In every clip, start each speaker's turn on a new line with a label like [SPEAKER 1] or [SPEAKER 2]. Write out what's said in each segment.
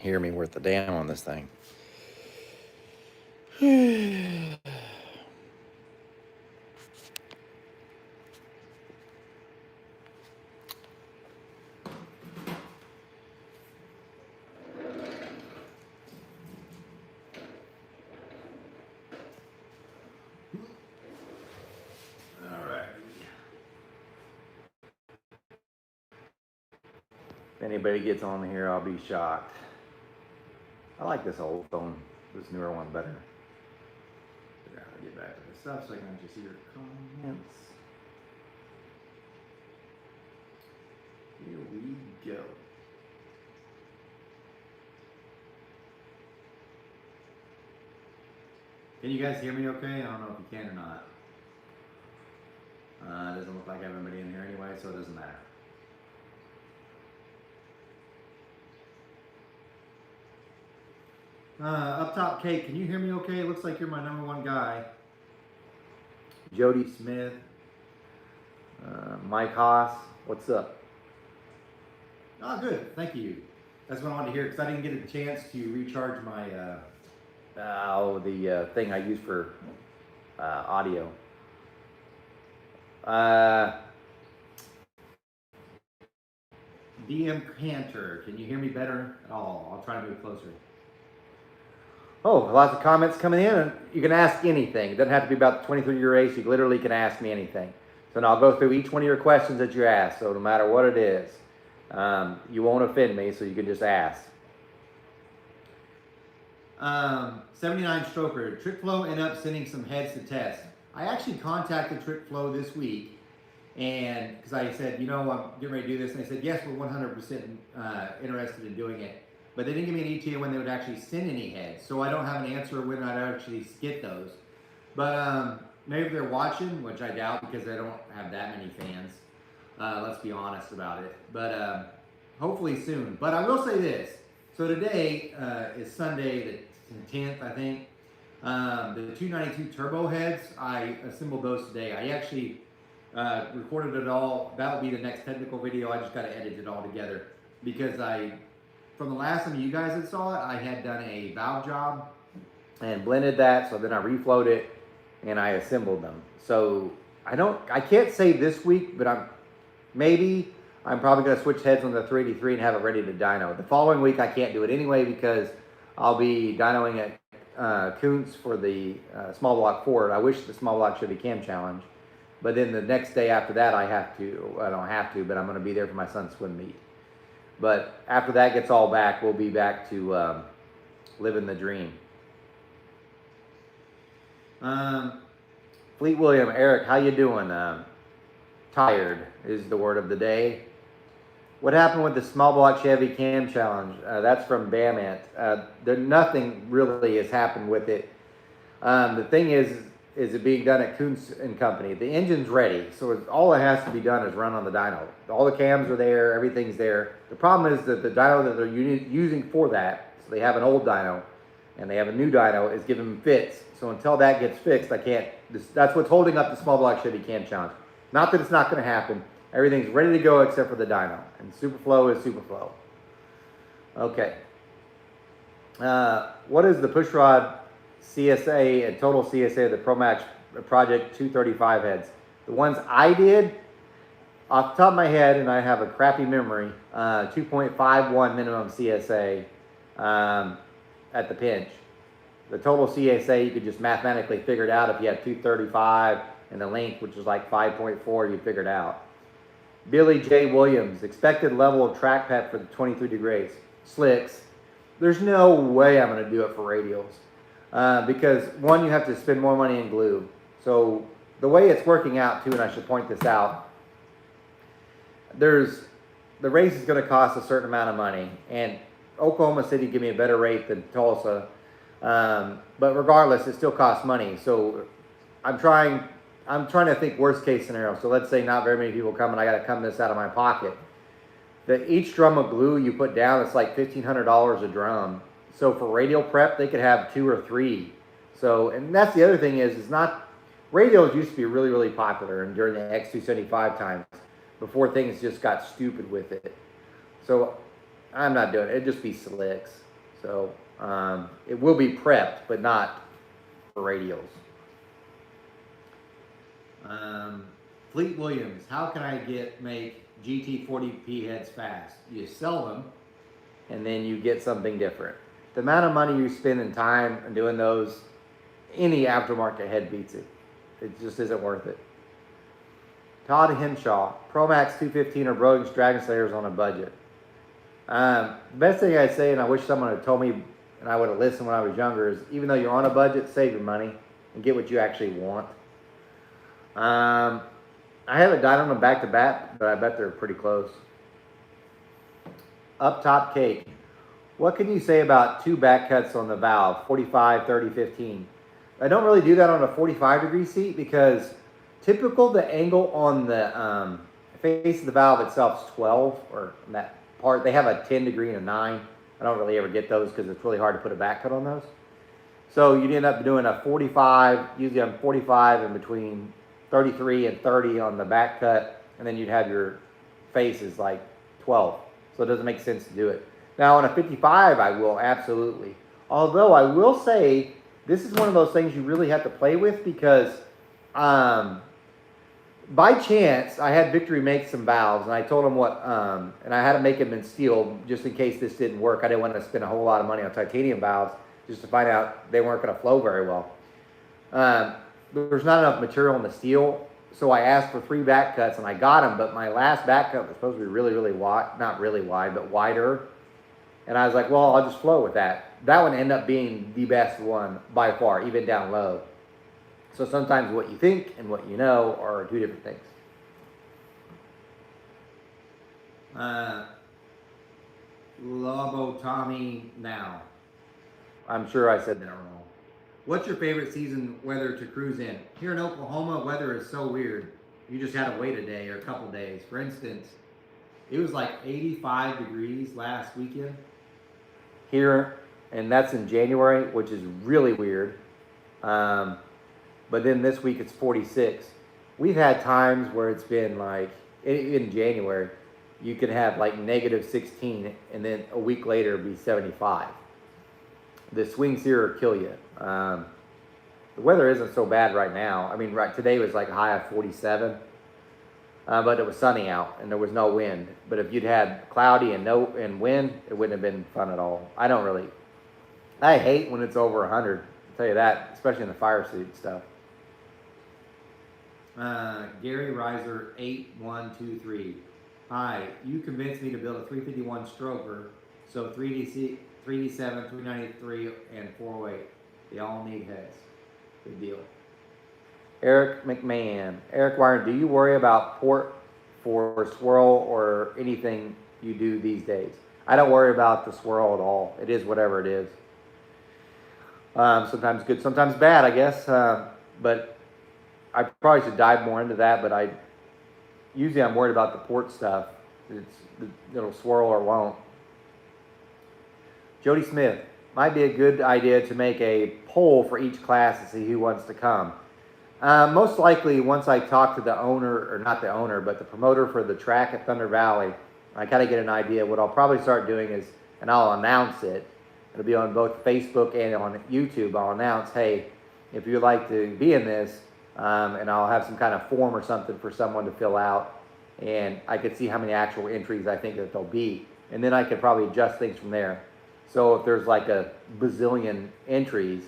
[SPEAKER 1] hear me worth a damn on this thing. If anybody gets on here, I'll be shocked. I like this old phone, this newer one better. Figure out how to get back to this stuff so I can actually see your comments. Here we go. Can you guys hear me okay? I don't know if you can or not. It doesn't look like I have anybody in here anyway, so it doesn't matter. Up top, Kate, can you hear me okay? It looks like you're my #1 guy. Jody Smith. Mike Haas, what's up? Oh, good, thank you. That's what I wanted to hear because I didn't get a chance to recharge my the thing I use for audio. DM Cantor, can you hear me better at all? I'll try to move closer. Oh, lots of comments coming in, and you can ask anything. It doesn't have to be about the 23-year race. You literally can ask me anything. So now I'll go through each one of your questions that you ask. So no matter what it is, you won't offend me, so you can just ask. 79 Stroker, Trick Flow ended up sending some heads to test. I actually contacted Trick Flow this week, and because I said, you know, I'm getting ready to do this, and they said, yes, we're 100% interested in doing it. But they didn't give me an ETA when they would actually send any heads, so I don't have an answer when I'd actually get those. But maybe they're watching, which I doubt because they don't have that many fans. Let's be honest about it. But hopefully soon. But I will say this. So today is Sunday the 10th, I think. The 292 turbo heads, I assembled those today. I actually recorded it all. That will be the next technical video. I just got to edit it all together because from the last time you guys had saw it, I had done a valve job and blended that. So then I reflowed it and I assembled them. So I can't say this week, but I'm probably going to switch heads on the 383 and have it ready to dyno. The following week I can't do it anyway because I'll be dynoing at Kuntz for the small block Ford. I wish the small block Chevy Cam Challenge, but then the next day after that I don't have to, but I'm going to be there for my son's swim meet. But after that gets all back, we'll be back to living the dream. Fleet William, Eric, how you doing? Tired is the word of the day. What happened with the small block Chevy Cam Challenge? That's from Bamant. Nothing really has happened with it. The thing is it being done at Kuntz and Company. The engine's ready, so all that has to be done is run on the dyno. All the cams are there, everything's there. The problem is that the dyno that they're using for that, so they have an old dyno and they have a new dyno, is giving them fits. So until that gets fixed, I can't. That's what's holding up the small block Chevy Cam Challenge. Not that it's not going to happen. Everything's ready to go except for the dyno, and Superflow is Superflow. Okay. What is the pushrod CSA and total CSA of the ProMax Project 235 heads? The ones I did, off the top of my head, and I have a crappy memory, 2.51 minimum CSA at the pinch. The total CSA, you could just mathematically figure it out if you had 235 and the length, which is like 5.4, you figured out. Billy J. Williams, expected level of track pet for the 23 degrees. Slicks. There's no way I'm going to do it for radials. Because one, you have to spend more money in glue. So the way it's working out too, and I should point this out, the race is going to cost a certain amount of money, and Oklahoma City give me a better rate than Tulsa, but regardless, it still costs money. So I'm trying to think worst case scenario. So let's say not very many people come, and I got to come this out of my pocket. Each drum of glue you put down, it's like $1,500 a drum. So for radial prep, they could have 2 or 3. So, and that's the other thing is not, radials used to be really, really popular and during the X275 times before things just got stupid with it. So I'm not doing it. It'd just be slicks. So it will be prepped, but not for radials. Fleet Williams, how can I make GT40P heads fast? You sell them, and then you get something different. The amount of money you spend in time and doing those, any aftermarket head beats it. It just isn't worth it. Todd Henshaw, Promax 215 or Broding's Dragon Slayers on a budget. The best thing I'd say, and I wish someone had told me and I would have listened when I was younger, is even though you're on a budget, save your money and get what you actually want. I haven't died on them back to back, but I bet they're pretty close. Up Top Cake. What can you say about two back cuts on the valve, 45, 30, 15? I don't really do that on a 45-degree seat because typical the angle on the face of the valve itself is 12, or that part. They have a 10-degree and a 9. I don't really ever get those because it's really hard to put a back cut on those. So you'd end up doing a 45, usually on 45 and between 33 and 30 on the back cut, and then you'd have your faces like 12. So it doesn't make sense to do it. Now on a 55, I will absolutely. Although I will say, this is one of those things you really have to play with because by chance, I had Victory make some valves, and I told them what, and I had to make them in steel just in case this didn't work. I didn't want to spend a whole lot of money on titanium valves just to find out they weren't going to flow very well. There's not enough material in the steel, so I asked for 3 back cuts, and I got them, but my last back cut was supposed to be really, really wide, not really wide, but wider. And I was like, well, I'll just flow with that. That one ended up being the best one by far, even down low. So sometimes what you think and what you know are 2 different things. Lobotomy now. I'm sure I said that wrong. What's your favorite season weather to cruise in? Here in Oklahoma, weather is so weird. You just had to wait a day or a couple days. For instance, it was like 85 degrees last weekend here, and that's in January, which is really weird. But then this week it's 46. We've had times where it's been like, in January, you could have like negative 16 and then a week later be 75. The swings here will kill you. The weather isn't so bad right now. I mean, right today was like a high of 47, but it was sunny out and there was no wind. But if you'd had cloudy and wind, it wouldn't have been fun at all. I hate when it's over 100. I'll tell you that, especially in the fire suit stuff. Gary Reiser 8123. Hi, you convinced me to build a 351 stroker, so 3D7, 393, and 408. They all need heads. Good deal. Eric McMahon. Eric Weingartner, do you worry about port for swirl or anything you do these days? I don't worry about the swirl at all. It is whatever it is. Sometimes good, sometimes bad, I guess. But I probably should dive more into that, but usually I'm worried about the port stuff. It'll swirl or won't. Jody Smith, might be a good idea to make a poll for each class to see who wants to come. Most likely, once I talk to the owner, or not the owner, but the promoter for the track at Thunder Valley, I kind of get an idea. What I'll probably start doing is, and I'll announce it, it'll be on both Facebook and on YouTube. I'll announce, hey, if you'd like to be in this, and I'll have some kind of form or something for someone to fill out, and I could see how many actual entries I think that there'll be, and then I could probably adjust things from there. So if there's like a bazillion entries,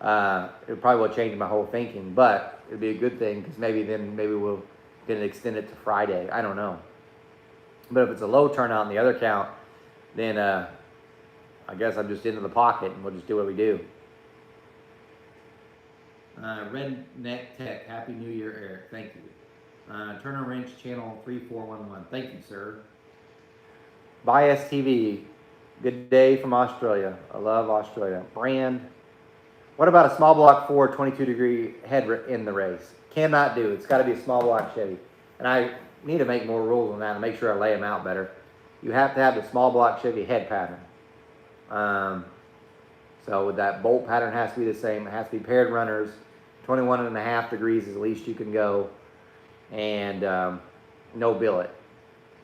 [SPEAKER 1] it probably will change my whole thinking, but it'd be a good thing because maybe we'll get it extend it to Friday. I don't know. But if it's a low turnout in the other count, then I guess I'm just into the pocket and we'll just do what we do. Redneck Tech, Happy New Year, Eric. Thank you. Turner Wrench Channel 3411. Thank you, sir. Bias TV. Good day from Australia. I love Australia. Brand. What about a small block Ford 22-degree head in the race? Cannot do. It's got to be a small block Chevy. And I need to make more rules on that and make sure I lay them out better. You have to have the small block Chevy head pattern. So that bolt pattern has to be the same. It has to be paired runners. 21.5 degrees is the least you can go. And no billet.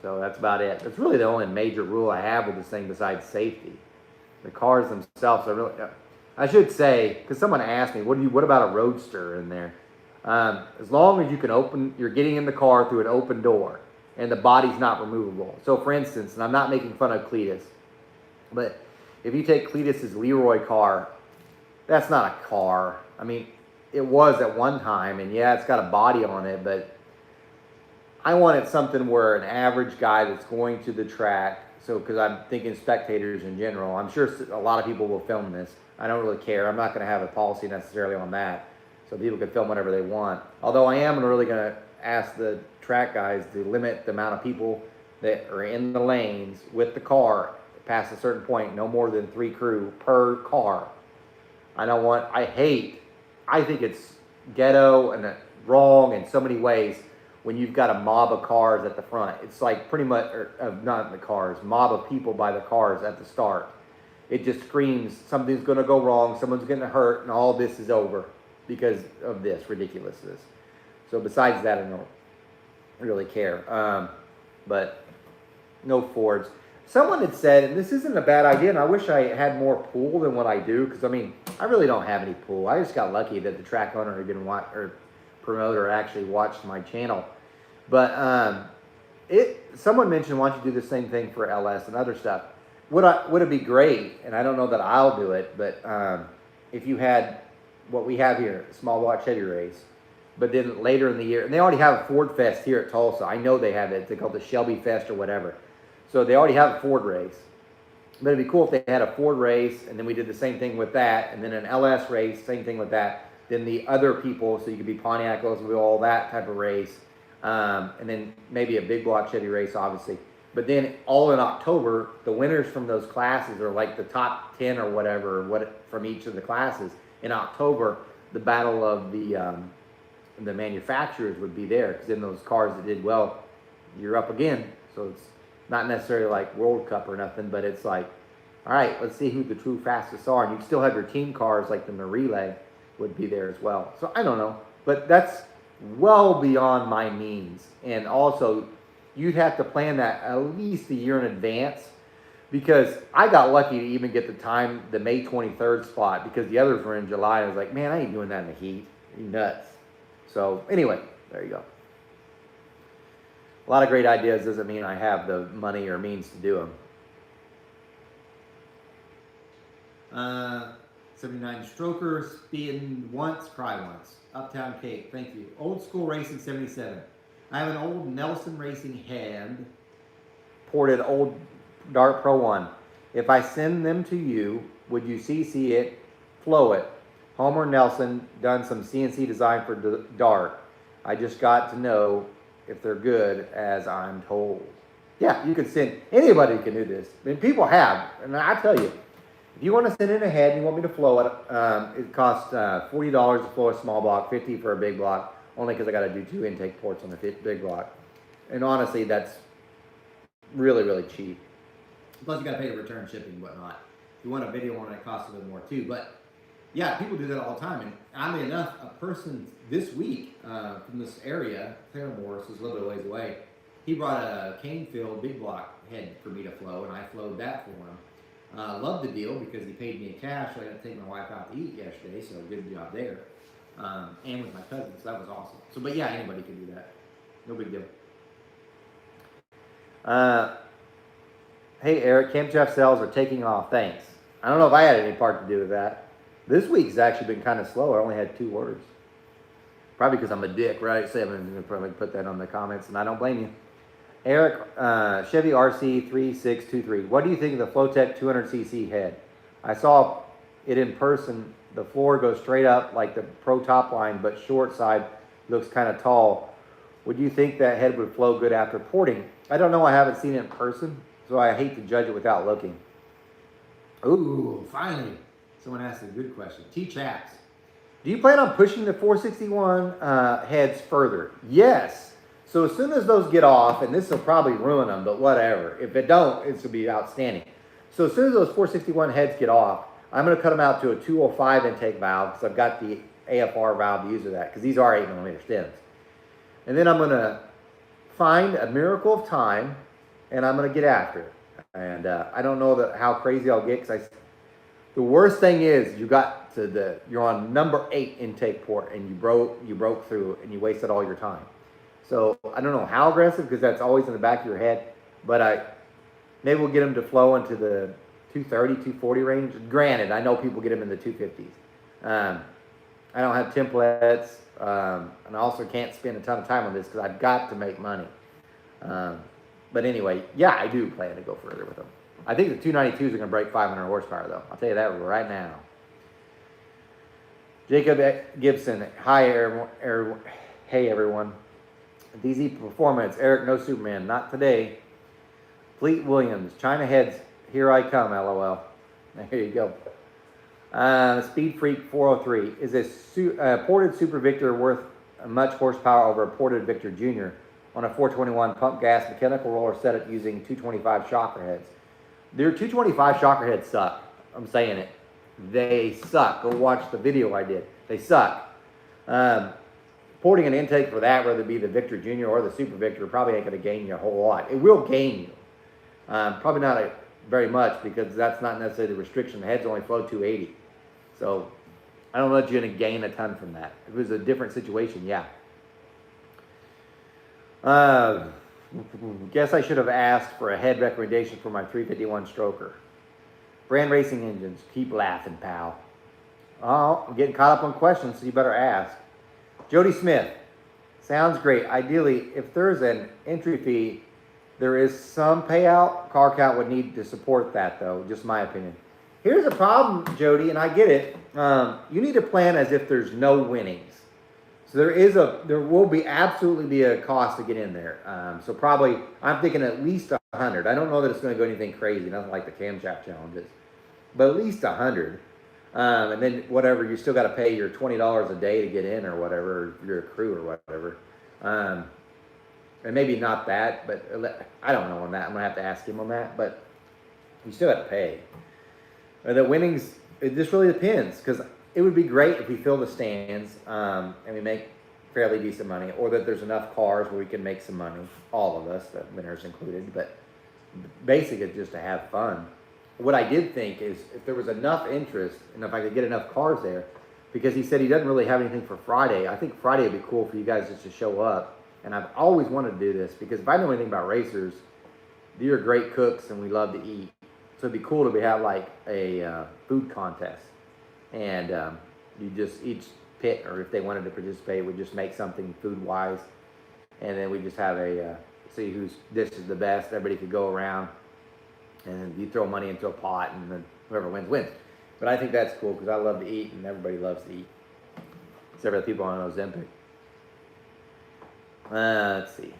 [SPEAKER 1] So that's about it. That's really the only major rule I have with this thing besides safety. The cars themselves are really. I should say, because someone asked me, what about a roadster in there? As long as you can you're getting in the car through an open door, and the body's not removable. So, for instance, and I'm not making fun of Cletus, but if you take Cletus's Leroy car, that's not a car. I mean, it was at one time, and yeah, it's got a body on it, but I wanted something where an average guy that's going to the track, so because I'm thinking spectators in general, I'm sure a lot of people will film this. I don't really care. I'm not going to have a policy necessarily on that, so people can film whatever they want. Although I am really going to ask the track guys to limit the amount of people that are in the lanes with the car past a certain point, no more than 3 crew per car. I think it's ghetto and wrong in so many ways when you've got a mob of cars at the front. It's like pretty much, not the cars, mob of people by the cars at the start. It just screams something's going to go wrong, someone's going to hurt, and all this is over because of this ridiculousness. So besides that, I don't really care. But no Fords. Someone had said, and this isn't a bad idea, and I wish I had more pool than what I do, because I mean, I really don't have any pool. I just got lucky that the track owner didn't watch, or promoter actually watched my channel. But someone mentioned, why don't you do the same thing for LS and other stuff? Would it be great, and I don't know that I'll do it, but if you had what we have here, small block Chevy race, but then later in the year, and they already have a Ford Fest here at Tulsa. I know they have it. They call it the Shelby Fest or whatever. So they already have a Ford race. But it'd be cool if they had a Ford race, and then we did the same thing with that, and then an LS race, same thing with that. Then the other people, so you could be Pontiac, Oldsmobile, all that type of race. And then maybe a big block Chevy race, obviously. But then all in October, the winners from those classes are like the top 10 or whatever from each of the classes. In October, the battle of the manufacturers would be there, because in those cars that did well, you're up again. So it's not necessarily like World Cup or nothing, but it's like, all right, let's see who the true fastest are. And you can still have your team cars like the Relay would be there as well. So I don't know, but that's well beyond my means. And also, you'd have to plan that at least a year in advance, because I got lucky to even get the May 23rd spot, because the others were in July. I was like, man, I ain't doing that in the heat. You nuts. So anyway, there you go. A lot of great ideas doesn't mean I have the money or means to do them. 79 Stroker, spin once, cry once. Uptown Cape, thank you. Old School Racing 77. I have an old Nelson Racing head, ported old Dart Pro 1. If I send them to you, would you CC it, flow it? Homer Nelson done some CNC design for Dart. I just got to know if they're good, as I'm told. Yeah, you can send, anybody can do this. I mean, people have, and I tell you, if you want to send in a head and you want me to flow it, it costs $40 to flow a small block, $50 for a big block, only because I got to do 2 intake ports on the big block. And honestly, that's really, really cheap. Plus, you got to pay the return shipping and whatnot. If you want a video on it, it costs a little more too. But yeah, people do that all the time. And oddly enough, a person this week from this area, Claremore, so it's a little bit of ways away, he brought a cane-filled big block head for me to flow, and I flowed that for him. Loved the deal because he paid me in cash, so I got to take my wife out to eat yesterday, so good job there. And with my cousin, so that was awesome. So, but yeah, anybody can do that. No big deal. Hey, Eric, Camp Jeff sales are taking off. Thanks. I don't know if I had any part to do with that. This week's actually been kind of slow. I only had 2 orders. Probably because I'm a dick, right? So I'm going to probably put that on the comments, and I don't blame you. Eric, Chevy RC 3623. What do you think of the Flowtech 200cc head? I saw it in person. The floor goes straight up like the Pro top line, but short side looks kind of tall. Would you think that head would flow good after porting? I don't know. I haven't seen it in person, so I hate to judge it without looking. Ooh, finally. Someone asked a good question. T-Chaps. Do you plan on pushing the 461 heads further? Yes. So as soon as those get off, and this will probably ruin them, but whatever. If it don't, it's going to be outstanding. So as soon as those 461 heads get off, I'm going to cut them out to a 205 intake valve, because I've got the AFR valve to use with that, because these are 8mm stems. And then I'm going to find a miracle of time, and I'm going to get after it. And I don't know how crazy I'll get, because The worst thing is you're on number 8 intake port and you broke through and you wasted all your time. So I don't know how aggressive, because that's always in the back of your head, but maybe we'll get them to flow into the 230, 240 range. Granted, I know people get them in the 250s. I don't have templates, and I also can't spend a ton of time on this because I've got to make money. But anyway, yeah, I do plan to go further with them. I think the 292s are going to break 500 horsepower, though. I'll tell you that right now. Jacob Gibson, hi, hey, everyone. DZ Performance, Eric, no Superman, not today. Fleet Williams, China Heads, here I come, LOL. There you go. Speed Freak 403, is a ported Super Victor worth much horsepower over a ported Victor Jr. on a 421 pump gas mechanical roller setup using 225 shocker heads? Their 225 shocker heads suck. I'm saying it. They suck. Go watch the video I did. They suck. Porting an intake for that, whether it be the Victor Jr. or the Super Victor, probably ain't going to gain you a whole lot. It will gain you. Probably not very much, because that's not necessarily the restriction. The heads only flow 280. So I don't know that you're going to gain a ton from that. If it was a different situation, yeah. Guess I should have asked for a head recommendation for my 351 stroker. Brand Racing Engines, keep laughing, pal. Oh, I'm getting caught up on questions, so you better ask. Jody Smith, sounds great. Ideally, if there's an entry fee, there is some payout. Car count would need to support that, though, just my opinion. Here's a problem, Jody, and I get it. You need to plan as if there's no winnings. So there will absolutely be a cost to get in there. So probably, I'm thinking at least 100. I don't know that it's going to go anything crazy, nothing like the camshaft challenges, but at least 100. And then whatever, you still got to pay your $20 a day to get in, or whatever, or if you're a crew or whatever. And maybe not that, but I don't know on that. I'm going to have to ask him on that, but you still have to pay. The winnings, it just really depends, because it would be great if we fill the stands and we make fairly decent money, or that there's enough cars where we can make some money, all of us, the winners included, but basically it's just to have fun. What I did think is if there was enough interest, and if I could get enough cars there, because he said he doesn't really have anything for Friday, I think Friday would be cool for you guys just to show up. And I've always wanted to do this, because if I know anything about racers, you're great cooks and we love to eat. So it'd be cool to have like a food contest. And you just, each pit, or if they wanted to participate, would just make something food-wise. And then we just have see whose dish is the best. Everybody could go around, and then you throw money into a pot, and then whoever wins, wins. But I think that's cool, because I love to eat, and everybody loves to eat. Except for the people on Ozempic. Let's see.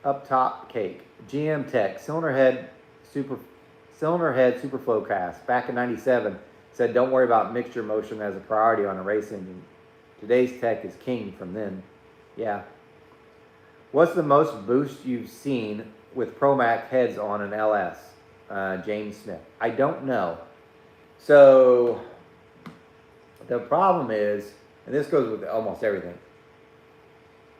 [SPEAKER 1] Up top cake. GM Tech. Cylinder head Superflow cast. Back in 97, said don't worry about mixture motion as a priority on a race engine. Today's tech is king from then. Yeah. What's the most boost you've seen with Promac heads on an LS? James Smith. I don't know. So the problem is, and this goes with almost everything,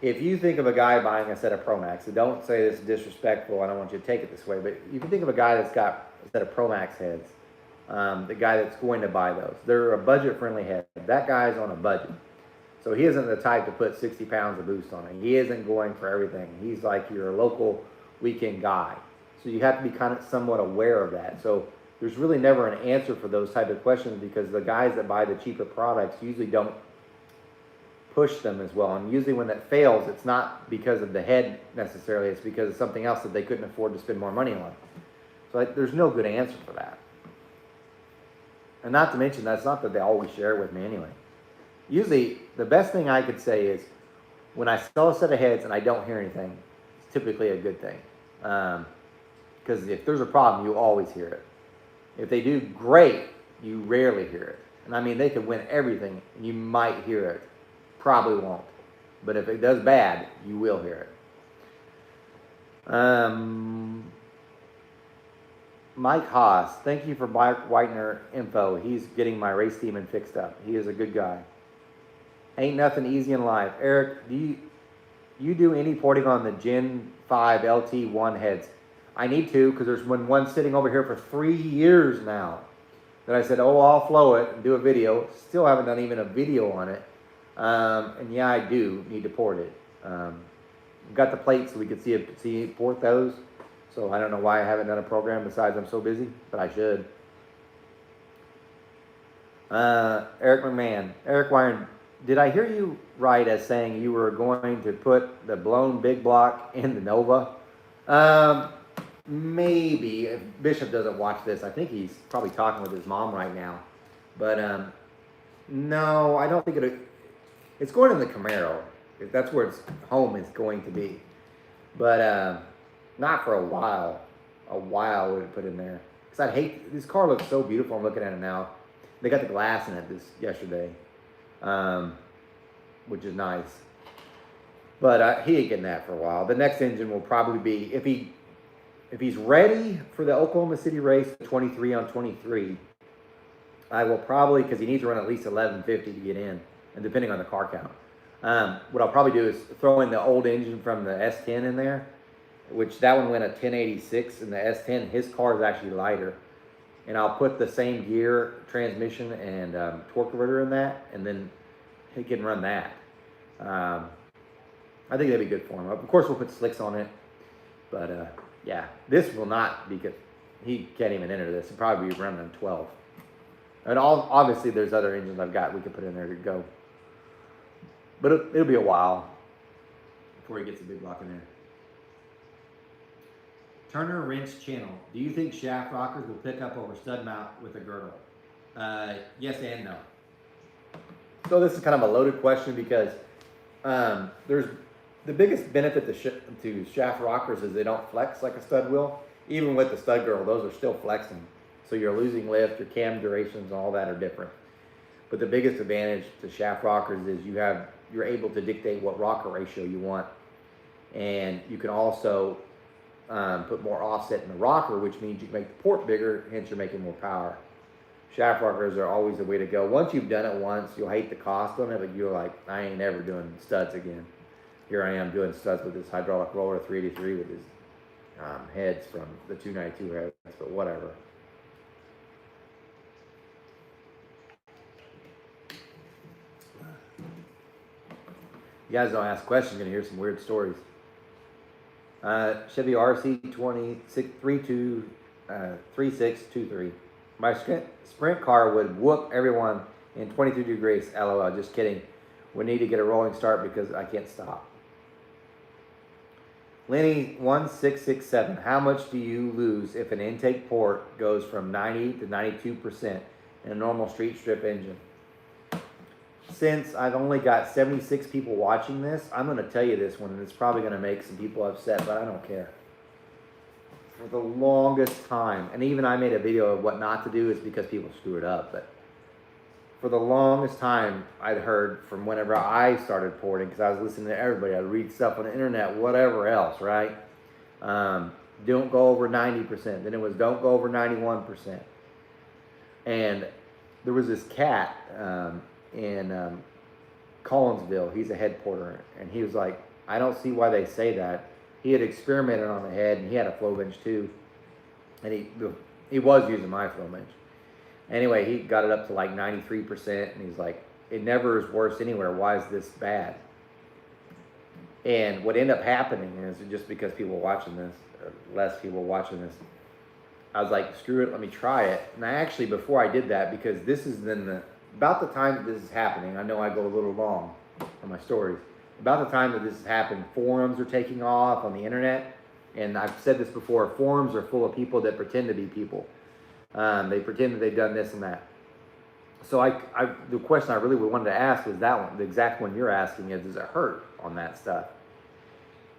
[SPEAKER 1] if you think of a guy buying a set of Promax, so don't say this is disrespectful, I don't want you to take it this way, but you can think of a guy that's got a set of Promax heads, the guy that's going to buy those. They're a budget-friendly head. That guy's on a budget. So he isn't the type to put 60 pounds of boost on it. He isn't going for everything. He's like your local weekend guy. So you have to be kind of somewhat aware of that. So there's really never an answer for those type of questions, because the guys that buy the cheaper products usually don't push them as well. And usually when that fails, it's not because of the head necessarily, it's because of something else that they couldn't afford to spend more money on. So there's no good answer for that. And not to mention, that's not that they always share it with me anyway. Usually, the best thing I could say is, when I sell a set of heads and I don't hear anything, it's typically a good thing. Because if there's a problem, you always hear it. If they do great, you rarely hear it. And I mean, they could win everything, and you might hear it. Probably won't. But if it does bad, you will hear it. Mike Haas, thank you for Mike Weingartner info. He's getting my race demon fixed up. He is a good guy. Ain't nothing easy in life. Eric, do you do any porting on the Gen 5 LT1 heads? I need to, because there's been one sitting over here for 3 years now. that I said, oh, I'll flow it and do a video. Still haven't done even a video on it. And yeah, I do need to port it. Got the plates so we could see port those. So I don't know why I haven't done a program besides I'm so busy, but I should. Eric McMahon. Eric Weingartner, did I hear you right as saying you were going to put the blown big block in the Nova? Maybe. If Bishop doesn't watch this, I think he's probably talking with his mom right now. But no, I don't think it's going in the Camaro. That's where its home is going to be. But not for a while. A while would put in there. Because I'd hate, this car looks so beautiful. I'm looking at it now. They got the glass in it yesterday, which is nice. But he ain't getting that for a while. The next engine will probably be, if he's ready for the Oklahoma City race, 23 on 23, I will probably, because he needs to run at least 1150 to get in, and depending on the car count. What I'll probably do is throw in the old engine from the S10 in there, which that one went a 1086, and the S10, his car is actually lighter. And I'll put the same gear, transmission, and torque converter in that, and then he can run that. I think that'd be good for him. Of course, we'll put slicks on it, but yeah, this will not be good. He can't even enter this. He'll probably be running on 12. And obviously, there's other engines I've got we could put in there to go. But it'll be a while before he gets a big block in there. Turner Wrench Channel. Do you think shaft rockers will pick up over stud mount with a girdle? Yes and no. So this is kind of a loaded question because there's the biggest benefit to shaft rockers is they don't flex like a stud will. Even with the stud girdle, those are still flexing. So you're losing lift, your cam durations, all that are different. But the biggest advantage to shaft rockers is you're able to dictate what rocker ratio you want, and you can also put more offset in the rocker, which means you can make the port bigger, hence you're making more power. Shaft rockers are always the way to go. Once you've done it once, you'll hate the cost on it, but you're like, I ain't ever doing studs again. Here I am doing studs with this hydraulic roller 383 with his heads from the 292 heads, but whatever. You guys don't ask questions, you're gonna hear some weird stories. Chevy RC 3623. My sprint car would whoop everyone in 22 degrees. LOL, just kidding. We need to get a rolling start because I can't stop. Lenny 1667. How much do you lose if an intake port goes from 90 to 92% in a normal street strip engine? Since I've only got 76 people watching this, I'm going to tell you this one, and it's probably going to make some people upset, but I don't care. For the longest time, and even I made a video of what not to do is because people screw it up, but for the longest time, I'd heard from whenever I started porting, because I was listening to everybody, I'd read stuff on the internet, whatever else, right? Don't go over 90%. Then it was don't go over 91%. And there was this cat, in Collinsville, he's a head porter, and he was like, I don't see why they say that. He had experimented on the head, and he had a flow bench too, and he was using my flow bench. Anyway, he got it up to like 93%, and he's like, it never is worse anywhere. Why is this bad? And what ended up happening is just because people were watching this, or less people were watching this, I was like, screw it, let me try it. And I actually, before I did that, because this is about the time that this is happening, I know I go a little long on my stories. About the time that this is happening, forums are taking off on the internet. And I've said this before, forums are full of people that pretend to be people. They pretend that they've done this and that. So the question I really wanted to ask was that one, the exact one you're asking is, does it hurt on that stuff?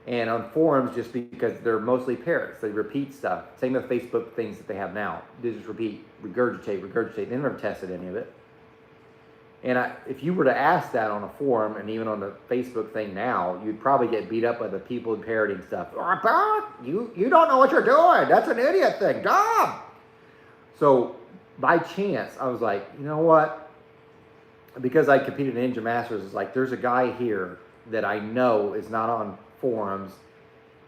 [SPEAKER 1] And on forums, just because they're mostly parrots, they repeat stuff. Same with Facebook things that they have now. They just repeat, regurgitate. They never tested any of it. And if you were to ask that on a forum and even on the Facebook thing now, you'd probably get beat up by the people parroting stuff. You don't know what you're doing. That's an idiot thing. Dumb. So by chance, I was like, you know what? Because I competed in Ninja Masters, it's like there's a guy here that I know is not on forums,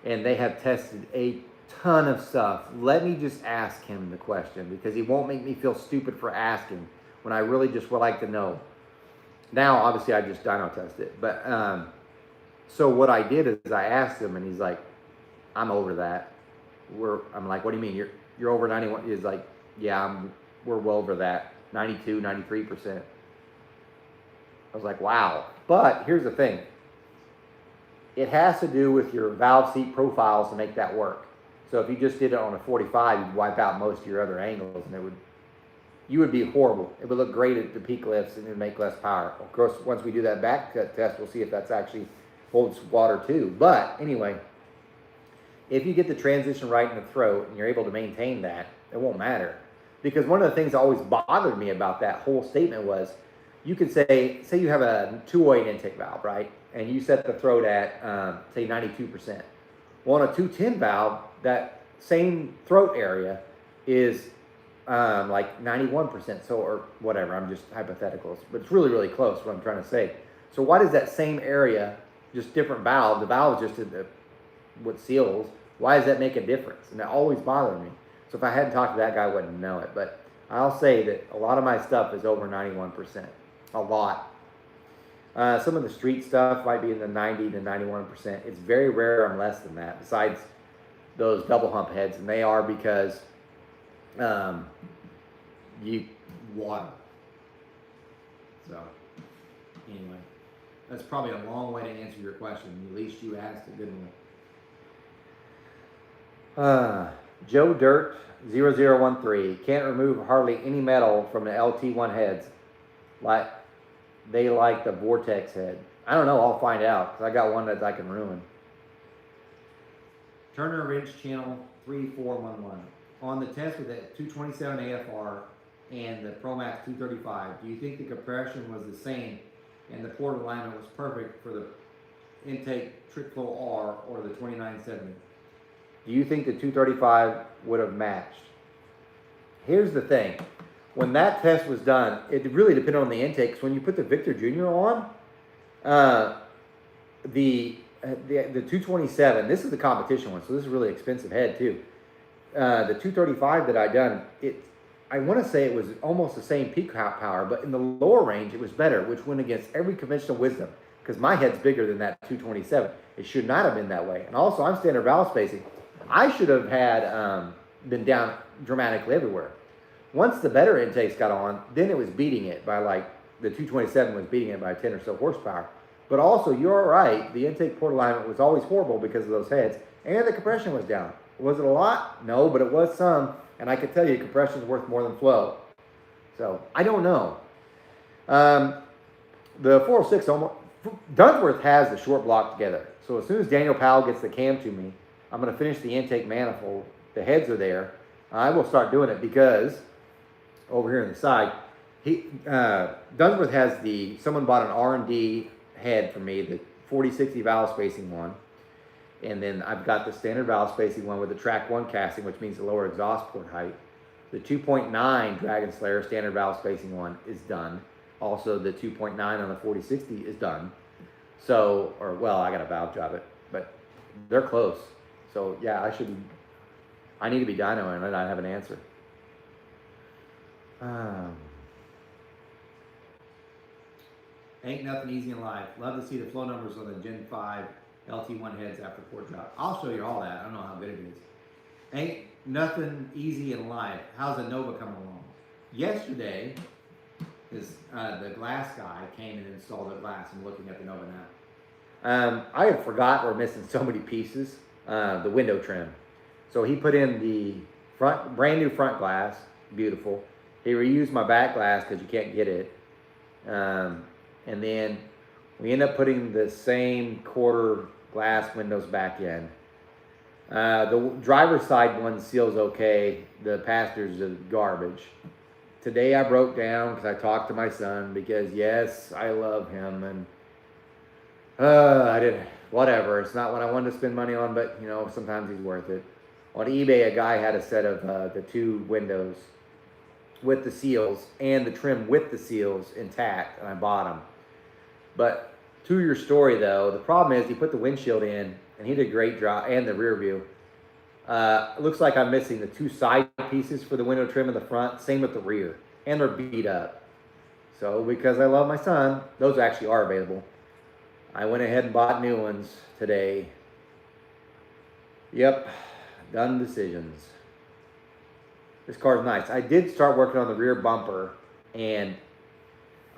[SPEAKER 1] and they have tested a ton of stuff. Let me just ask him the question because he won't make me feel stupid for asking when I really just would like to know. Now, obviously, I just dyno test it. But so what I did is I asked him, and he's like, "I'm over that." I'm like, "What do you mean? You're over 91?" He's like, "Yeah, we're well over that, 92, 93%." I was like, "Wow." But here's the thing. It has to do with your valve seat profiles to make that work. So if you just did it on a 45, you'd wipe out most of your other angles, and you would be horrible. It would look great at the peak lifts, and it would make less power. Of course, once we do that back cut test, we'll see if that's actually holds water too. But anyway, if you get the transition right in the throat and you're able to maintain that, it won't matter. Because one of the things that always bothered me about that whole statement was, you could say you have a 208 intake valve, right? And you set the throat at, say, 92%. Well, on a 210 valve, that same throat area is like 91%, so, or whatever, I'm just hypotheticals, but it's really, really close, what I'm trying to say. So why does that same area, just different valve, the valve is just what seals, why does that make a difference? And that always bothered me. So if I hadn't talked to that guy, I wouldn't know it. But I'll say that a lot of my stuff is over 91%. A lot. Some of the street stuff might be in the 90 to 91%. It's very rare I'm less than that, besides those double hump heads. And they are because you water. So anyway, that's probably a long way to answer your question. At least you asked a good one. Joe Dirt 0013 can't remove hardly any metal from the LT1 heads. Like they like the Vortex head. I don't know. I'll find out because I got one that I can ruin. Turner Ridge Channel 3411. On the test with the 227 AFR and the ProMax 235, do you think the compression was the same and the port alignment was perfect for the intake trick flow R or the 2970? Do you think the 235 would have matched? Here's the thing. When that test was done, it really depended on the intake. When you put the Victor Jr. on, the 227, this is the competition one, so this is a really expensive head too. The 235 that I done, I want to say it was almost the same peak power, but in the lower range it was better, which went against every conventional wisdom because my head's bigger than that 227. It should not have been that way. And also, I'm standard valve spacing. I should have had been down dramatically everywhere. Once the better intakes got on, then it was beating it by like, the 227 was beating it by 10 or so horsepower. But also, you're right, the intake port alignment was always horrible because of those heads, and the compression was down. Was it a lot? No, but it was some, and I can tell you compression is worth more than flow. So, I don't know. The 406, Dunsworth has the short block together. So as soon as Daniel Powell gets the cam to me, I'm going to finish the intake manifold. The heads are there. I will start doing it because over here on the side, Dunsworth has someone bought an R&D head for me, the 4060 valve spacing one. And then I've got the standard valve spacing one with the track 1 casting, which means the lower exhaust port height. The 2.9 Dragon Slayer standard valve spacing one is done. Also, the 2.9 on the 4060 is done. So, I got a valve job it, but they're close. So, yeah, I need to be dynoing and I have an answer. Ain't nothing easy in life. Love to see the flow numbers on the Gen 5 LT1 heads after port drop. I'll show you all that. I don't know how good it is. Ain't nothing easy in life. How's the Nova coming along? Yesterday, the glass guy came and installed the glass. I'm looking at the Nova now. I had forgot we're missing so many pieces. The window trim. So he put in the brand new front glass. Beautiful. He reused my back glass because you can't get it. And then we end up putting the same quarter glass windows back in. The driver's side one seals okay. The passenger's is garbage. Today I broke down because I talked to my son because yes, I love him and I didn't, whatever. It's not what I wanted to spend money on, but you know, sometimes he's worth it. On eBay, a guy had a set of the 2 windows with the seals and the trim with the seals intact, and I bought them. But to your story though, the problem is he put the windshield in and he did a great job, and the rear view. Looks like I'm missing the 2 side pieces for the window trim in the front. Same with the rear. And they're beat up. So because I love my son, those actually are available. I went ahead and bought new ones today. Yep, done decisions. This car's nice. I did start working on the rear bumper, and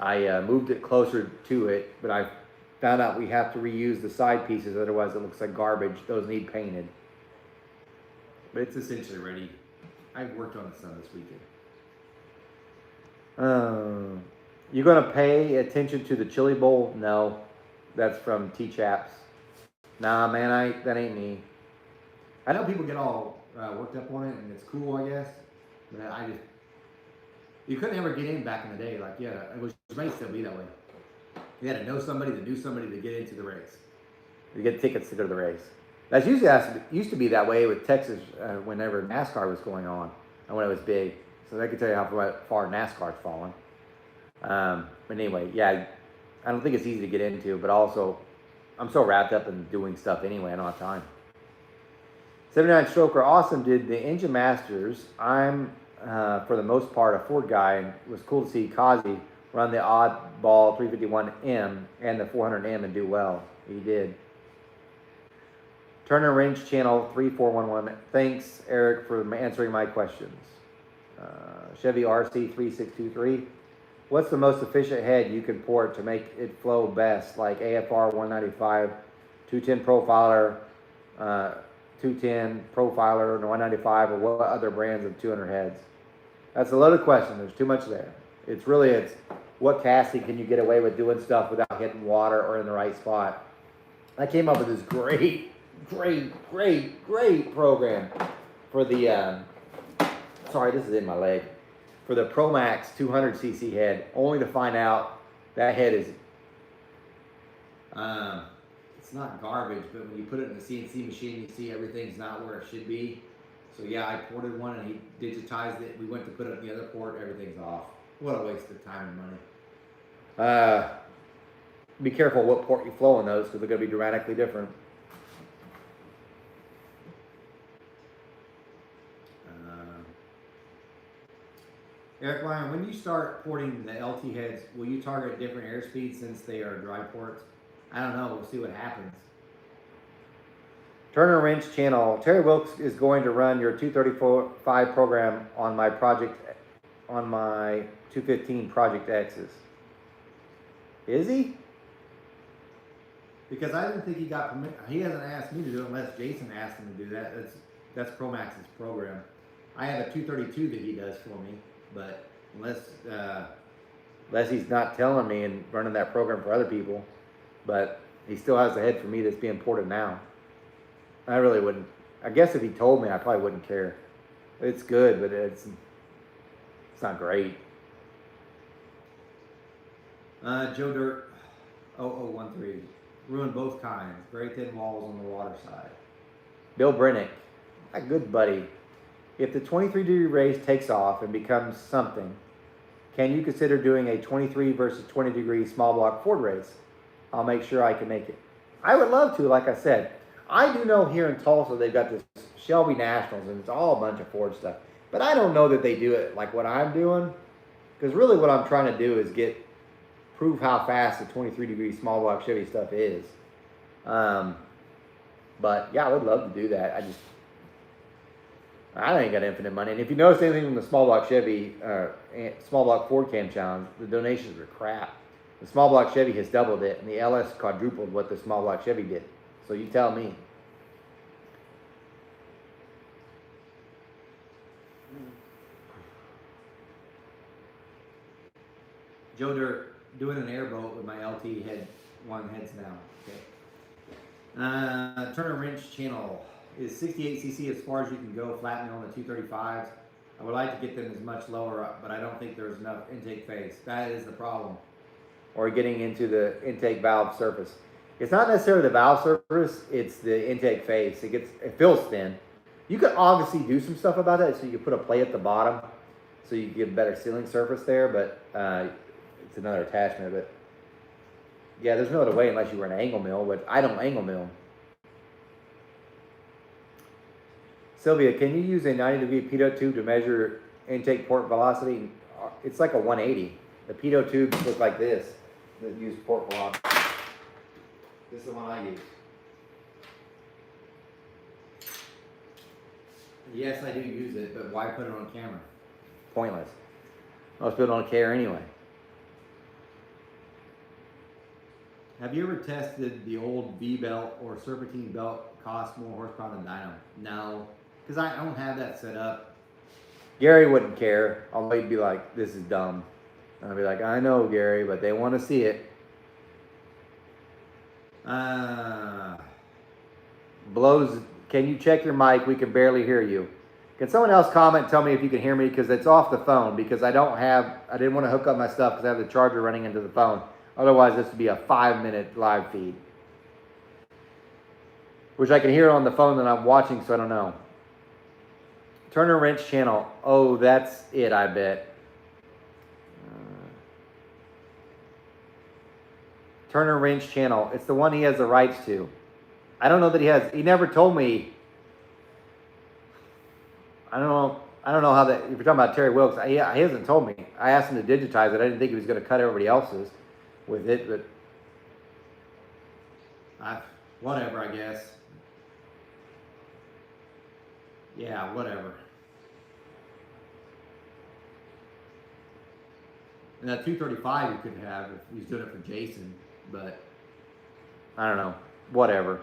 [SPEAKER 1] I moved it closer to it, but I found out we have to reuse the side pieces, otherwise it looks like garbage. Those need painted. But it's essentially ready. I worked on the sun this weekend. You gonna pay attention to the chili bowl? No, that's from T-Chaps. Nah, man, that ain't me. I know people get all worked up on it, and it's cool, I guess. But you couldn't ever get in back in the day. Like, yeah, which may still be that way. You had to know somebody that knew somebody to get into the race. You get tickets to go to the race. That's usually used to be that way with Texas whenever NASCAR was going on and when it was big. So that could tell you how far NASCAR's fallen. But anyway, yeah, I don't think it's easy to get into, but also I'm so wrapped up in doing stuff anyway, I don't have time. 79 Stroker Awesome did the Engine Masters. I'm, for the most part, a Ford guy, and it was cool to see Kazi run the oddball 351M and the 400M and do well. He did. Turner Wrench Channel 3411. Thanks, Eric, for answering my questions. Chevy RC 3623. What's the most efficient head you can port to make it flow best, like AFR 195, 210 Profiler, 210 Profiler, 195, or what other brands of 200 heads? That's a loaded question. There's too much there. It's what casting can you get away with doing stuff without hitting water or in the right spot? I came up with this great program for the, sorry, this is in my leg, for the ProMax 200cc head, only to find out that head is, it's not garbage, but when you put it in the CNC machine, you see everything's not where it should be. So yeah, I ported one and he digitized it. We went to put it in the other port, everything's off. What a waste of time and money. Be careful what port you flow in those, because they're going to be dramatically different. Eric Ryan, when you start porting the LT heads, will you target different airspeeds since they are dry ports? I don't know. We'll see what happens. Turner Wrench Channel. Terry Wilkes is going to run your 235 program on my 215 Project X's. Is he? Because I didn't think he got permission. He hasn't asked me to do it unless Jason asked him to do that. That's ProMax's program. I have a 232 that he does for me, but unless he's not telling me and running that program for other people, but he still has the head for me that's being ported now. I really wouldn't. I guess if he told me, I probably wouldn't care. It's good, but it's not great. Joe Dirt 0013. Ruined both kinds. Very thin walls on the water side. Bill Brennick, my good buddy. If the 23-degree race takes off and becomes something, can you consider doing a 23 versus 20-degree small block Ford race? I'll make sure I can make it. I would love to, like I said. I do know here in Tulsa they've got this Shelby Nationals, and it's all a bunch of Ford stuff. But I don't know that they do it like what I'm doing, because really what I'm trying to do is prove how fast the 23-degree small block Chevy stuff is. But yeah, I would love to do that. I ain't got infinite money. And if you notice anything from the small block Chevy, small block Ford Cam Challenge, the donations are crap. The small block Chevy has doubled it, and the LS quadrupled what the small block Chevy did. So you tell me. Joe Dirt, doing an airboat with my LT heads now. Okay. Turner Wrench Channel. Is 68cc as far as you can go, flattening on the 235s? I would like to get them as much lower up, but I don't think there's enough intake face. That is the problem. Or getting into the intake valve surface. It's not necessarily the valve surface, it's the intake face. It feels thin. You could obviously do some stuff about that, so you could put a plate at the bottom so you get better sealing surface there, but it's another attachment. But yeah, there's no other way unless you were an angle mill, but I don't angle mill. Sylvia, can you use a 90-degree pitot tube to measure intake port velocity? It's like a 180. The pitot tubes look like this that use port velocity. This is the one I use. Yes, I do use it, but why put it on camera? Pointless. Most people don't care anyway. Have you ever tested the old V-belt or serpentine belt cost more horsepower than dyno? No, because I don't have that set up. Gary wouldn't care, although he'd be like, this is dumb. And I'd be like, I know, Gary, but they want to see it. Blows, can you check your mic? We can barely hear you. Can someone else comment and tell me if you can hear me? Because it's off the phone, because I didn't want to hook up my stuff because I have the charger running into the phone. Otherwise, this would be a 5-minute live feed. Which I can hear on the phone that I'm watching, so I don't know. Turner Wrench channel. Oh, that's it, I bet. Turner Wrench channel. It's the one he has the rights to. I don't know that he has. He never told me. I don't know how that. If you're talking about Terry Wilkes, he hasn't told me. I asked him to digitize it. I didn't think he was going to cut everybody else's with it, but whatever, I guess. Yeah, whatever. And that 235 you could have if he's doing it for Jason, but I don't know. Whatever.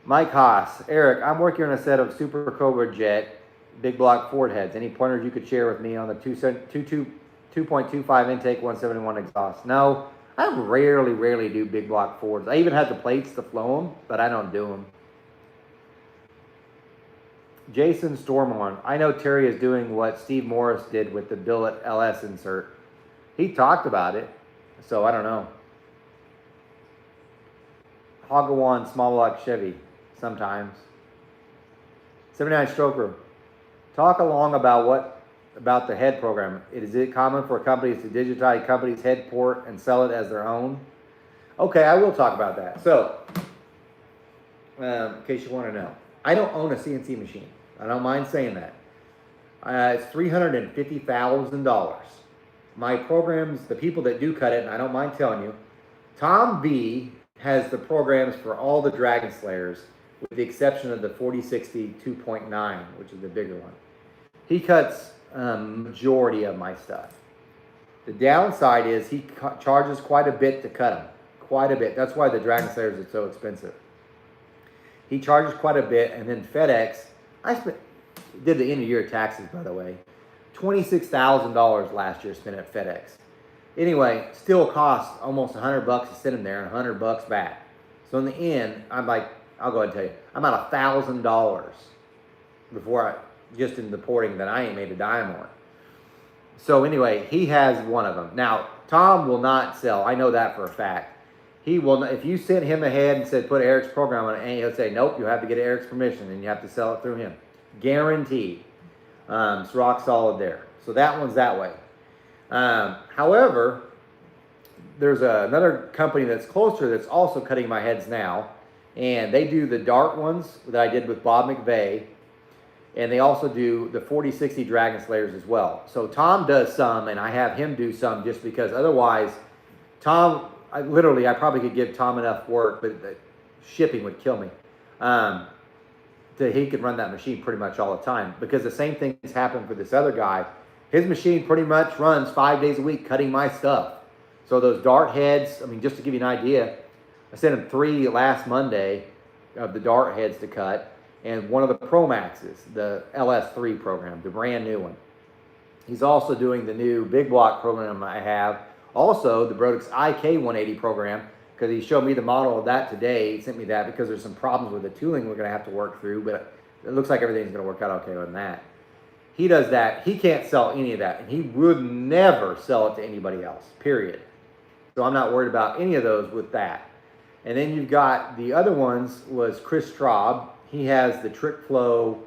[SPEAKER 1] Mike Haas. Eric, I'm working on a set of Super Cobra Jet big block Ford heads. Any pointers you could share with me on the 2.25 intake 171 exhaust? No, I rarely do big block Fords. I even have the plates to flow them, but I don't do them. Jason Stormhorn. I know Terry is doing what Steve Morris did with the billet LS insert. He talked about it, so I don't know. Hagawan small block Chevy, sometimes. 79 stroker. Talk along about the head program. Is it common for companies to digitize company's head port and sell it as their own? Okay, I will talk about that. So, in case you want to know, I don't own a CNC machine. I don't mind saying that. It's $350,000. My programs, the people that do cut it, and I don't mind telling you, Tom V has the programs for all the Dragon Slayers, with the exception of the 4060 2.9, which is the bigger one. He cuts majority of my stuff. The downside is he charges quite a bit to cut them. Quite a bit. That's why the Dragon Slayers are so expensive. He charges quite a bit, and then FedEx, did the end of year taxes, by the way. $26,000 last year spent at FedEx. Anyway, still costs almost $100 to send them there and $100 back. So in the end, I'm like, I'll go ahead and tell you, I'm about $1,000 before just in the porting that I ain't made a dime on. So anyway, he has one of them. Now, Tom will not sell. I know that for a fact. He will not, if you sent him ahead and said, put Eric's program on it, and he'll say, nope, you have to get Eric's permission and you have to sell it through him. Guaranteed. It's rock solid there. So that one's that way. However, there's another company that's closer that's also cutting my heads now. And they do the Dart ones that I did with Bob McVeigh. And they also do the 4060 Dragon Slayers as well. So Tom does some, and I have him do some just because otherwise, Tom, I probably could give Tom enough work, but the shipping would kill me. He could run that machine pretty much all the time, because the same thing has happened for this other guy. His machine pretty much runs 5 days a week cutting my stuff. So those Dart heads, I mean, just to give you an idea, I sent him 3 last Monday of the Dart heads to cut, and one of the Pro Maxes, the LS3 program, the brand new one. He's also doing the new big block program I have. Also, the Brodix IK 180 program, because he showed me the model of that today. He sent me that because there's some problems with the tooling we're going to have to work through, but it looks like everything's going to work out okay on that. He does that. He can't sell any of that, and he would never sell it to anybody else, period. So I'm not worried about any of those with that. And then you've got the other ones was Chris Straub. He has the Trick Flow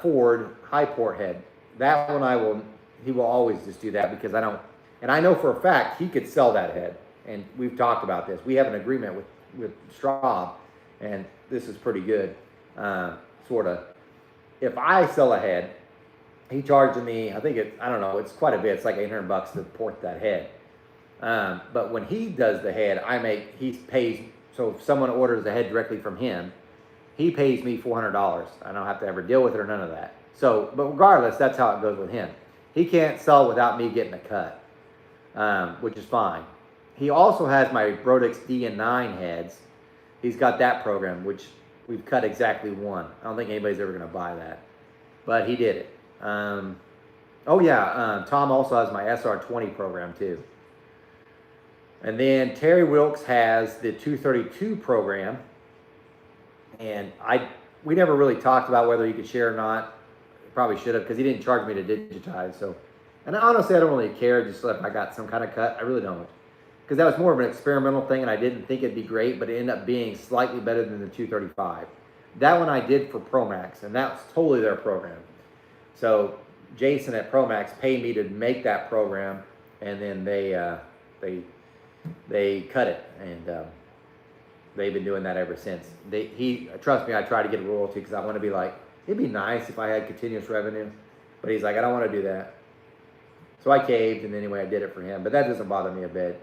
[SPEAKER 1] Ford high port head. That one he will always just do that because I don't, and I know for a fact he could sell that head. And we've talked about this. We have an agreement with Straub, and this is pretty good, sort of. if I sell a head, he charges me, I think I don't know, it's quite a bit. It's like $800 to port that head. But when he does the head, he pays, so if someone orders the head directly from him, he pays me $400. I don't have to ever deal with it or none of that. So, but regardless, that's how it goes with him. He can't sell without me getting a cut, which is fine. He also has my Brodix D and 9 heads. He's got that program, which we've cut exactly one. I don't think anybody's ever going to buy that, but he did it. Tom also has my SR20 program too. And then Terry Wilkes has the 232 program. And we never really talked about whether he could share or not. Probably should have, because he didn't charge me to digitize. So, and honestly, I don't really care. Just if I got some kind of cut, I really don't, because that was more of an experimental thing, and I didn't think it'd be great, but it ended up being slightly better than the 235. That one I did for Promax, and that's totally their program. So Jason at Promax paid me to make that program, and then they cut it, and they've been doing that ever since. Trust me, I try to get a royalty because I want to be like, it'd be nice if I had continuous revenue, but he's like, I don't want to do that. So I caved, and anyway, I did it for him, but that doesn't bother me a bit.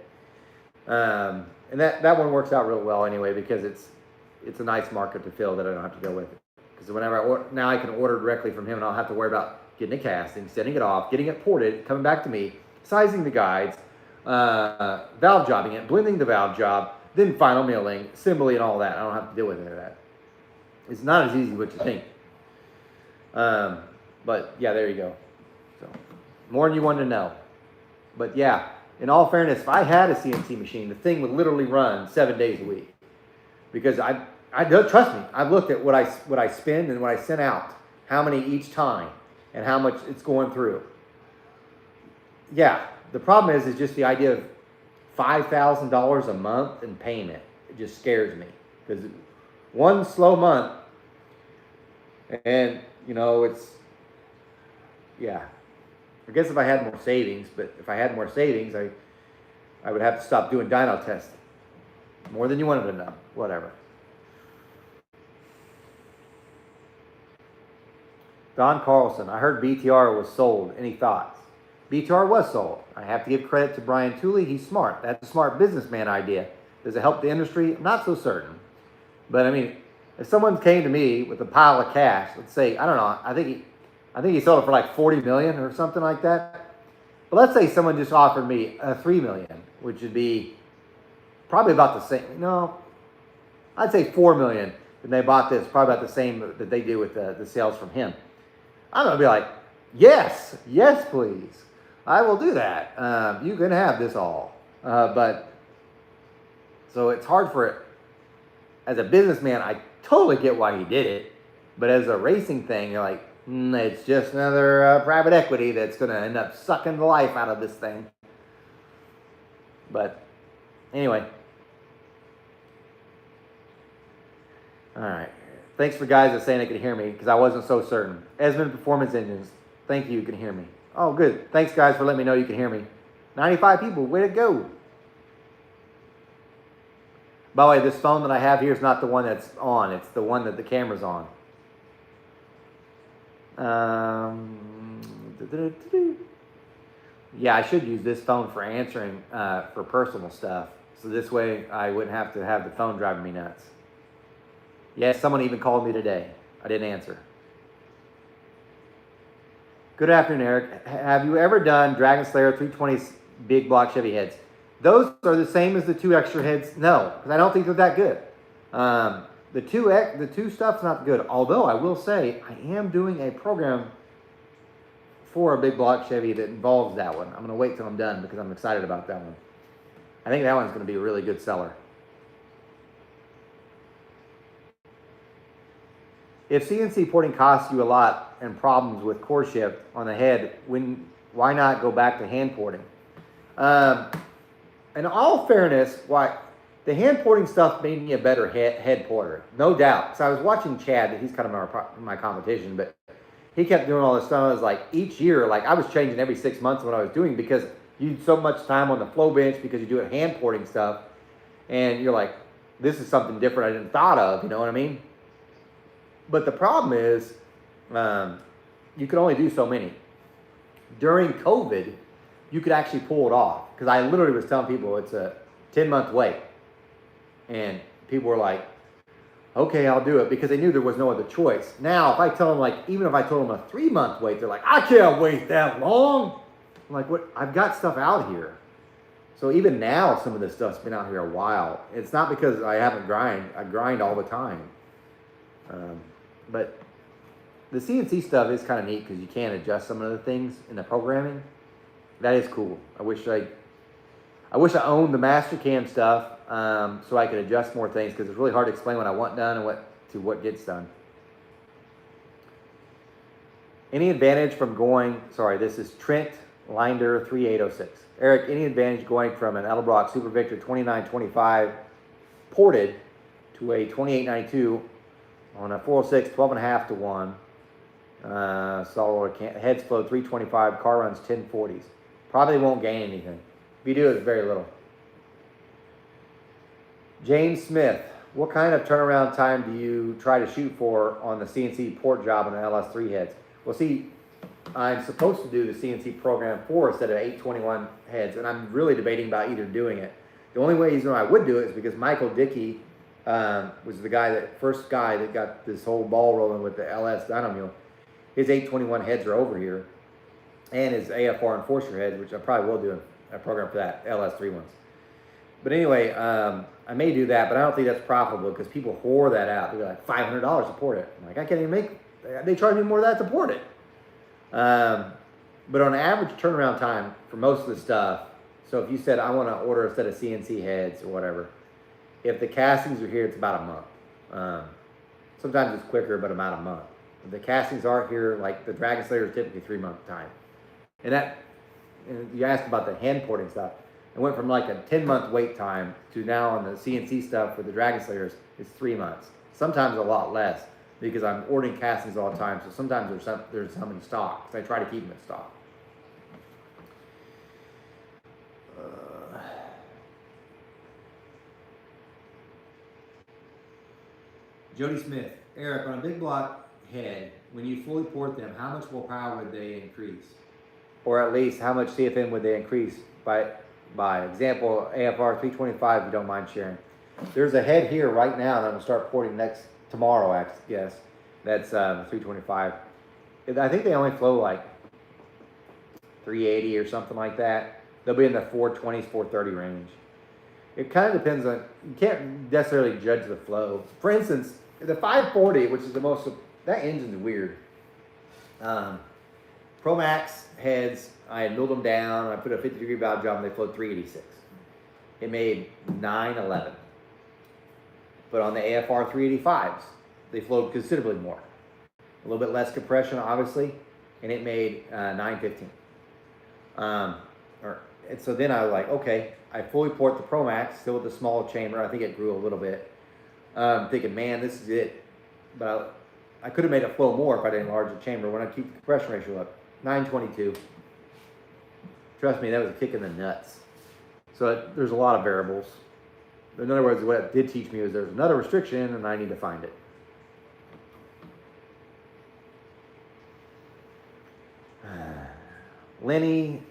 [SPEAKER 1] And that one works out real well anyway, because it's a nice market to fill that I don't have to go with it. Because whenever now I can order directly from him, and I'll have to worry about getting a casting, sending it off, getting it ported, coming back to me, sizing the guides, valve jobbing it, blending the valve job, then final milling, assembly, and all that. I don't have to deal with any of that. It's not as easy as what you think. But yeah, there you go. So more than you wanted to know. But yeah, in all fairness, if I had a CNC machine, the thing would literally run 7 days a week. Because I don't, trust me, I've looked at what I spend and what I sent out, how many each time, and how much it's going through. Yeah, the problem is just the idea of $5,000 a month in payment. It just scares me, because one slow month, and yeah. I guess if I had more savings, but if I had more savings, I would have to stop doing dyno testing. More than you wanted to know. Whatever. Don Carlson, I heard BTR was sold. Any thoughts? BTR was sold. I have to give credit to Brian Tooley. He's smart. That's a smart businessman idea. Does it help the industry? I'm not so certain. But I mean, if someone came to me with a pile of cash, let's say, I don't know, I think he sold it for like 40 million or something like that. But let's say someone just offered me $3 million, which would be probably about the same. No, I'd say $4 million. And they bought this, probably about the same that they do with the sales from him. I'm gonna be like, yes, please, I will do that. You can have this all. But so it's hard for it. As a businessman, I totally get why he did it. But as a racing thing, you're like, it's just another private equity that's going to end up sucking the life out of this thing. But anyway. All right. Thanks for guys that saying they could hear me, because I wasn't so certain. Esmond Performance Engines. Thank you can hear me. Oh, good. Thanks, guys, for letting me know you can hear me. 95 people. Way to go. By the way, this phone that I have here is not the one that's on. It's the one that the camera's on. Yeah, I should use this phone for answering for personal stuff. So this way I wouldn't have to have the phone driving me nuts. Yes, someone even called me today. I didn't answer. Good afternoon, Eric. Have you ever done Dragon Slayer 320 big block Chevy heads? Those are the same as the 2 extra heads. No, because I don't think they're that good. The two stuff's not good. Although I will say I am doing a program for a big block Chevy that involves that one. I'm going to wait till I'm done because I'm excited about that one. I think that one's going to be a really good seller. If CNC porting costs you a lot and problems with core shift on the head, why not go back to hand porting? In all fairness, the hand porting stuff made me a better head porter, no doubt. So I was watching Chad, he's kind of my competition, but he kept doing all this stuff. I was like, each year, like I was changing every 6 months what I was doing, because you do so much time on the flow bench because you do it hand porting stuff, and you're like, this is something different I didn't thought of, you know what I mean? But the problem is you could only do so many. During COVID, you could actually pull it off. Because I literally was telling people it's a 10-month wait. And people were like, okay, I'll do it, because they knew there was no other choice. Now, if I tell them, like, even if I told them a 3-month wait, they're like, I can't wait that long. I'm like, what? I've got stuff out here. So even now, some of this stuff's been out here a while. It's not because I haven't grind. I grind all the time. But the CNC stuff is kind of neat because you can adjust some of the things in the programming. That is cool. I wish I owned the Mastercam stuff so I could adjust more things, because it's really hard to explain what I want done and what gets done. Any advantage from going, sorry, this is Trent Linder 3806. Eric, any advantage going from an Edelbrock Super Victor 2925 ported to a 2892 on a 406 12.5 to 1? Solid heads flow 325, car runs 1040s. Probably won't gain anything. If you do, it's very little. James Smith, what kind of turnaround time do you try to shoot for on the CNC port job on the LS3 heads? Well, see, I'm supposed to do the CNC program 4 instead of 821 heads, and I'm really debating about either doing it. The only reason I would do it is because Michael Dickey was the first guy that got this whole ball rolling with the LS dyno mule. His 821 heads are over here, and his AFR Enforcer heads, which I probably will do a program for that, LS3 ones. But anyway, I may do that, but I don't think that's profitable because people whore that out. They're like, $500 to port it. I'm like, I can't even make, they charge me more than that to port it. But on average turnaround time for most of the stuff, so if you said, I want to order a set of CNC heads or whatever, if the castings are here, it's about a month. Sometimes it's quicker, but about a month. If the castings aren't here, like the Dragon Slayer is typically 3-month time. And you asked about the hand porting stuff. It went from like a 10-month wait time to now on the CNC stuff for the Dragon Slayers, it's 3 months. Sometimes a lot less because I'm ordering castings all the time. So sometimes there's some in stock. So I try to keep them in stock. Jody Smith, Eric, on a big block head, when you fully port them, how much more power would they increase? Or at least how much CFM would they increase by example, AFR 325, if you don't mind sharing. There's a head here right now that I'm gonna start porting tomorrow, I guess. That's 325. I think they only flow like 380 or something like that. They'll be in the 420s, 430 range. It kind of depends on, you can't necessarily judge the flow. For instance, the 540, which is the most, that engine's weird. Pro Max heads, I milled them down, I put a 50-degree valve job, and they flowed 386. It made 911. But on the AFR 385s, they flowed considerably more. A little bit less compression, obviously, and it made 915. And so then I was like, okay, I fully port the Pro Max, still with the small chamber. I think it grew a little bit. Thinking, man, this is it. But I could have made it flow more if I didn't enlarge the chamber. When I keep the compression ratio up, 922. Trust me, that was a kick in the nuts. So there's a lot of variables. In other words, what it did teach me is there's another restriction and I need to find it. Lenny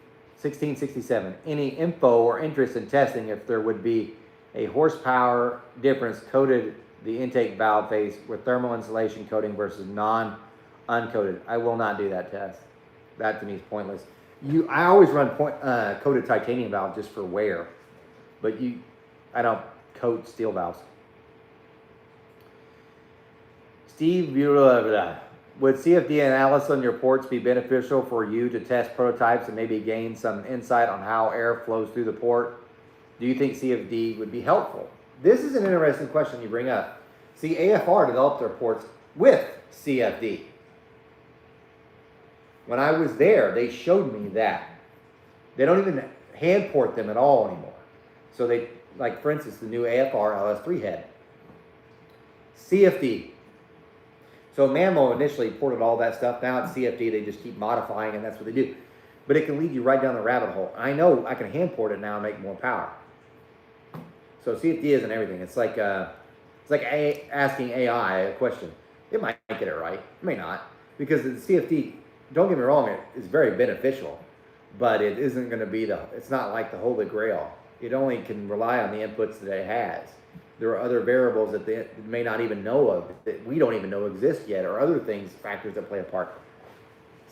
[SPEAKER 1] 1667. Any info or interest in testing if there would be a horsepower difference coated the intake valve face with thermal insulation coating versus non-uncoated? I will not do that test. That to me is pointless. I always run coated titanium valve just for wear, but I don't coat steel valves. Steve, would CFD analysis on your ports be beneficial for you to test prototypes and maybe gain some insight on how air flows through the port? Do you think CFD would be helpful? This is an interesting question you bring up. See, AFR developed their ports with CFD. When I was there, they showed me that. They don't even hand port them at all anymore. So they, like for instance, the new AFR LS3 head. CFD. So Mammo initially ported all that stuff. Now it's CFD. They just keep modifying, and that's what they do. But it can lead you right down the rabbit hole. I know I can hand port it now and make more power. So CFD isn't everything. It's like asking AI a question. It might get it right. It may not. because the CFD, don't get me wrong, it is very beneficial, but it isn't going to be it's not like the holy grail. It only can rely on the inputs that it has. There are other variables that they may not even know of, that we don't even know exist yet, or other things, factors that play a part.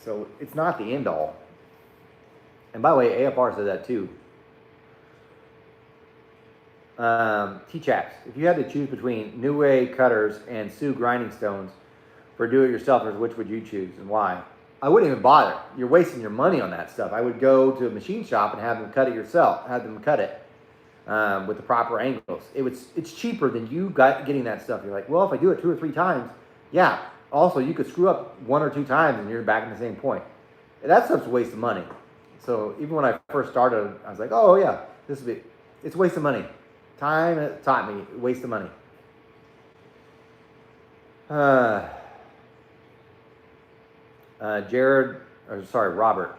[SPEAKER 1] So it's not the end all. And by the way, AFR said that too. T-Chaps, if you had to choose between New Way cutters and Sioux grinding stones for do-it-yourselfers, which would you choose and why? I wouldn't even bother. You're wasting your money on that stuff. I would go to a machine shop and have them cut it yourself, have them cut it with the proper angles. It's cheaper than you getting that stuff. You're like, well, if I do it 2 or 3 times, yeah. Also, you could screw up 1 or 2 times and you're back in the same point. That stuff's a waste of money. So even when I first started, I was like, oh yeah, it's a waste of money. Time taught me, waste of money. Robert,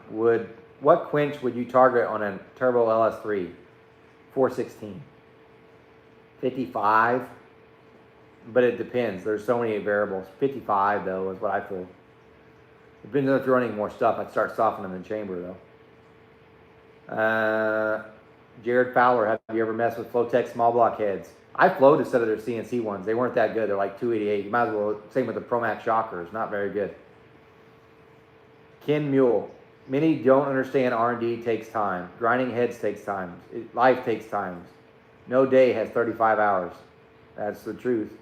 [SPEAKER 1] what quench would you target on a turbo LS3? 416. 55? But it depends. There's so many variables. 55 though is what I feel. Depending if you're running more stuff, I'd start softening the chamber though. Jared Fowler, have you ever messed with Flowtech small block heads? I flowed instead of their CNC ones. They weren't that good. They're like 288. You might as well, same with the Promax shockers. Not very good. Ken Mule, many don't understand R&D takes time. Grinding heads takes time. Life takes time. No day has 35 hours. That's the truth.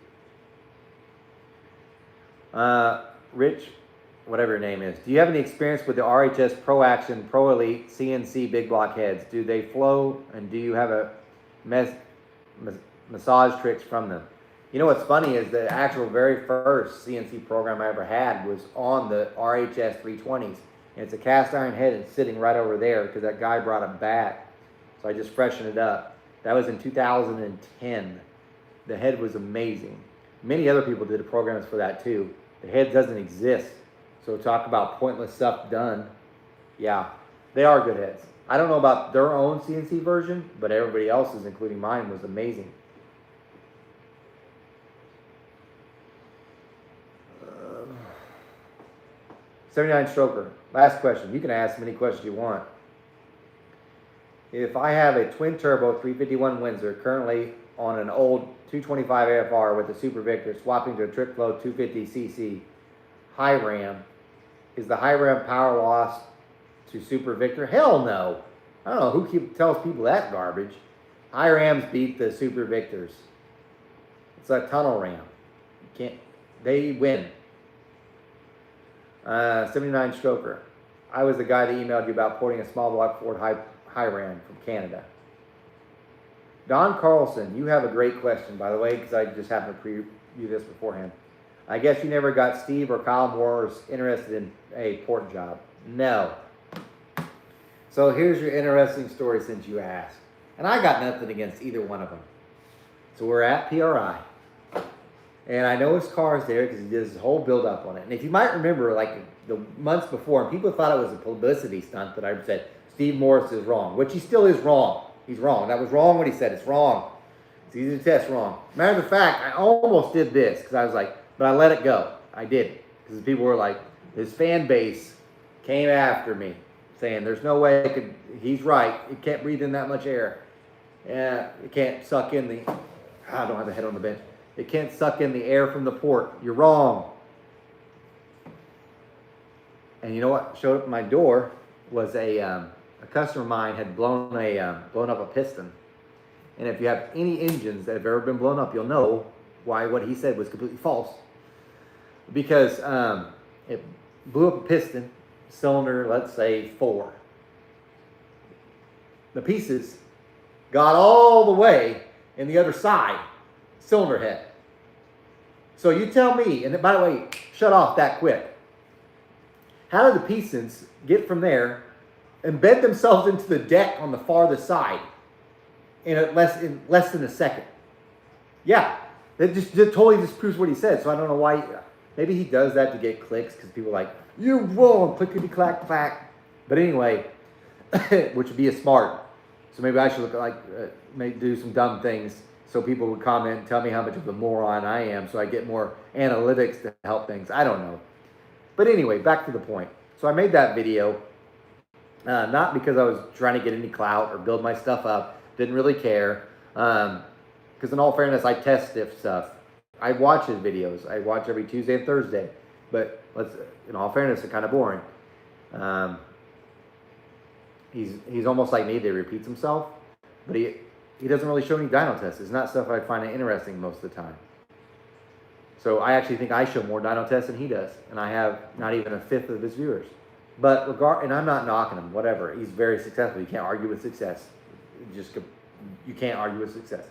[SPEAKER 1] Rich, whatever your name is, do you have any experience with the RHS Pro Action Pro Elite CNC big block heads? Do they flow, and do you have a massage tricks from them? You know what's funny is the actual very first CNC program I ever had was on the RHS 320s, and it's a cast iron head and sitting right over there because that guy brought it back, so I just freshened it up. That was in 2010. The head was amazing. Many other people did programs for that too. The head doesn't exist. So talk about pointless stuff done. Yeah, they are good heads. I don't know about their own CNC version, but everybody else's, including mine, was amazing. 79 stroker. Last question. You can ask as many questions you want. If I have a twin turbo 351 Windsor currently on an old 225 AFR with a Super Victor swapping to a Trick Flow 250cc high ram, is the high ram power loss to Super Victor? Hell no. I don't know who tells people that garbage. High rams beat the Super Victors. It's a tunnel ram. They win. 79 stroker. I was the guy that emailed you about porting a small block Ford high ram from Canada. Don Carlson, you have a great question, by the way, because I just happened to preview this beforehand. I guess you never got Steve or Kyle Moore's interested in a port job. No. So here's your interesting story since you asked. And I got nothing against either one of them. So we're at PRI. And I know his car's there because he did his whole build up on it. And if you might remember, like the months before, and people thought it was a publicity stunt that I said, Steve Morris is wrong, which he still is wrong. He's wrong. That was wrong what he said. It's wrong. It's easy to test wrong. Matter of fact, I almost did this because I was like, but I let it go. I didn't. Because people were like, his fan base came after me saying, there's no way it could, he's right. It can't breathe in that much air. Yeah, it can't suck in the, I don't have the head on the bench. It can't suck in the air from the port. You're wrong. And you know what showed up at my door was a customer of mine had blown up a piston. And if you have any engines that have ever been blown up, you'll know why what he said was completely false. Because it blew up a piston, cylinder, let's say 4. The pieces got all the way in the other side, cylinder head. So you tell me, and by the way, shut off that quick. How did the pistons get from there, embed themselves into the deck on the farthest side in less than a second? Yeah, that just totally disproves what he said. So I don't know why. Maybe he does that to get clicks because people are like, you're wrong, clickety clack clack. But anyway, which would be a smart. So maybe I should look like maybe do some dumb things so people would comment and tell me how much of a moron I am, so I get more analytics to help things. I don't know. But anyway, back to the point. So I made that video, not because I was trying to get any clout or build my stuff up. Didn't really care. Because in all fairness, I test stiff stuff. I watch his videos. I watch every Tuesday and Thursday. But in all fairness, they're kind of boring. He's almost like me. He repeats himself, but he doesn't really show any dyno tests. It's not stuff I find interesting most of the time. So I actually think I show more dyno tests than he does, and I have not even a fifth of his viewers. But and I'm not knocking him. Whatever, he's very successful. You can't argue with success. You can't argue with success.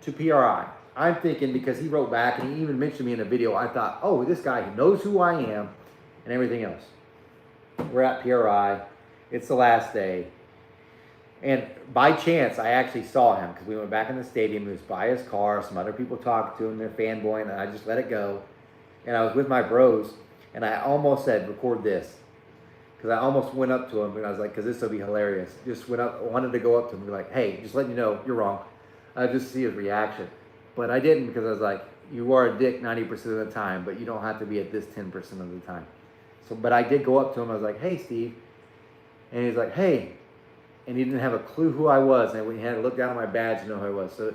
[SPEAKER 1] To PRI, I'm thinking, because he wrote back and he even mentioned me in a video, I thought, oh, this guy knows who I am and everything else. We're at PRI. It's the last day. And by chance, I actually saw him because we went back in the stadium. He was by his car. Some other people talked to him. They're fanboying, and I just let it go. And I was with my bros, and I almost said, record this. Because I almost went up to him, and I was like, because this will be hilarious. Just wanted to go up to him and be like, hey, just letting you know, you're wrong. Just see his reaction. But I didn't, because I was like, you are a dick 90% of the time, but you don't have to be at this 10% of the time. But I did go up to him. I was like, hey, Steve. And he's like, hey. And he didn't have a clue who I was. And he had to look down at my badge to know who I was. So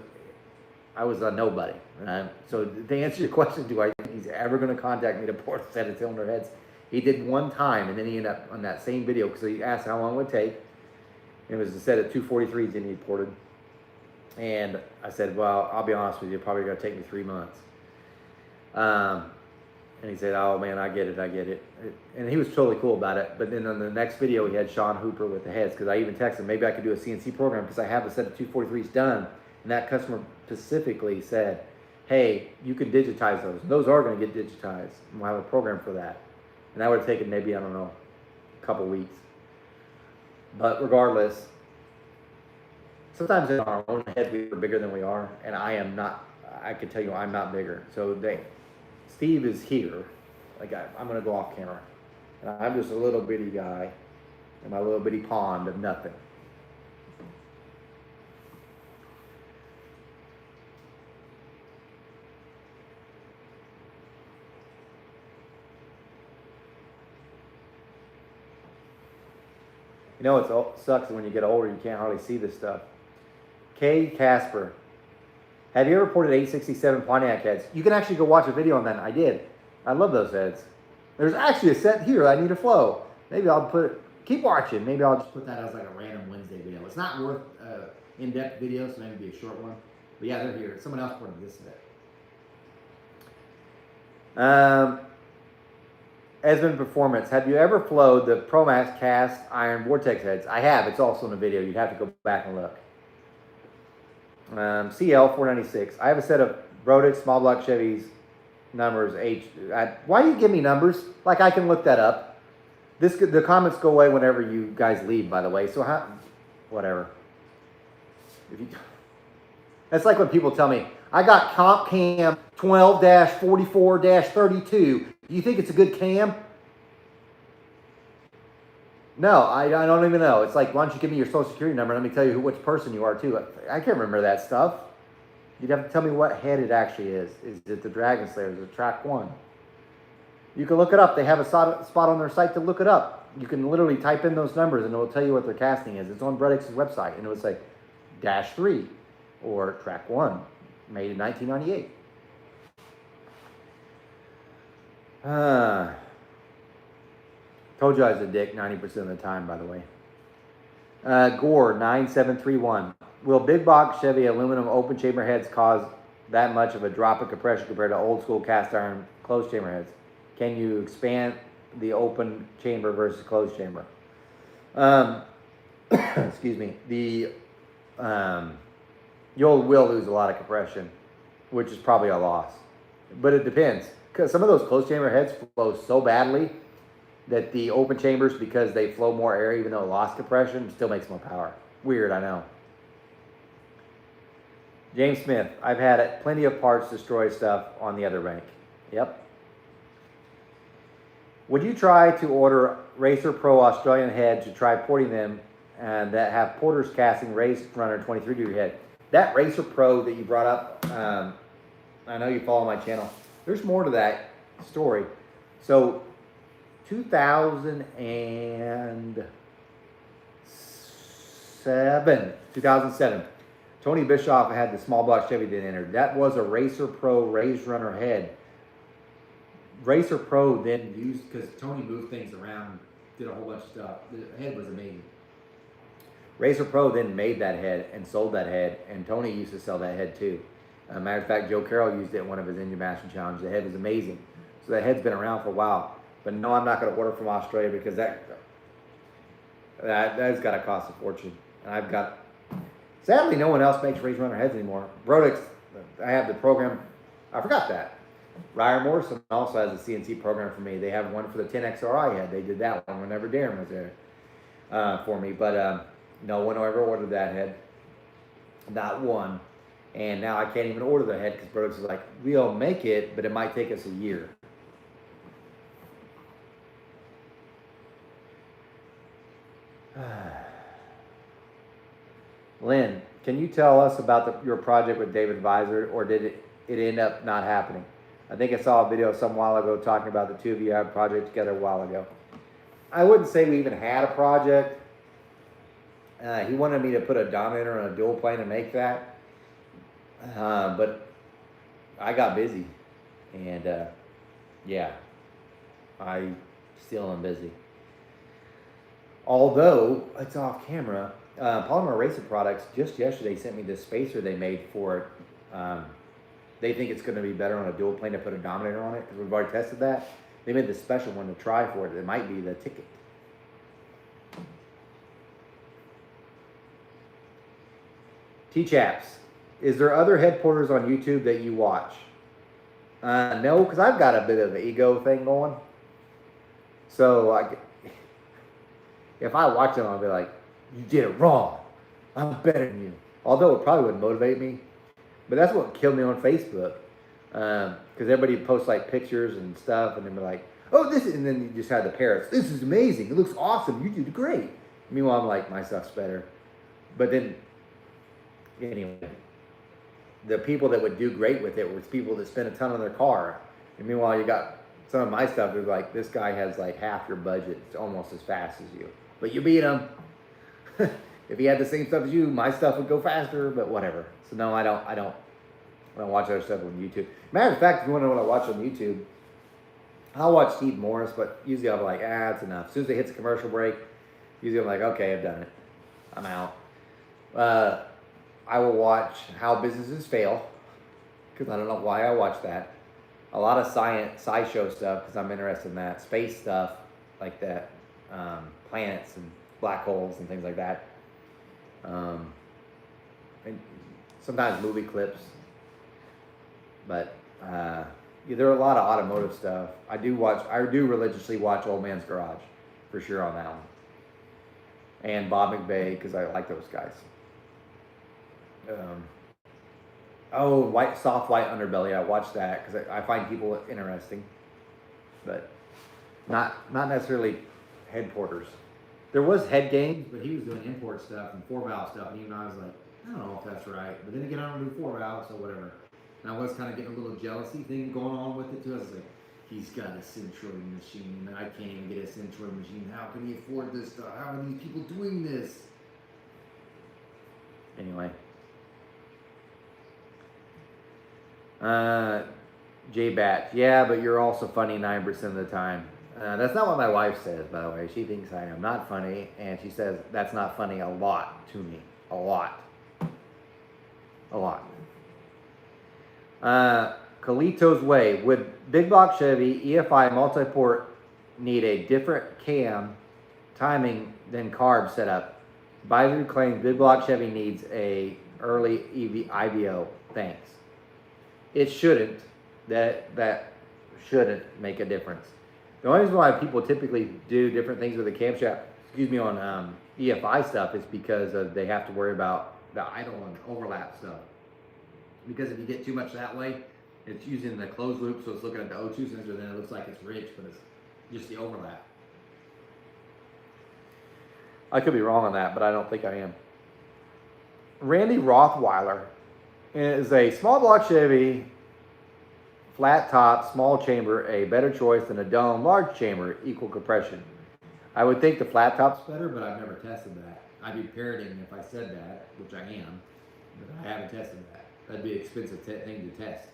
[SPEAKER 1] I was a nobody. So to answer your question, do I think he's ever going to contact me to port a set of cylinder heads? He did one time, and then he ended up on that same video because he asked how long it would take. It was a set of 243s that he ported. And I said, well, I'll be honest with you, probably going to take me 3 months. And he said, oh man, I get it. And he was totally cool about it. But then on the next video, he had Sean Hooper with the heads, because I even texted him, maybe I could do a CNC program because I have a set of 243s done. And that customer specifically said, hey, you can digitize those. Those are going to get digitized. And we'll have a program for that. And that would have taken maybe, I don't know, a couple weeks. But regardless, sometimes in our own heads, we are bigger than we are. And I am not, I can tell you, I'm not bigger. So Steve is here. Like I'm going to go off camera. And I'm just a little bitty guy in my little bitty pond of nothing. You know, it sucks when you get older, you can't hardly see this stuff. K. Casper. Have you ever ported 867 Pontiac heads? You can actually go watch a video on that. I did. I love those heads. There's actually a set here I need to flow. Maybe I'll keep watching. Maybe I'll just put that as like a random Wednesday video. It's not worth in-depth video, so maybe be a short one. But yeah, they're here. Someone else ported this set. Esmond Performance. Have you ever flowed the Promax cast iron vortex heads? I have. It's also in the video. You'd have to go back and look. CL 496. I have a set of Brodix small block Chevys numbers why do you give me numbers? Like I can look that up. The comments go away whenever you guys leave, by the way. So whatever. That's like when people tell me, I got comp cam 12-44-32. Do you think it's a good cam? No, I don't even know. It's like, why don't you give me your social security number and let me tell you which person you are too. I can't remember that stuff. You'd have to tell me what head it actually is. Is it the Dragon Slayer? Is it track 1? You can look it up. They have a spot on their site to look it up. You can literally type in those numbers and it will tell you what their casting is. It's on Brodix's website and it will say -3 or track 1, made in 1998. Told you I was a dick 90% of the time, by the way. Gore 9731. Will big box Chevy aluminum open chamber heads cause that much of a drop in compression compared to old school cast iron closed chamber heads? Can you expand the open chamber versus closed chamber? Excuse me. You will lose a lot of compression, which is probably a loss. But it depends. Because some of those closed chamber heads flow so badly that the open chambers, because they flow more air, even though it lost compression, still makes more power. Weird, I know. James Smith, I've had plenty of parts destroy stuff on the other bank. Yep. Would you try to order Racer Pro Australian head to try porting them and that have porter's casting race runner 23-degree head? That Racer Pro that you brought up, I know you follow my channel. There's more to that story. So 2007. Tony Bischoff had the small block Chevy that entered. That was a Racer Pro raised runner head. Racer Pro then used, because Tony moved things around, did a whole bunch of stuff. The head was amazing. Racer Pro then made that head and sold that head, and Tony used to sell that head too. Matter of fact, Joe Carroll used it in one of his Engine Master Challenges. The head was amazing. So that head's been around for a while. But no, I'm not going to order from Australia because that's got to cost a fortune. And I've got, sadly, no one else makes raised runner heads anymore. Brodix, I have the program, I forgot that. Ryer Morrison also has a CNC program for me. They have one for the 10XRI head. They did that one whenever Darren was there for me. But no one ever ordered that head. Not one. And now I can't even order the head because Brodix is like, we'll make it, but it might take us a year. Lynn, can you tell us about your project with David Visor, or did it end up not happening? I think I saw a video some while ago talking about the two of you had a project together a while ago. I wouldn't say we even had a project. He wanted me to put a Dominator on a dual plane and make that. But I got busy. And yeah, I still am busy. Although, it's off camera, Polymer Racer Products just yesterday sent me this spacer they made for it. They think it's going to be better on a dual plane to put a Dominator on it because we've already tested that. They made this special one to try for it. It might be the ticket. T-Chaps, is there other head porters on YouTube that you watch? No, because I've got a bit of an ego thing going. So if I watch them, I'll be like, you did it wrong. I'm better than you. Although it probably wouldn't motivate me. But that's what killed me on Facebook. Because everybody posts like pictures and stuff, and then they're like, oh, this is, and then you just have the parrots. This is amazing. It looks awesome. You did great. Meanwhile, I'm like, my stuff's better. But then, anyway, the people that would do great with it were people that spend a ton on their car. And meanwhile, you got some of my stuff is like, this guy has like half your budget. It's almost as fast as you. But you beat him. If he had the same stuff as you, my stuff would go faster, but whatever. So no, I don't watch other stuff on YouTube. Matter of fact, if you want to know what I watch on YouTube, I'll watch Steve Morris, but usually I'm like, it's enough. As soon as it hits a commercial break, usually I'm like, okay, I've done it. I'm out. I will watch How Businesses Fail, because I don't know why I watch that. A lot of sci-show stuff, because I'm interested in that. Space stuff, like that. Planets and black holes and things like that. And sometimes movie clips. But there are a lot of automotive stuff. I do religiously watch Old Man's Garage, for sure on that one. And Bob McVeigh, because I like those guys. Soft White Underbelly, I watch that because I find people interesting. But not necessarily head porters. There was Head Games, but he was doing import stuff and 4-valve stuff, and even I was like, I don't know if that's right. But then again, I don't do 4-valve, so whatever. And I was kind of getting a little jealousy thing going on with it too. I was like, he's got a Centroid machine, and I can't even get a Centroid machine. How can he afford this stuff? How are these people doing this? Anyway. J-Batch, yeah, but you're also funny 9% of the time. That's not what my wife says, by the way. She thinks I am not funny, and she says that's not funny a lot to me. A lot. Kalito's Way. Would big block Chevy EFI multi-port need a different cam timing than carb setup? Advisory claims big block Chevy needs a early IVO. Thanks. It shouldn't. That shouldn't make a difference. The only reason why people typically do different things with the camshaft, on EFI stuff is because they have to worry about the idle and overlap stuff. Because if you get too much that way, it's using the closed loop, so it's looking at the O2 sensor, then it looks like it's rich, but it's just the overlap. I could be wrong on that, but I don't think I am. Randy Rothweiler is a small block Chevy flat top, small chamber a better choice than a dome, large chamber, equal compression? I would think the flat top's better, but I've never tested that. I'd be parroting if I said that, which I am, but I haven't tested that. That'd be an expensive thing to test.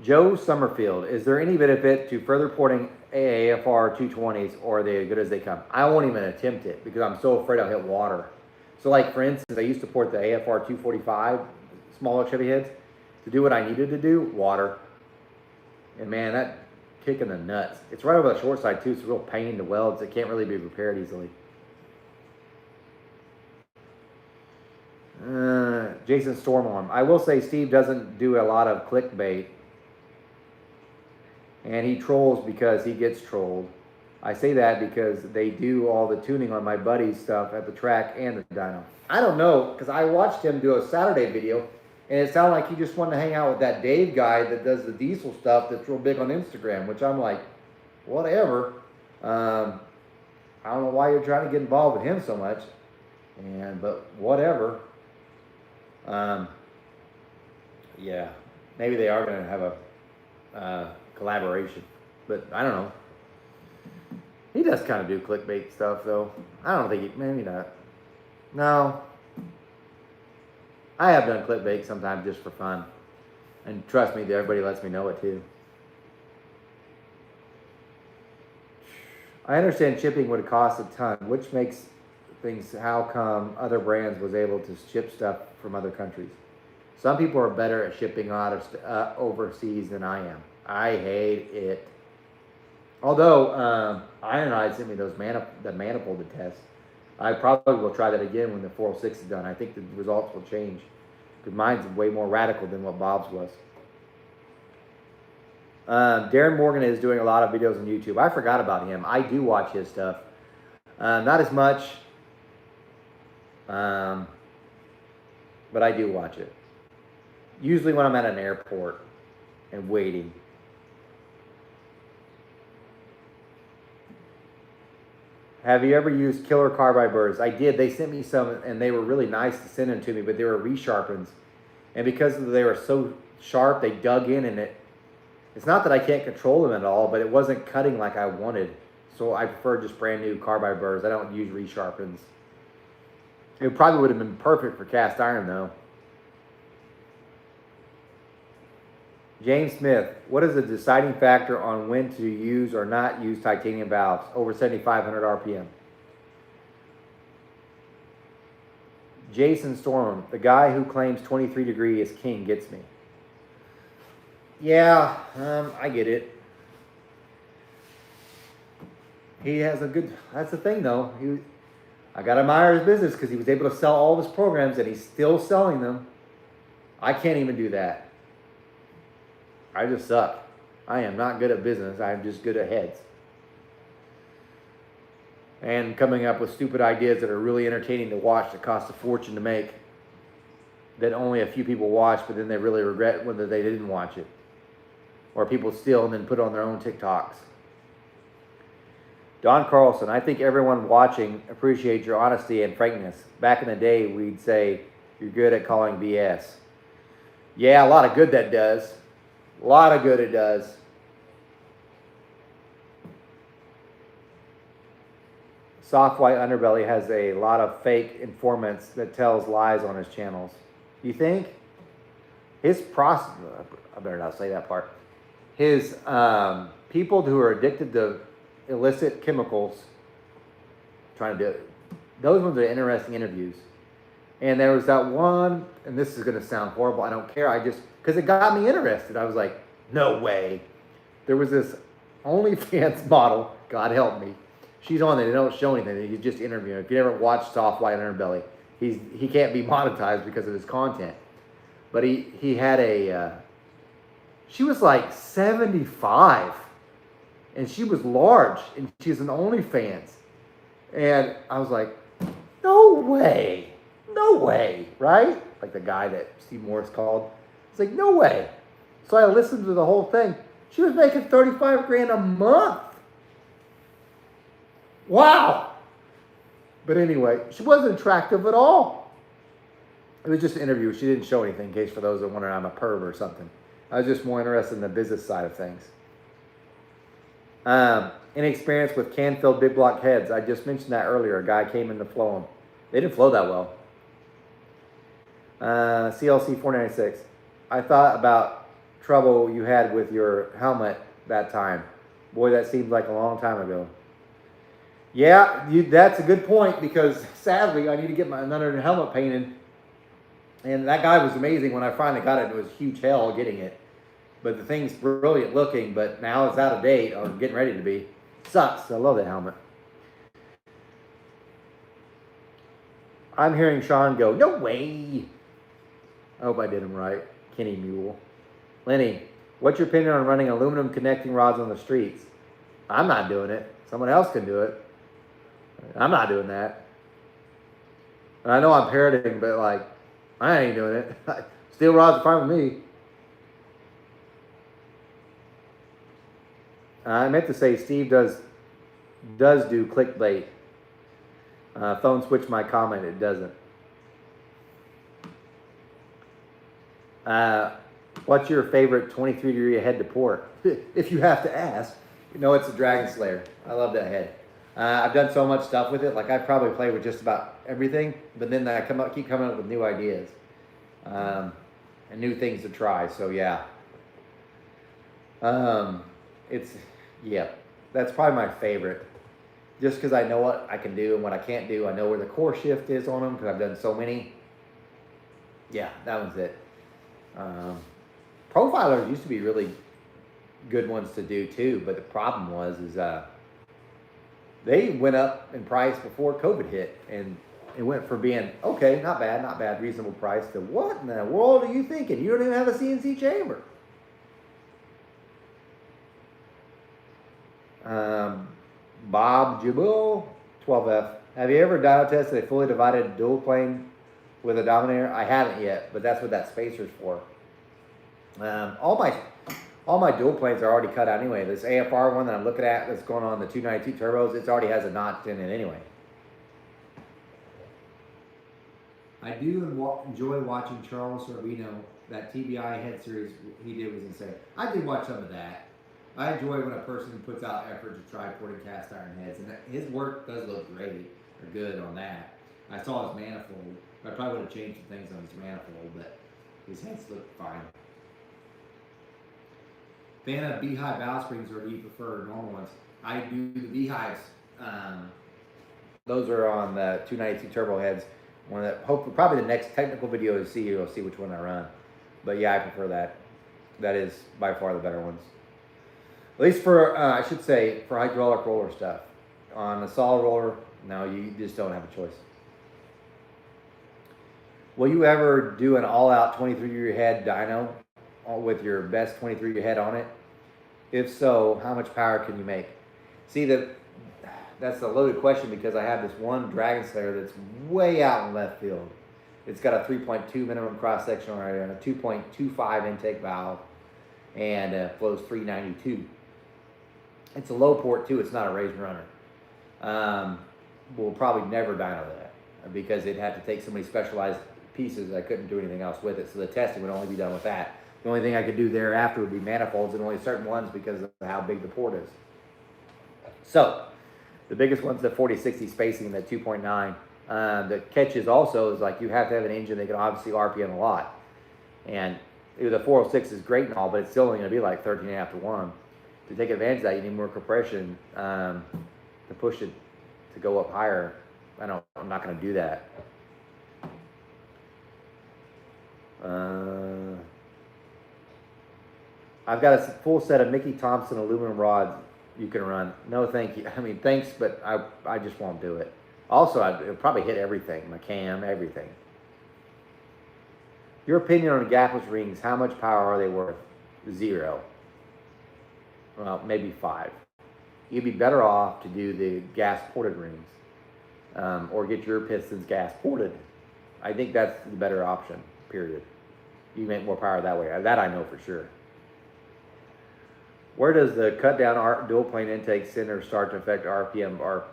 [SPEAKER 1] Joe Summerfield, is there any benefit to further porting AFR 220s, or are they as good as they come? I won't even attempt it because I'm so afraid I'll hit water. So like for instance, I used to port the AFR 245, smaller Chevy heads, to do what I needed to do, water. And man, that kick in the nuts. It's right over the short side too, it's a real pain to weld. It can't really be repaired easily. Jason Stormorm, I will say Steve doesn't do a lot of clickbait. And he trolls because he gets trolled. I say that because they do all the tuning on my buddy's stuff at the track and the dyno. I don't know, because I watched him do a Saturday video, and it sounded like he just wanted to hang out with that Dave guy that does the diesel stuff that's real big on Instagram, which I'm like, whatever. I don't know why you're trying to get involved with him so much, but whatever. Yeah, maybe they are going to have a collaboration, but I don't know. He does kind of do clickbait stuff though. I don't think maybe not. No, I have done clickbait sometimes just for fun, and trust me, everybody lets me know it too. I understand shipping would cost a ton, which makes things, how come other brands was able to ship stuff from other countries? Some people are better at shipping out of overseas than I am. I hate it. Although Ironhide sent me those manifold to test. I probably will try that again when the 406 is done. I think the results will change, because mine's way more radical than what Bob's was. Darren Morgan is doing a lot of videos on YouTube. I forgot about him. I do watch his stuff. Not as much, but I do watch it. Usually when I'm at an airport and waiting. Have you ever used killer carbide burrs? I did. They sent me some, and they were really nice to send them to me, but they were resharpens. And because they were so sharp, they dug in, and it's not that I can't control them at all, but it wasn't cutting like I wanted. So I prefer just brand new carbide burrs. I don't use resharpens. It probably would have been perfect for cast iron, though. James Smith, what is the deciding factor on when to use or not use titanium valves over 7,500 RPM? Jason Storm, the guy who claims 23 degree is king, gets me. Yeah, I get it. He has a good, that's the thing though. I got to admire his business because he was able to sell all of his programs and he's still selling them. I can't even do that. I just suck. I am not good at business. I'm just good at heads. And coming up with stupid ideas that are really entertaining to watch that cost a fortune to make. That only a few people watch, but then they really regret whether they didn't watch it. Or people steal and then put on their own TikToks. Don Carlson, I think everyone watching appreciates your honesty and frankness. Back in the day, we'd say, you're good at calling BS. Yeah, a lot of good that does. A lot of good it does. Soft White Underbelly has a lot of fake informants that tells lies on his channels. You think? His process, I better not say that part. His people who are addicted to illicit chemicals, trying to do it. Those ones are interesting interviews. And there was that one, and this is going to sound horrible, I don't care, because it got me interested. I was like, no way. There was this OnlyFans model, God help me. She's on there, they don't show anything, he's just interviewing. If you ever watched Soft White Underbelly, he can't be monetized because of his content. But he had she was like 75, and she was large, and she's an OnlyFans. And I was like, no way. No way, right? Like the guy that Steve Morris called. It's like, no way. So I listened to the whole thing. She was making 35 grand a month. Wow. But anyway, she wasn't attractive at all. It was just an interview. She didn't show anything, in case for those that wonder I'm a perv or something. I was just more interested in the business side of things. Any experience with can-filled big block heads? I just mentioned that earlier. A guy came in to flow them. They didn't flow that well. CLC 496. I thought about trouble you had with your helmet that time. Boy, that seems like a long time ago. Yeah, that's a good point, because sadly I need to get another helmet painted. And that guy was amazing when I finally got it. It was huge hell getting it. But the thing's brilliant looking, but now it's out of date, or getting ready to be. Sucks. I love that helmet. I'm hearing Sean go, no way. I hope I did him right. Kenny Mule. Lenny, what's your opinion on running aluminum connecting rods on the streets? I'm not doing it. Someone else can do it. I'm not doing that. And I know I'm parroting, but like, I ain't doing it. Steel rods are fine with me. I meant to say Steve does do clickbait. Phone switch my comment. It doesn't. What's your favorite 23-degree head to port? If you have to ask. You know, it's a Dragon Slayer. I love that head. I've done so much stuff with it. Like, I probably play with just about everything, but then I keep coming up with new ideas and new things to try. So yeah, that's probably my favorite. Just because I know what I can do and what I can't do. I know where the core shift is on them because I've done so many. Yeah, that one's it. Profilers used to be really good ones to do too, but the problem is they went up in price before COVID hit, and it went from being okay, not bad, reasonable price, to what in the world are you thinking? You don't even have a CNC chamber. Bob Jubal 12F. Have you ever dyno tested a fully divided dual plane with a Dominator? I haven't yet, but that's what that spacer's for. All my dual planes are already cut out anyway. This AFR one that I'm looking at that's going on the 292 turbos, it already has a notch in it anyway. I do enjoy watching Charles Sorvino. That TBI head series he did was insane. I did watch some of that. I enjoy when a person puts out effort to try porting cast iron heads, and his work does look great or good on that. I saw his manifold. I probably would have changed some things on his manifold, but his heads look fine. Fan of beehive valve springs, or do you prefer normal ones? I do the beehives. Those are on the 292 turbo heads. One that hopefully probably the next technical video to see, you'll see which one I run. But yeah, I prefer that. That is by far the better ones. At least for I should say for hydraulic roller stuff. On a solid roller, no, you just don't have a choice. Will you ever do an all-out 23-degree head dyno with your best 23 head on it? If so, how much power can you make? See, that's a loaded question, because I have this one Dragon Slayer that's way out in left field. It's got a 3.2 minimum cross-sectional area and a 2.25 intake valve, and flows 392. It's a low port too. It's not a raised runner. We'll probably never dyno that, because it had to take so many specialized pieces I couldn't do anything else with it. So the testing would only be done with that. The only thing I could do thereafter would be manifolds, and only certain ones because of how big the port is. So the biggest one's the 40-60 spacing, the 2.9. The catch is also is like you have to have an engine that can obviously RPM a lot. And the 406 is great and all, but it's still only going to be like 13.5 to 1. To take advantage of that, you need more compression to push it to go up higher. I'm not going to do that. I've got a full set of Mickey Thompson aluminum rods you can run. No, thank you. I mean, thanks, but I just won't do it. Also, it'll probably hit everything, my cam, everything. Your opinion on gapless rings, how much power are they worth? 0. Well, maybe 5. You'd be better off to do the gas ported rings, or get your pistons gas ported. I think that's the better option, period. You make more power that way. That I know for sure. Where does the cut down dual plane intake center start to affect RPM to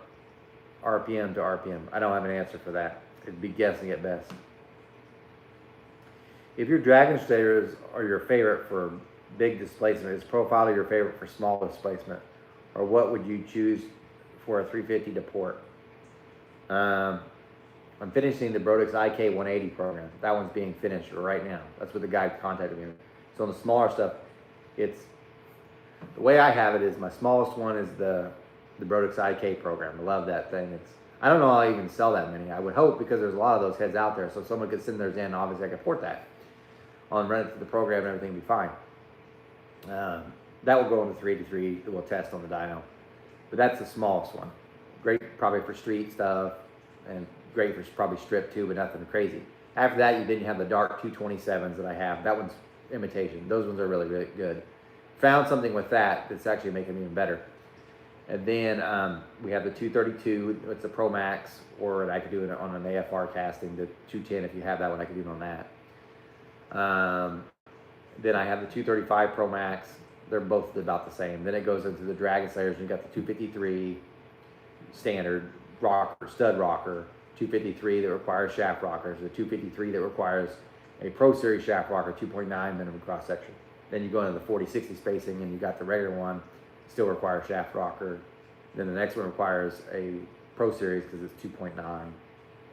[SPEAKER 1] RPM? I don't have an answer for that. It'd be guessing at best. if your Dragon Slayers are your favorite for big displacement, is Profiler your favorite for small displacement, or what would you choose for a 350 to port? I'm finishing the Brodix IK 180 program. That one's being finished right now. That's what the guy contacted me with. So on the smaller stuff, it's the way I have it is my smallest one is the Brodix IK program. I love that thing. I don't know how I even sell that many. I would hope, because there's a lot of those heads out there. So if someone could send theirs in, obviously I could port that on, run it through the program, and everything would be fine. That will go into 383 that we'll test on the dyno. But that's the smallest one. Great probably for street stuff, and great for probably strip too, but nothing crazy. After that, then you have the dark 227s that I have. That one's imitation. Those ones are really, really good. Found something with that that's actually making them even better. And then we have the 232. It's a Pro Max, or I could do it on an AFR casting. The 210, if you have that one, I could do it on that. Then I have the 235 Pro Max. They're both about the same. Then it goes into the Dragon Slayers, and you got the 253 standard rocker, stud rocker, 253 that requires shaft rockers, the 253 that requires a Pro Series shaft rocker, 2.9 minimum cross section. Then you go into the 40-60 spacing, and you got the regular one, still requires shaft rocker. Then the next one requires a Pro Series because it's 2.9.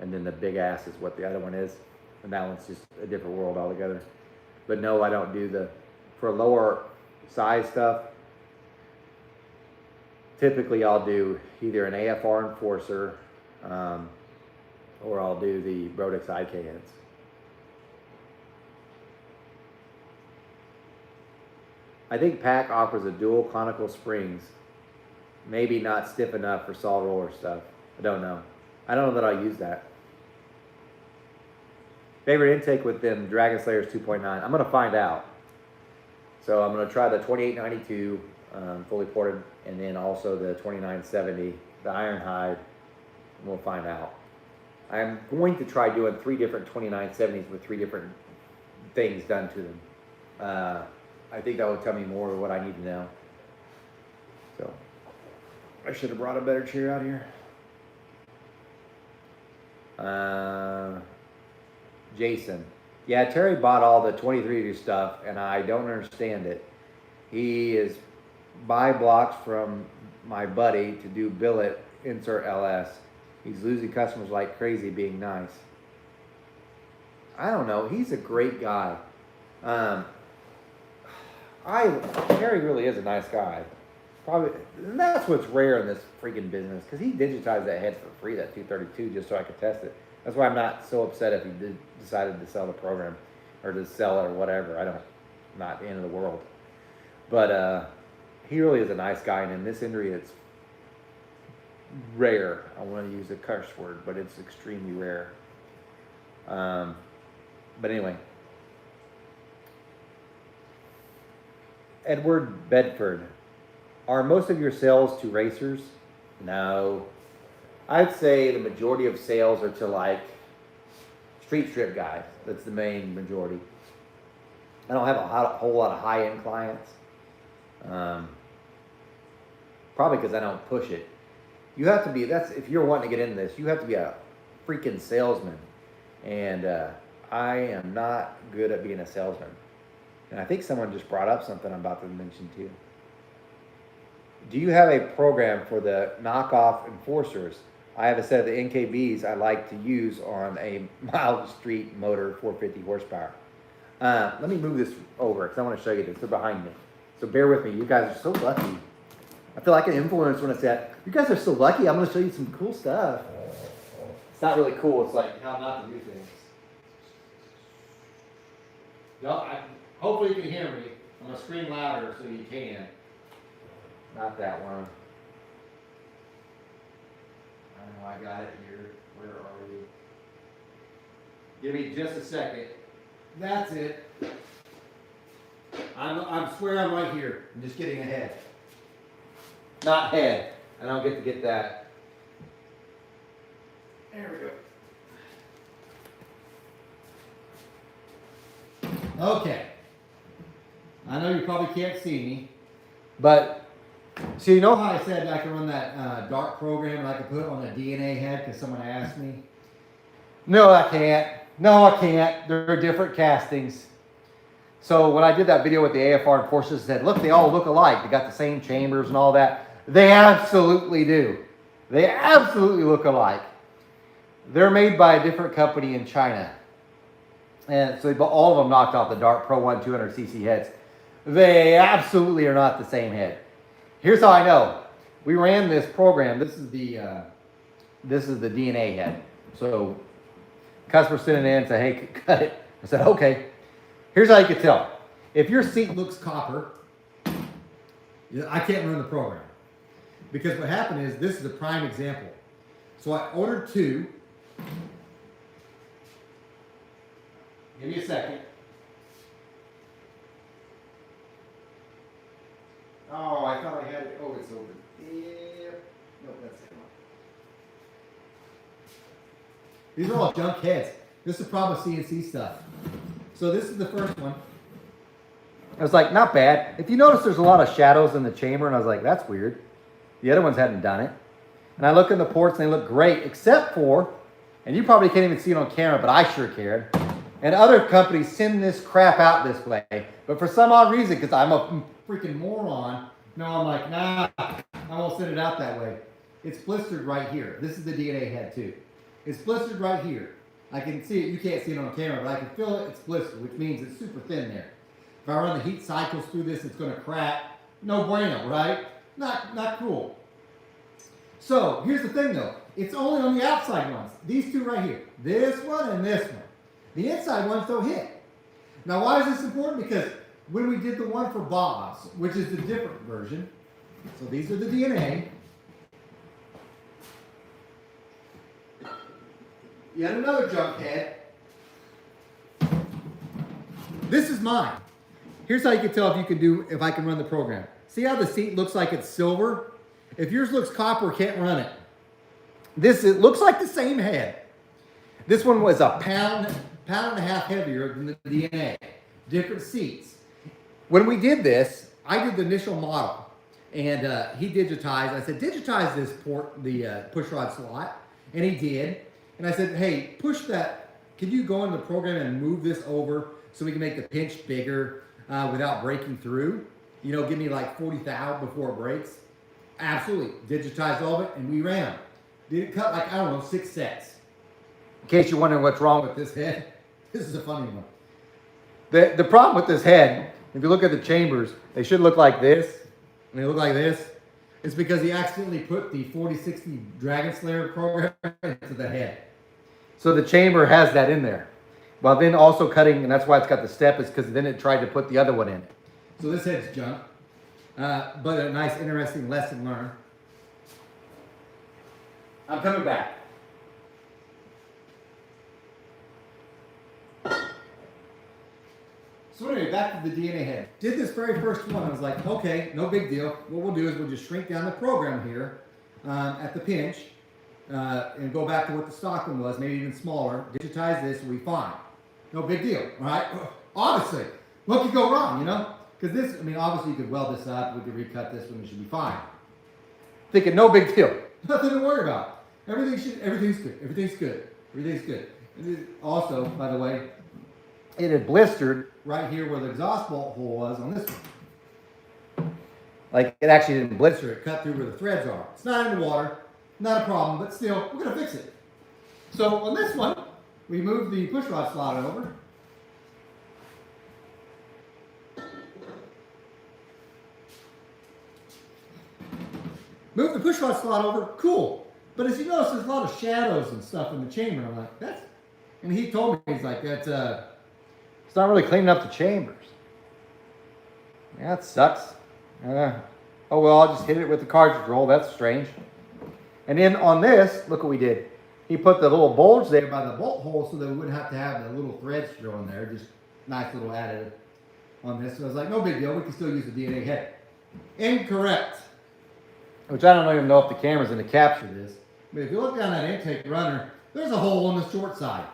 [SPEAKER 1] And then the big ass is what the other one is. And that one's just a different world altogether. But no, I don't do for lower size stuff, typically I'll do either an AFR Enforcer, or I'll do the Brodix IK heads. I think PAC offers a dual conical springs, maybe not stiff enough for solid roller stuff. I don't know. I don't know that I'll use that. Favorite intake with them Dragon Slayers 2.9. I'm going to find out. So I'm going to try the 2892 fully ported, and then also the 2970, the iron hide, and we'll find out. I'm going to try doing 3 different 2970s with 3 different things done to them. I think that will tell me more of what I need to know. So I should have brought a better chair out here. Jason. Yeah, Terry bought all the 23 stuff, and I don't understand it. He is buy blocks from my buddy to do billet insert LS. He's losing customers like crazy being nice. I don't know. He's a great guy. Terry really is a nice guy. Probably, and that's what's rare in this freaking business, because he digitized that head for free, that 232, just so I could test it. That's why I'm not so upset if he decided to sell the program or to sell it or whatever. Not the end of the world. But he really is a nice guy, and in this industry, it's rare. I want to use a curse word, but it's extremely rare. But anyway. Edward Bedford. Are most of your sales to racers? No. I'd say the majority of sales are to like street strip guys. That's the main majority. I don't have a whole lot of high-end clients. Probably because I don't push it. You have to be, if you're wanting to get into this, you have to be a freaking salesman. And I am not good at being a salesman. And I think someone just brought up something I'm about to mention too. Do you have a program for the knockoff enforcers? I have a set of the NKBs I like to use on a mild street motor, 450 horsepower. Let me move this over because I want to show you this. They're behind me. So bear with me. You guys are so lucky. I feel like an influencer when I say, you guys are so lucky. I'm going to show you some cool stuff. It's not really cool. It's like how not to do things. Hopefully you can hear me. I'm going to scream louder so you can. Not that one. I know I got it here. Where are you? Give me just a second. That's it. I swear I'm right here. I'm just getting ahead. Not head. I don't get to get that. There we go. Okay. I know you probably can't see me, but so you know how I said I can run that dark program and I can put it on a DNA head because someone asked me? No, I can't. No, I can't. They're different castings. So when I did that video with the AFR and Porsche, said, look, they all look alike. They got the same chambers and all that. They absolutely do. They absolutely look alike. They're made by a different company in China. And so all of them knocked off the Dart Pro 1 200cc heads. They absolutely are not the same head. Here's how I know. We ran this program. This is the DNA head. So customer sent it in and said, hey, cut it. I said, okay. Here's how you can tell. If your seat looks copper, I can't run the program. Because what happened is, this is a prime example. So I ordered 2. Give me a second. Oh, I thought I had it. Oh, it's over. Yep. Nope, that's it. These are all junk heads. This is the problem with CNC stuff. So this is the first one. I was like, not bad. If you notice, there's a lot of shadows in the chamber, and I was like, that's weird. The other ones hadn't done it. And I look in the ports, and they look great, except for, and you probably can't even see it on camera, but I sure cared. And other companies send this crap out this way. But for some odd reason, because I'm a freaking moron, no, I'm like, nah, I won't send it out that way. It's blistered right here. This is the DNA head too. It's blistered right here. I can see it. You can't see it on camera, but I can feel it. It's blistered, which means it's super thin there. If I run the heat cycles through this, it's going to crack. No bueno, right? Not cool. So here's the thing though. It's only on the outside ones. These 2 right here. This one and this one. The inside ones don't hit. Now why is this important? Because when we did the one for Bob's, which is the different version, so these are the DNA. Yet another junk head. This is mine. Here's how you can tell if I can run the program. See how the seat looks like it's silver? If yours looks copper, can't run it. It looks like the same head. This one was a pound and a half heavier than the DNA. Different seats. When we did this, I did the initial model, and he digitized. I said, digitize this port, the push rod slot, and he did. And I said, hey, push that. Can you go in the program and move this over so we can make the pinch bigger without breaking through? You know, give me like 40 thou before it breaks. Absolutely. Digitized all of it, and we ran them. Did it cut like, I don't know, 6 sets. In case you're wondering what's wrong with this head, this is a funny one. The problem with this head, if you look at the chambers, they should look like this, and they look like this. It's because he accidentally put the 4060 Dragon Slayer program into the head. So the chamber has that in there. Well, then also cutting, and that's why it's got the step, is because then it tried to put the other one in. So this head's junk, but a nice, interesting lesson learned. I'm coming back. So anyway, back to the DNA head. Did this very first one. I was like, okay, no big deal. What we'll do is we'll just shrink down the program here at the pinch and go back to what the stock one was, maybe even smaller. Digitize this, we'll be fine. No big deal, right? Obviously, what could go wrong, you know? Because this, I mean, obviously you could weld this up. We could recut this one. It should be fine. Thinking, no big deal. Nothing to worry about. Everything's good. Everything's good. Everything's good. And also, by the way, it had blistered right here where the exhaust bolt hole was on this one. Like, it actually didn't blister. It cut through where the threads are. It's not in the water. Not a problem, but still, we're going to fix it. So on this one, we moved the push rod slot over. Move the push rod slot over, cool. But as you notice, there's a lot of shadows and stuff in the chamber. I'm like, that's, and he told me, he's like, that's, it's not really cleaning up the chambers. Yeah, it sucks. Oh well, I'll just hit it with the cartridge roll. That's strange. And then on this, look what we did. He put the little bulge there by the bolt hole so that we wouldn't have to have the little threads thrown there. Just nice little additive on this. So I was like, no big deal. We can still use the DNA head. Incorrect. Which I don't even know if the camera's going to capture this. But if you look down that intake runner, there's a hole on the short side.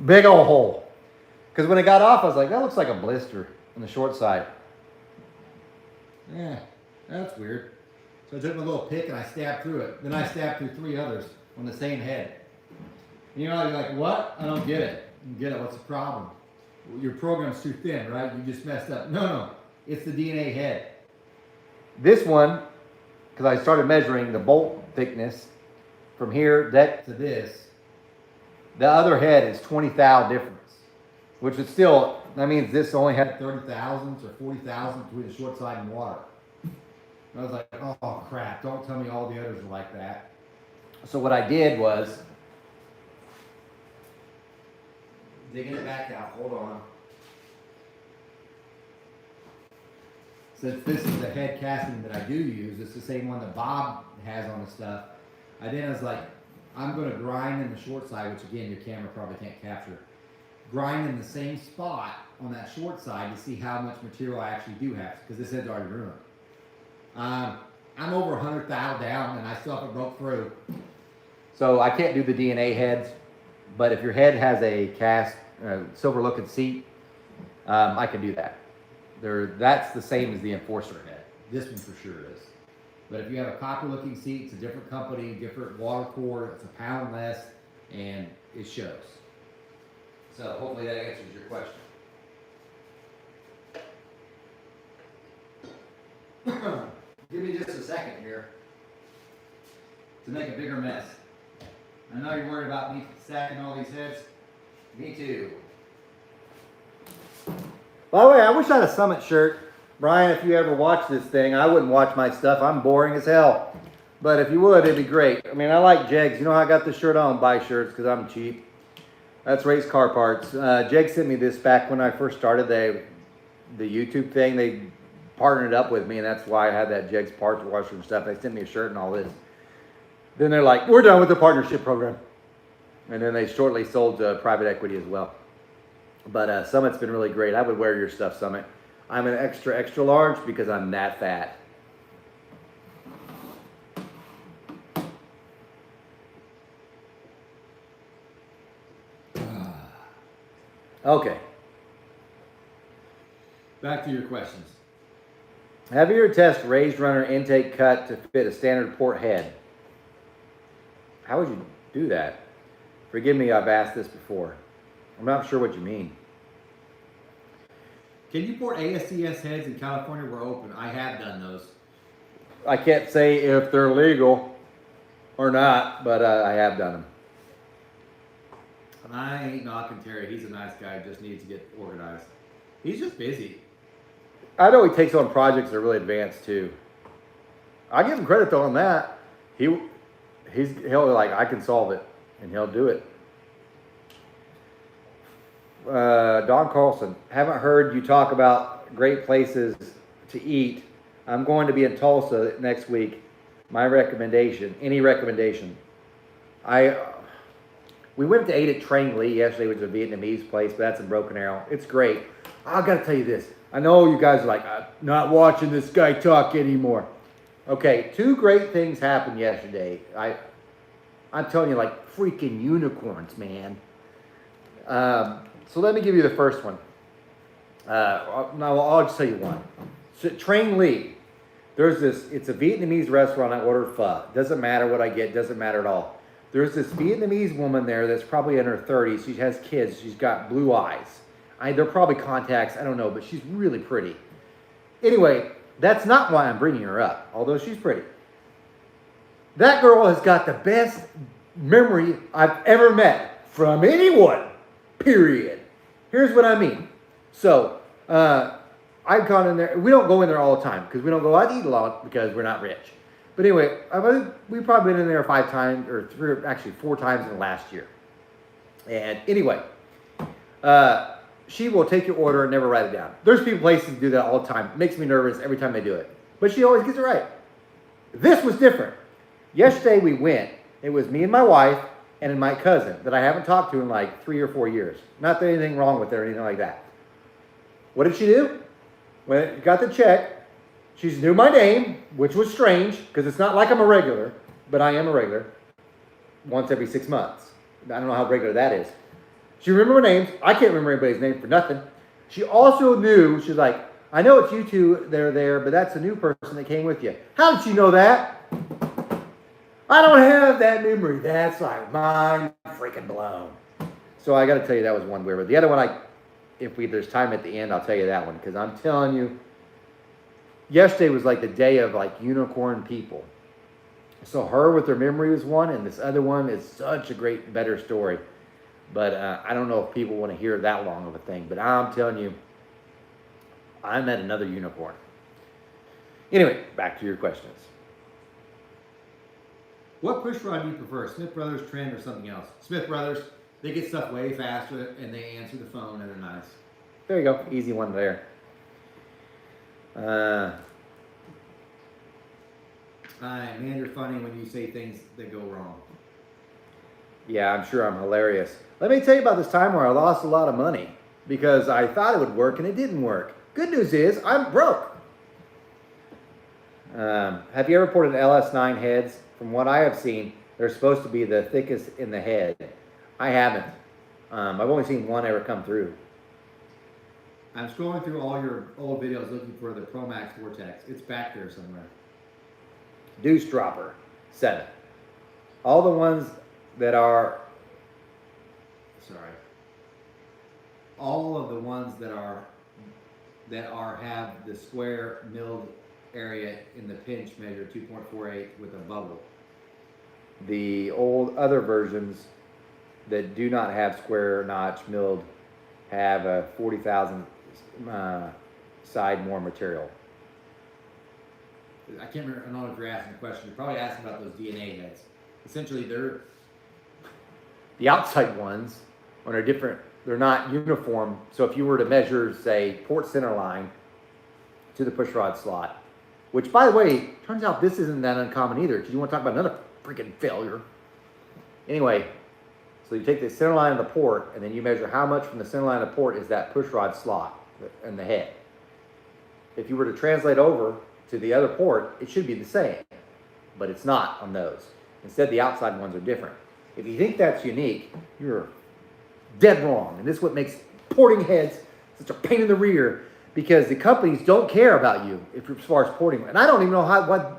[SPEAKER 1] Big old hole. Because when it got off, I was like, that looks like a blister on the short side. Yeah, that's weird. So I took my little pick and I stabbed through it. Then I stabbed through 3 others on the same head. You know, you're like, what? I don't get it. You get it. What's the problem? Your program's too thin, right? You just messed up. No. It's the DNA head. This one, because I started measuring the bolt thickness from here, that to this, the other head is 20 thou difference, which is still, that means this only had 30 thousandths or 40 thousandths between the short side and water. And I was like, oh crap, don't tell me all the others are like that. So what I did was, digging it back out, hold on. Since this is the head casting that I do use, it's the same one that Bob has on the stuff. I was like, I'm going to grind in the short side, which again, your camera probably can't capture. Grind in the same spot on that short side to see how much material I actually do have, because this head's already ruined. I'm over 100 thou down, and I still haven't broke through. So I can't do the DNA heads, but if your head has a cast, silver looking seat, I can do that. That's the same as the Enforcer head. This one for sure is. But if you have a copper looking seat, it's a different company, different water core, it's a pound less, and it shows. So hopefully that answers your question. Give me just a second here to make a bigger mess. I know you're worried about me stacking all these heads. Me too. By the way, I wish I had a Summit shirt. Brian, if you ever watch this thing, I wouldn't watch my stuff. I'm boring as hell. But if you would, it'd be great. I mean, I like Jegs. You know how I got this shirt? I don't buy shirts because I'm cheap. That's race car parts. Jegs sent me this back when I first started the YouTube thing. They partnered up with me, and that's why I had that Jegs parts washer and stuff. They sent me a shirt and all this. Then they're like, we're done with the partnership program. And then they shortly sold to private equity as well. But Summit's been really great. I would wear your stuff, Summit. I'm an extra, extra large because I'm that fat. Okay. Back to your questions. Have you ever tested raised runner intake cut to fit a standard port head? How would you do that? Forgive me, I've asked this before. I'm not sure what you mean. Can you port ASCS heads in California where open? I have done those. I can't say if they're legal or not, but I have done them. I ain't knocking Terry. He's a nice guy. Just needs to get organized. He's just busy. I know he takes on projects that are really advanced too. I give him credit though on that. He'll like, I can solve it, and he'll do it. Don Carlson, haven't heard you talk about great places to eat. I'm going to be in Tulsa next week. My recommendation, any recommendation? We went to eat at Trang Ly yesterday, which is a Vietnamese place, but that's in Broken Arrow. It's great. I got to tell you this. I know you guys are like, I'm not watching this guy talk anymore. Okay, two great things happened yesterday. I'm telling you, like freaking unicorns, man. So let me give you the first one. I'll just tell you one. So Trang Ly, it's a Vietnamese restaurant. I ordered pho. Doesn't matter what I get, doesn't matter at all. There's this Vietnamese woman there that's probably in her 30s. She has kids. She's got blue eyes. They're probably contacts. I don't know, but she's really pretty. Anyway, that's not why I'm bringing her up, although she's pretty. That girl has got the best memory I've ever met from anyone, period. Here's what I mean. So, I've gone in there. We don't go in there all the time because we don't go out to eat a lot because we're not rich. But anyway, we've probably been in there 5 times, or 4 times in the last year. And anyway, she will take your order and never write it down. There's places that do that all the time. It makes me nervous every time they do it. But she always gets it right. This was different. Yesterday we went. It was me and my wife and my cousin that I haven't talked to in like 3 or 4 years. Not that anything wrong with her or anything like that. What did she do? When got the check, she knew my name, which was strange because it's not like I'm a regular, but I am a regular once every 6 months. I don't know how regular that is. She remembered names. I can't remember anybody's name for nothing. She also knew, she's like, I know it's you two that are there, but that's a new person that came with you. How did she know that? I don't have that memory. That's like mind freaking blown. So I got to tell you that was one weird. But the other one, if there's time at the end, I'll tell you that one because I'm telling you, yesterday was like the day of like unicorn people. So her with her memory was one, and this other one is such a great, better story. But I don't know if people want to hear that long of a thing. But I'm telling you, I met another unicorn. Anyway, back to your questions. What push rod do you prefer, Smith Brothers, Trend, or something else? Smith Brothers, they get stuff way faster, and they answer the phone, and they're nice. There you go, easy one there. Man, you're funny when you say things that go wrong. Yeah, I'm sure I'm hilarious. Let me tell you about this time where I lost a lot of money because I thought it would work and it didn't work. Good news is I'm broke. Have you ever ported LS9 heads? From what I have seen, they're supposed to be the thickest in the head. I haven't. I've only seen one ever come through. I'm scrolling through all your old videos looking for the Pro Max Vortex. It's back there somewhere. Deuce Dropper 7. All the ones that are, all of the ones that have the square milled area in the pinch measure 2.48 with a bubble. The old other versions that do not have square notch milled have a 40,000 side more material. I can't remember. I don't know if you're asking a question. You're probably asking about those DNA heads. Essentially, they're the outside ones are different. They're not uniform. So if you were to measure, say, port center line to the push rod slot, which, by the way, turns out this isn't that uncommon either. Because you want to talk about another freaking failure. Anyway, so you take the center line of the port, and then you measure how much from the center line of the port is that push rod slot and the head. If you were to translate over to the other port, it should be the same, but it's not on those. Instead, the outside ones are different. If you think that's unique, you're dead wrong. And this is what makes porting heads such a pain in the rear, because the companies don't care about you as far as porting. And I don't even know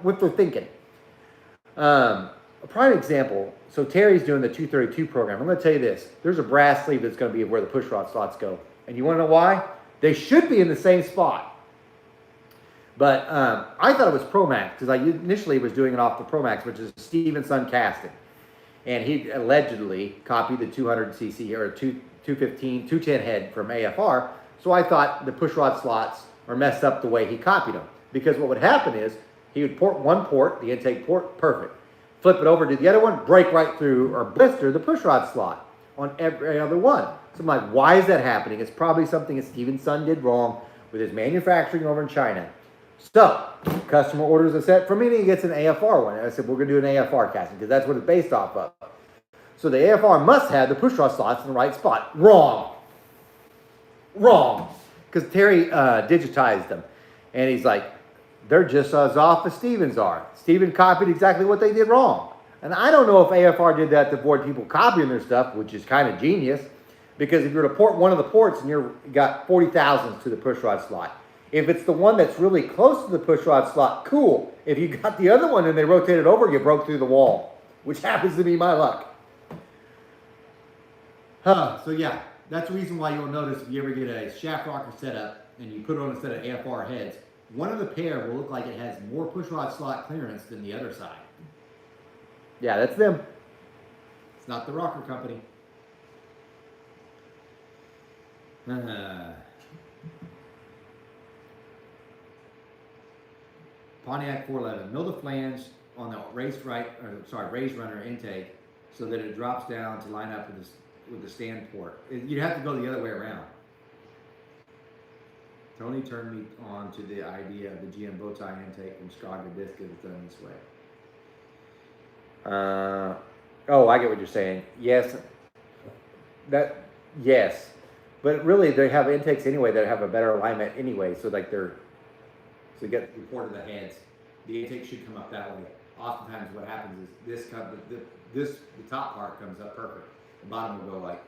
[SPEAKER 1] what they're thinking. A prime example, so Terry's doing the 232 program. I'm going to tell you this. There's a brass sleeve that's going to be where the push rod slots go. And you want to know why? They should be in the same spot. But I thought it was Pro Max because I initially was doing it off the Pro Max, which is Steven Son casting. And he allegedly copied the 200cc or 215, 210 head from AFR. So I thought the push rod slots are messed up the way he copied them. Because what would happen is he would port one port, the intake port, perfect. Flip it over to the other one, break right through or blister the push rod slot on every other one. So I'm like, why is that happening? It's probably something that Steven Son did wrong with his manufacturing over in China. So, customer orders a set from me and he gets an AFR one. And I said, we're going to do an AFR casting because that's what it's based off of. So the AFR must have the push rod slots in the right spot. Wrong. Because Terry digitized them. And he's like, they're just as off as Steven's are. Steven copied exactly what they did wrong. And I don't know if AFR did that to avoid people copying their stuff, which is kind of genius. Because if you're to port one of the ports and you got 40,000 to the push rod slot, if it's the one that's really close to the push rod slot, cool. If you got the other one and they rotate it over, you broke through the wall, which happens to be my luck. So yeah, that's the reason why you'll notice if you ever get a shaft rocker setup and you put it on a set of AFR heads, one of the pair will look like it has more push rod slot clearance than the other side. Yeah, that's them. It's not the rocker company. Pontiac 411. Mill the flange on the raised runner intake so that it drops down to line up with the stand port. You'd have to go the other way around. Tony turned me on to the idea of the GM bow tie intake from Chicago Disc is done this way. Oh, I get what you're saying. Yes. Yes. But really, they have intakes anyway that have a better alignment anyway. So like so you get the report of the heads. The intake should come up that way. Oftentimes, what happens is the top part comes up perfect. The bottom will go like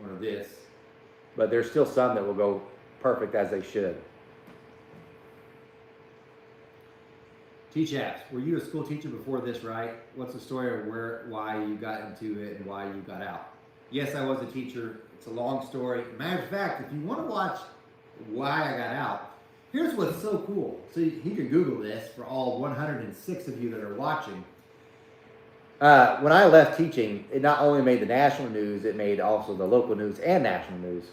[SPEAKER 1] or this. But there's still some that will go perfect as they should. T-Chaps, were you a school teacher before this, right? What's the story of why you got into it and why you got out? Yes, I was a teacher. It's a long story. Matter of fact, if you want to watch why I got out, here's what's so cool. So you can Google this for all 106 of you that are watching. When I left teaching, it not only made the national news, it made also the local news and national news.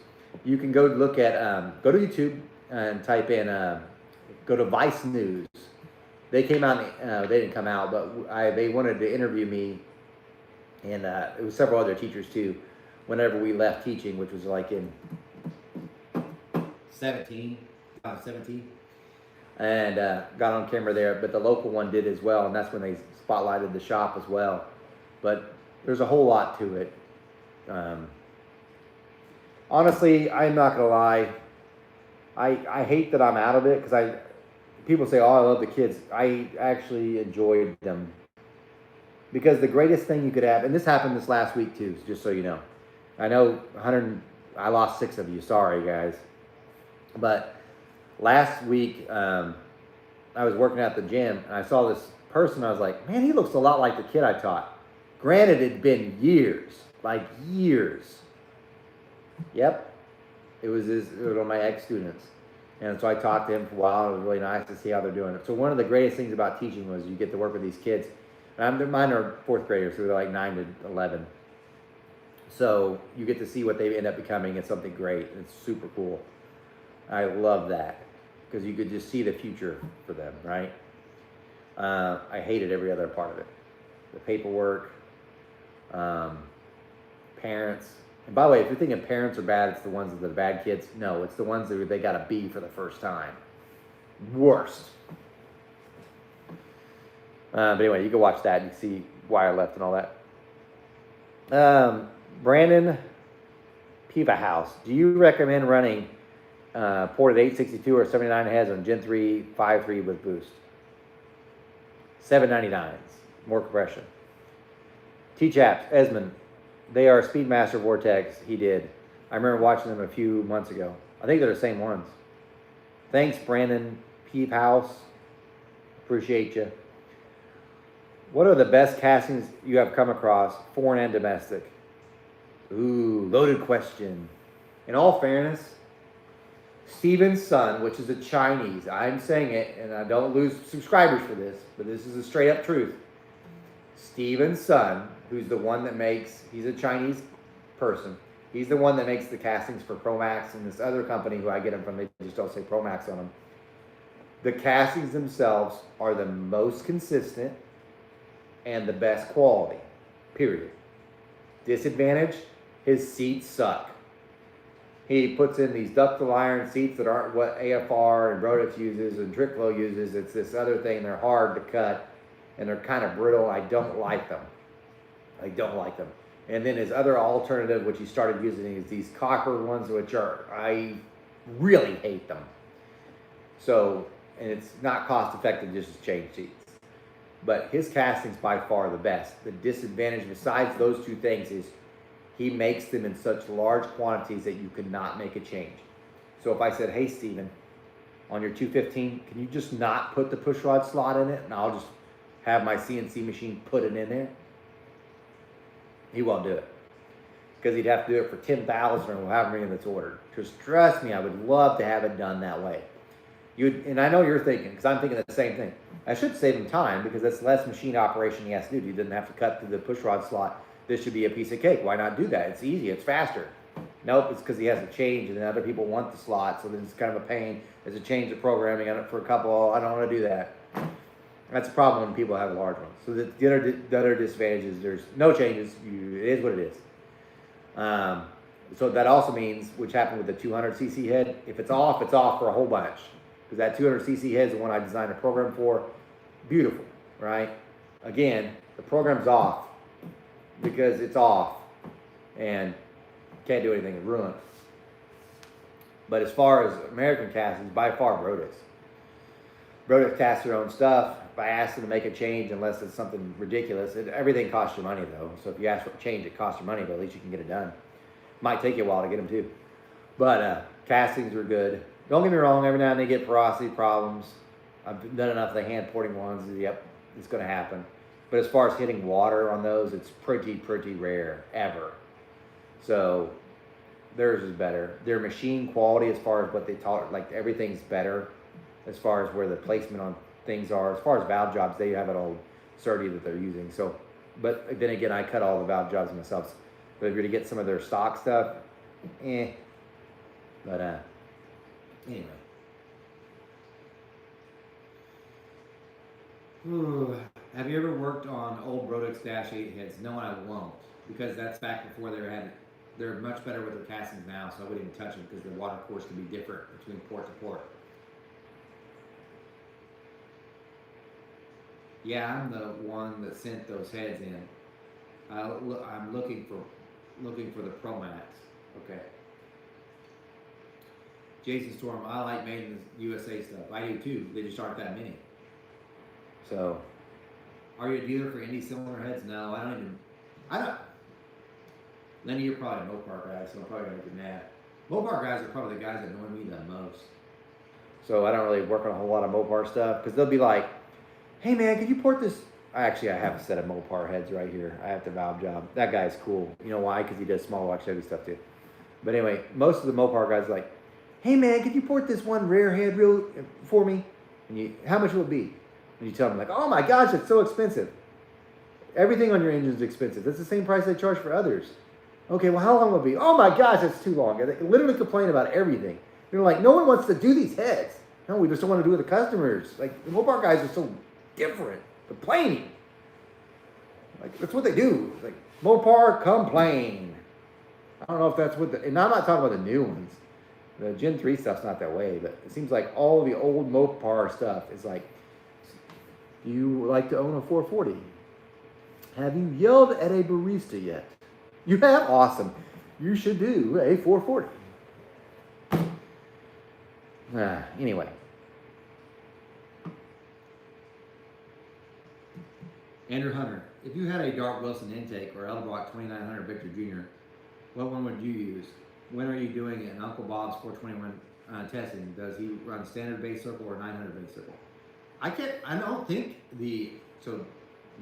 [SPEAKER 1] You can go look at, go to YouTube and type in, go to Vice News. They came out, they didn't come out, but they wanted to interview me, and it was several other teachers too, whenever we left teaching, which was like in 17, and got on camera there, but the local one did as well, and that's when they spotlighted the shop as well. But there's a whole lot to it. Honestly, I'm not gonna lie, I hate that I'm out of it, because people say, oh, I love the kids. I actually enjoyed them. Because the greatest thing you could have, and this happened this last week too, just so you know. I know I lost 6 of you, sorry guys. But last week, I was working at the gym, and I saw this person, I was like, man, he looks a lot like the kid I taught. Granted, it'd been years, like years. Yep, it was one of my ex-students. And so I talked to him for a while. It was really nice to see how they're doing it. So one of the greatest things about teaching was you get to work with these kids. And mine are 4th graders, so they're like 9 to 11. So you get to see what they end up becoming. It's something great. It's super cool. I love that because you could just see the future for them, right? I hated every other part of it. The paperwork, parents. And by the way, if you're thinking parents are bad, it's the ones that are the bad kids. No, it's the ones that they got a B for the first time. Worst. But anyway, you can watch that and see why I left and all that. Brandon Piva House. Do you recommend running ported 862 or 79 heads on Gen 3 5.3 with boost? 799s. More compression. T-Chaps. Esmond. They are Speedmaster Vortex. He did. I remember watching them a few months ago. I think they're the same ones. Thanks, Brandon Peep House. Appreciate you. What are the best castings you have come across, foreign and domestic? Ooh, loaded question. In all fairness, Steven's son, which is a Chinese, I'm saying it, and I don't lose subscribers for this, but this is a straight up truth. Steven's son, who's the one that makes, he's a Chinese person. He's the one that makes the castings for Promax and this other company who I get them from, they just don't say Promax on them. The castings themselves are the most consistent and the best quality, period. Disadvantage, his seats suck. He puts in these ductile iron seats that aren't what AFR and Brodix uses and TrickFlow uses. It's this other thing, they're hard to cut and they're kind of brittle. I don't like them. I don't like them. And then his other alternative, which he started using, is these copper ones, which I really hate them. So, and it's not cost effective just to change seats. But his casting's by far the best. The disadvantage besides those two things is he makes them in such large quantities that you cannot make a change. So if I said, hey, Steven, on your 215, can you just not put the push rod slot in it and I'll just have my CNC machine put it in there? He won't do it. Because he'd have to do it for 10,000 or however many that's ordered. Just trust me, I would love to have it done that way. And I know you're thinking, because I'm thinking the same thing. I should save him time because that's less machine operation he has to do. He doesn't have to cut through the push rod slot. This should be a piece of cake. Why not do that? It's easy. It's faster. Nope, it's because he has to change and then other people want the slot. So then it's kind of a pain. There's a change of programming on it for a couple. I don't want to do that. That's a problem when people have large ones. So the other disadvantage is there's no changes. It is what it is. So that also means, which happened with the 200cc head, if it's off for a whole bunch. Because that 200cc head is the one I designed a program for. Beautiful, right? Again, the program's off because it's off and can't do anything to ruin it. But as far as American castings, by far Brodix. Brodix casts their own stuff. If I ask them to make a change, unless it's something ridiculous, everything costs you money though. So if you ask for a change, it costs you money, but at least you can get it done. Might take you a while to get them too. But castings are good. Don't get me wrong, every now and then they get porosity problems.
[SPEAKER 2] I've done enough of the hand porting ones. Yep, it's going to happen. But as far as hitting water on those, it's pretty rare ever. So theirs is better. Their machine quality, as far as what they taught, like everything's better, as far as where the placement on things are. As far as valve jobs, they have an old Surdy that they're using. So, but then again, I cut all the valve jobs myself. But if you're to get some of their stock stuff, But
[SPEAKER 1] Anyway. Ooh. Have you ever worked on old Brodix Dash 8 heads? No, I won't, because that's back before they're much better with their castings now, so I wouldn't even touch them because the water course can be different between port to port. Yeah, I'm the one that sent those heads in. I'm looking for the Pro Max. Okay. Jason Storm, I like made in the USA stuff. I do too. They just aren't that many.
[SPEAKER 2] So,
[SPEAKER 1] are you a dealer for any cylinder heads? No, I don't. Lenny, you're probably a Mopar guy, so I'm probably gonna get mad. Mopar guys are probably the guys that annoy me the most.
[SPEAKER 2] So I don't really work on a whole lot of Mopar stuff because they'll be like, "Hey man, could you port this?" I have a set of Mopar heads right here. I have the valve job. That guy's cool. You know why? Because he does small block Chevy stuff too. But anyway, most of the Mopar guys are like, "Hey man, could you port this one rear head for me?" And how much will it be? And you tell them like, "Oh my gosh, it's so expensive." Everything on your engine is expensive. That's the same price they charge for others. Okay, well, how long will it be? Oh my gosh, that's too long. They literally complain about everything. They're like, no one wants to do these heads. No, we just don't want to do it with the customers. Like, the Mopar guys are so different. Complaining. Like, that's what they do. It's like, Mopar, complain. I don't know if that's what and I'm not talking about the new ones. The Gen 3 stuff's not that way, but it seems like all the old Mopar stuff is like, do you like to own a 440? Have you yelled at a barista yet? You have? Awesome. You should do a 440. Anyway.
[SPEAKER 1] Andrew Hunter, if you had a Dart Wilson intake or Edelbrock 2900 Victor Jr., what one would you use? When are you doing it? And Uncle Bob's 421 testing, does he run standard base circle or 900 base circle? I don't think so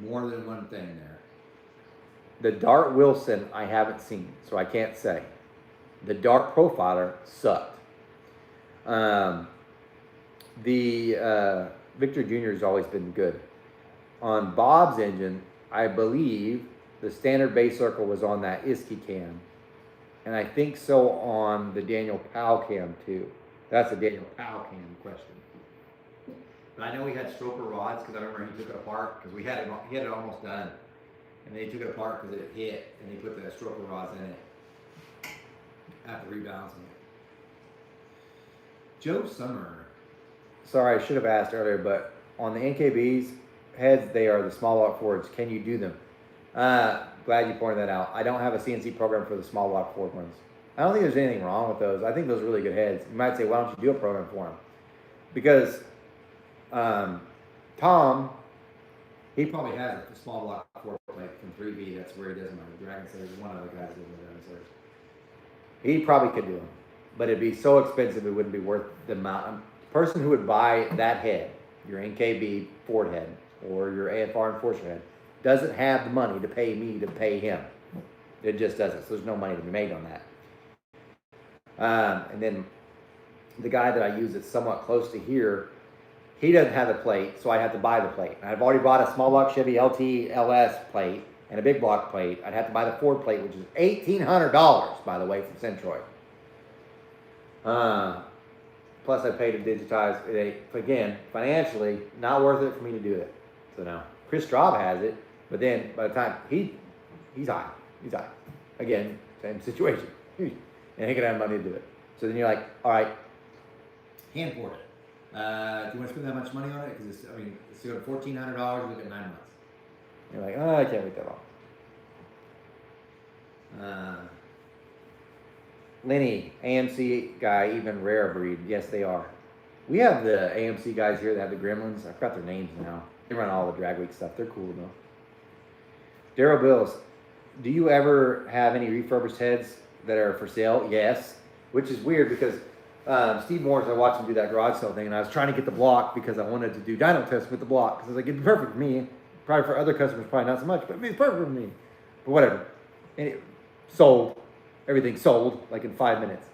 [SPEAKER 1] more than one thing there.
[SPEAKER 2] The Dart Wilson I haven't seen, so I can't say. The Dart Profiler sucked. The Victor Jr. has always been good. On Bob's engine, I believe the standard base circle was on that Iski cam. And I think so on the Daniel Powell cam too. That's a Daniel Powell cam question.
[SPEAKER 1] But I know he had stroker rods because I remember he took it apart because he had it almost done. And they took it apart because it hit and they put the stroker rods in it after rebalancing it. Joe Summer.
[SPEAKER 2] Sorry, I should have asked earlier, but on the NKB's heads, they are the small block Fords. Can you do them? Glad you pointed that out. I don't have a CNC program for the small block Ford ones. I don't think there's anything wrong with those. I think those are really good heads. You might say, why don't you do a program for them? Because Tom,
[SPEAKER 1] he probably has a small block Ford plate from 3B. That's where he does my Dragon Series. One of the guys does my Dragon Series.
[SPEAKER 2] He probably could do them, but it'd be so expensive it wouldn't be worth the amount. The person who would buy that head, your NKB Ford head or your AFR Enforcer head, doesn't have the money to pay me to pay him. It just doesn't. So there's no money to be made on that. And then the guy that I use that's somewhat close to here, he doesn't have the plate, so I have to buy the plate. I've already bought a small block Chevy LT LS plate and a big block plate. I'd have to buy the Ford plate, which is $1,800, by the way, from Centroid. Plus I paid to digitize it. Again, financially, not worth it for me to do it. So now, Chris Straub has it, but then by the time he's high. Again, same situation. And he can have money to do it. So then you're like, all right.
[SPEAKER 1] Hand port it. Do you want to spend that much money on it? Because it's going to $1,400, look at 9 months.
[SPEAKER 2] You're like, oh, I can't wait that long. Lenny, AMC guy, even rare breed. Yes, they are. We have the AMC guys here that have the Gremlins. I forgot their names now. They run all the drag week stuff. They're cool though. Daryl Bills, do you ever have any refurbished heads that are for sale? Yes, which is weird because Steve Morris, I watched him do that garage sale thing, and I was trying to get the block because I wanted to do dyno tests with the block. Because I was like, it'd be perfect for me. Probably for other customers, probably not so much, but it's perfect for me. But whatever. And it sold. Everything sold like in 5 minutes.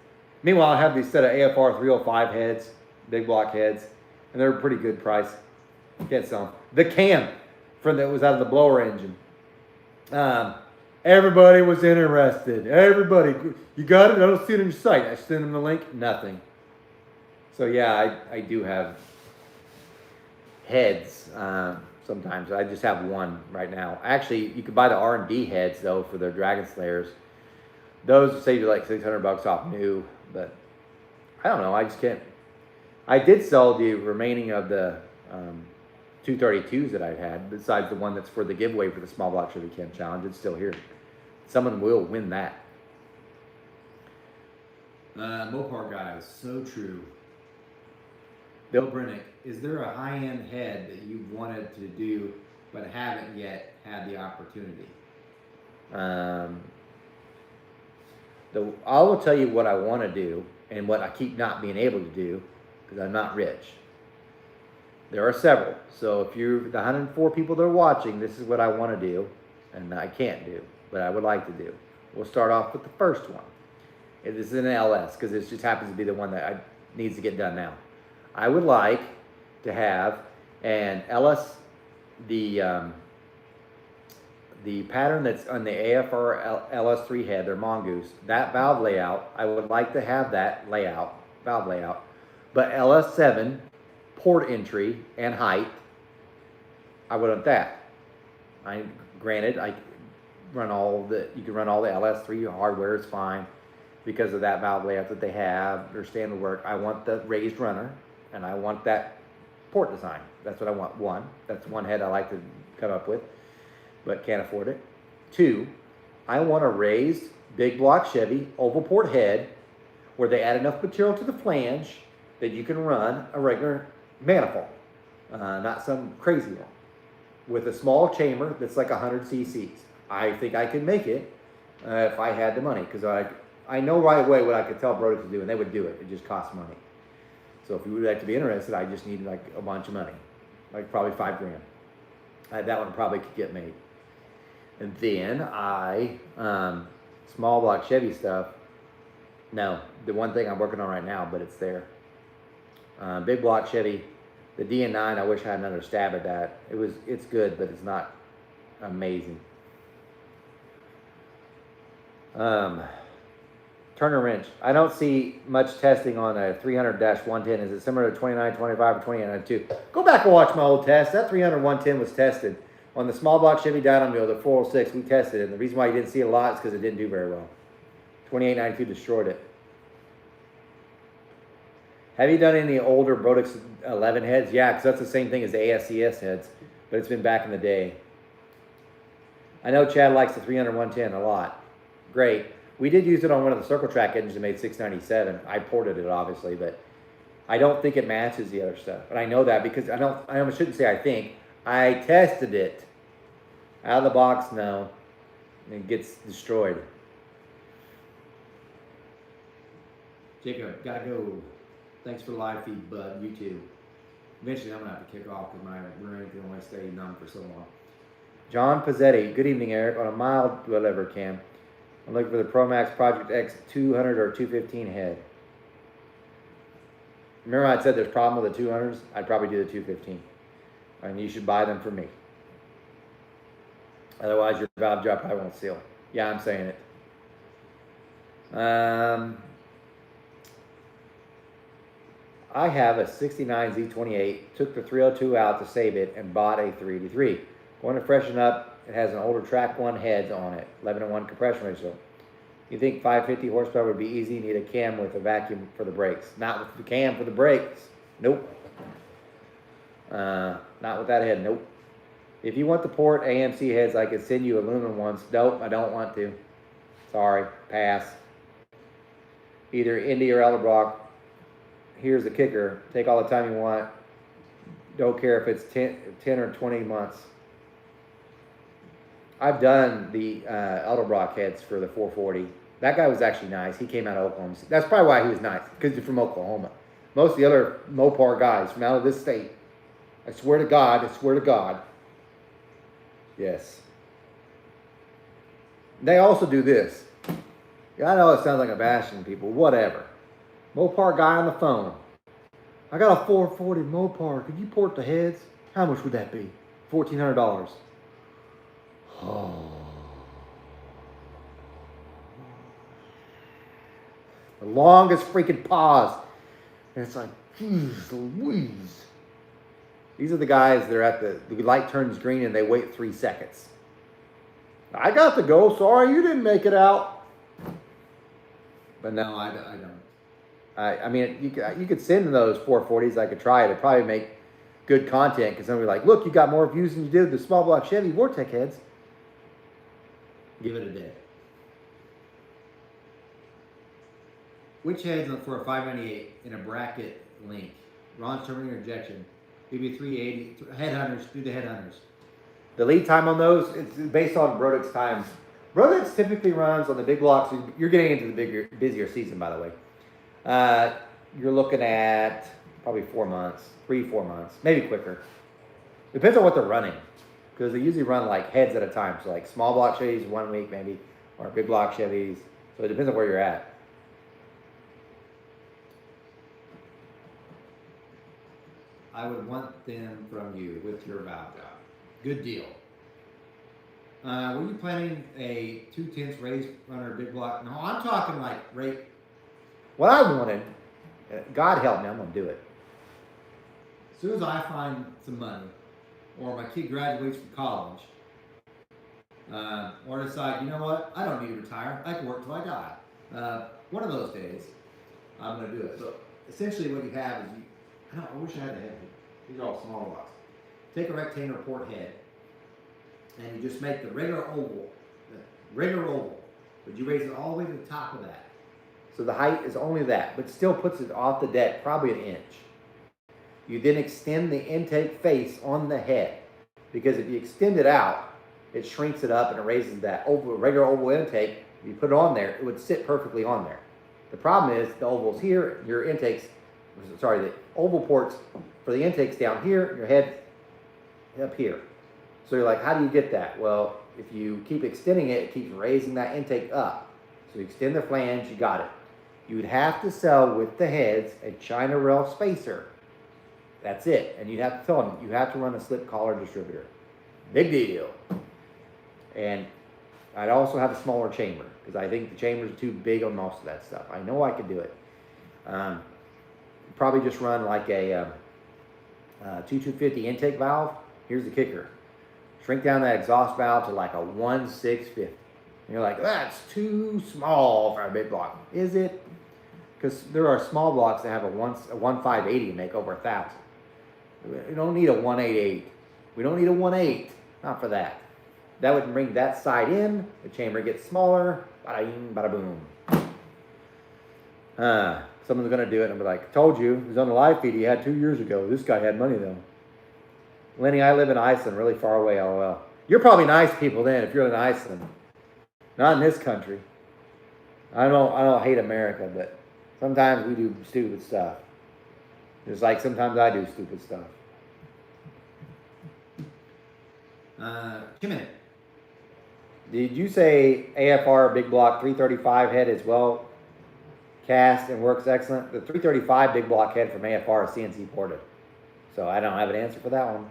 [SPEAKER 2] Meanwhile, I have these set of AFR 305 heads, big block heads, and they're a pretty good price. Can't sell them. The cam from that was out of the blower engine. Everybody was interested. Everybody, you got it? I don't see it on your site. I sent them the link. Nothing. So yeah, I do have heads. Sometimes I just have one right now. Actually, you could buy the R&D heads though for their Dragon Slayers. Those save you like $600 off new, but I don't know. I just can't. I did sell the remaining of the 232s that I had, besides the one that's for the giveaway for the small block Chevy Cam Challenge. It's still here. Someone will win that.
[SPEAKER 1] Mopar guys, so true. Bill Brennick, is there a high-end head that you've wanted to do but haven't yet had the opportunity?
[SPEAKER 2] I will tell you what I want to do and what I keep not being able to do because I'm not rich. There are several. So if you're the 104 people that are watching, this is what I want to do and I can't do, but I would like to do. We'll start off with the first one. This is an LS because this just happens to be the one that needs to get done now. I would like to have an LS, the pattern that's on the AFR LS3 head, their Mongoose, that valve layout, I would like to have that layout, valve layout, but LS7 port entry and height, I would want that. Granted, I run you can run all the LS3 hardware, it's fine because of that valve layout that they have, their standard work. I want the raised runner and I want that port design. That's what I want. One, that's one head I like to come up with, but can't afford it. Two, I want a raised big block Chevy oval port head where they add enough material to the flange that you can run a regular manifold, not some crazy one, with a small chamber that's like 100 cc's. I think I could make it if I had the money, because I know right away what I could tell Brody to do, and they would do it. It just costs money. So if you would like to be interested, I just need like a bunch of money, like probably $5,000. That one probably could get made. And then small block Chevy stuff. No, the one thing I'm working on right now, but it's there. Big block Chevy, the DN9. I wish I had another stab at that. It's good, but it's not amazing. Turner wrench. I don't see much testing on a 300-110. Is it similar to 2925 or 2992? Go back and watch my old test. That 300-110 was tested on the small block Chevy dyno mill, the 406. We tested it. And the reason why you didn't see it a lot is because it didn't do very well. 2892 destroyed it. Have you done any older Brodix 11 heads? Yeah, because that's the same thing as the ASCS heads, but it's been back in the day. I know Chad likes the 300-110 a lot. Great. We did use it on one of the Circle Track engines that made 697. I ported it, obviously, but I don't think it matches the other stuff. And I know that because I shouldn't say I think. I tested it. Out of the box, no. It gets destroyed.
[SPEAKER 1] Jacob, gotta go. Thanks for the live feed, bud. You too. Eventually, I'm gonna have to kick off because my brain can only stay numb for so long.
[SPEAKER 2] John Pizzetti. Good evening, Eric. On a mild whatever cam. I'm looking for the ProMax Project X 200 or 215 head. Remember I said there's a problem with the 200s? I'd probably do the 215. And you should buy them for me. Otherwise, your valve job probably won't seal. Yeah, I'm saying it. I have a 69 Z28. Took the 302 out to save it and bought a 383. Going to freshen up. It has an older Track 1 heads on it, 11:1 compression ratio. You think 550 horsepower would be easy? Need a cam with a vacuum for the brakes. Not with the cam for the brakes. Nope. Not with that head. Nope. If you want the port AMC heads, I could send you aluminum ones. Nope, I don't want to. Sorry, pass. Either Indy or Elderbrock. Here's the kicker. Take all the time you want. Don't care if it's 10 or 20 months. I've done the Elderbrock heads for the 440 That guy was actually nice. He came out of Oklahoma. That's probably why he was nice, because he's from Oklahoma. Most of the other Mopar guys from out of this state, I swear to God, yes. They also do this. Yeah, I know it sounds like a bashing people, whatever. Mopar guy on the phone. I got a 440 Mopar. Could you port the heads? How much would that be? $1,400. Oh. The longest freaking pause. And it's like, geez Louise. These are the guys that are at the light turns green and they wait 3 seconds. I got to go. Sorry, you didn't make it out. But no, I don't. I mean, you could send those 440s. I could try it. It'd probably make good content because somebody like, look, you got more views than you did with the small block Chevy Vortec heads.
[SPEAKER 1] Give it a day. Which heads for a 598 in a bracket link? Ron's terminator injection. BB 380. Headhunters. Do the headhunters.
[SPEAKER 2] The lead time on those, it's based on Brodix time. Brodix typically runs on the big blocks. You're getting into the busier season, by the way. You're looking at probably 4 months, 3-4 months, maybe quicker. Depends on what they're running, because they usually run like heads at a time. So like small block Chevys 1 week maybe, or big block Chevys. So it depends on where you're at.
[SPEAKER 1] I would want them from you with your valve job. Good deal. Were you planning a 2/10 race runner big block? No, I'm talking like rate.
[SPEAKER 2] What I wanted, God help me, I'm going to do it.
[SPEAKER 1] As soon as I find some money, or my kid graduates from college, or decide, you know what, I don't need to retire, I can work till I die. One of those days, I'm going to do it. So essentially what you have is, I wish I had a head. These are all small blocks. Take a rectangular port head, and you just make the regular oval, but you raise it all the way to the top of that.
[SPEAKER 2] So the height is only that, but still puts it off the deck probably an inch. You then extend the intake face on the head, because if you extend it out, it shrinks it up and it raises that regular oval intake. If you put it on there, it would sit perfectly on there. The problem is the oval's here, the oval ports for the intakes down here, your head up here. So you're like, how do you get that? Well, if you keep extending it, it keeps raising that intake up. So you extend the flange, you got it. You would have to sell with the heads a China rail spacer. That's it. And you'd have to tell them, you have to run a slip collar distributor. Big deal. And I'd also have a smaller chamber, because I think the chambers are too big on most of that stuff. I know I could do it. Probably just run like a 2250 intake valve. Here's the kicker. Shrink down that exhaust valve to like a 1.650. And you're like, that's too small for a big block. Is it? Because there are small blocks that have a 1.580 and make over 1,000. We don't need a 1.88. We don't need a 1.8. Not for that. That would bring that side in. The chamber gets smaller. Bada bing, bada boom. Someone's going to do it and be like, told you. It was on the live feed he had 2 years ago. This guy had money though. Lenny, I live in Iceland, really far away, LOL. You're probably nice people then if you're in Iceland. Not in this country. I don't hate America, but sometimes we do stupid stuff. Just like sometimes I do stupid stuff.
[SPEAKER 1] Kim in.
[SPEAKER 2] Did you say AFR big block 335 head is well cast and works excellent? The 335 big block head from AFR is CNC ported. So I don't have an answer for that one.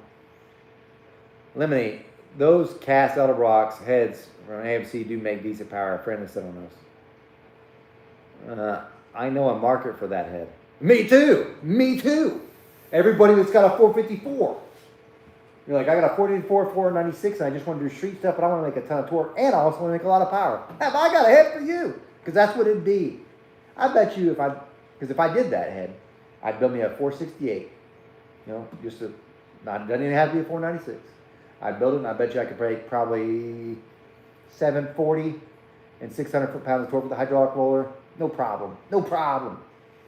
[SPEAKER 2] Lemony, those cast Edelbrock's heads from AMC do make decent power. A friend has said on those. I know a market for that head. Me too. Me too. Everybody that's got a 454. You're like, I got a 484, 496, and I just want to do street stuff, but I want to make a ton of torque, and I also want to make a lot of power. Have I got a head for you? Because that's what it'd be. I bet you if I did that head, I'd build me a 468. You know, just it doesn't even have to be a 496. I'd build it, and I bet you I could break probably 740 and 600 foot-pounds of torque with a hydraulic roller. No problem. No problem.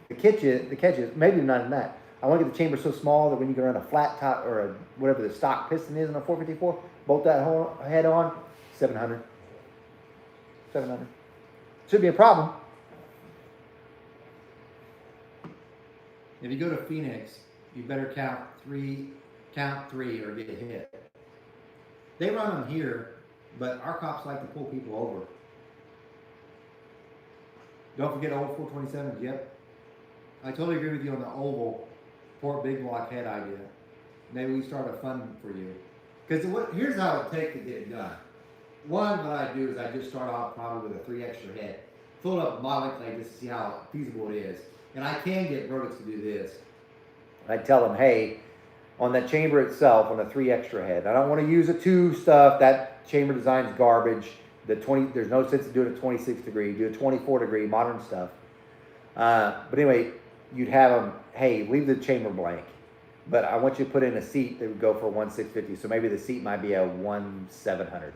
[SPEAKER 2] The catch is maybe not in that. I want to get the chamber so small that when you can run a flat top or whatever the stock piston is on a 454, bolt that whole head on, 700. 700. Should be a problem.
[SPEAKER 1] If you go to Phoenix, you better count three or get hit. They run them here, but our cops like to pull people over. Don't forget old 427s. Yep. I totally agree with you on the oval Fort Big Block head idea. Maybe we start a fund for you. Because here's how it takes to get it done. One, what I do is I just start off probably with a 3 extra head. Fill it up with modeling clay just to see how feasible it is. And I can get Brodix to do this.
[SPEAKER 2] I tell them, hey, on that chamber itself, on the 3 extra head, I don't want to use a 2 stuff. That chamber design's garbage. There's no sense in doing a 26 degree. Do a 24 degree modern stuff. But anyway, you'd have them, hey, leave the chamber blank. But I want you to put in a seat that would go for 1,650. So maybe the seat might be a 1,700.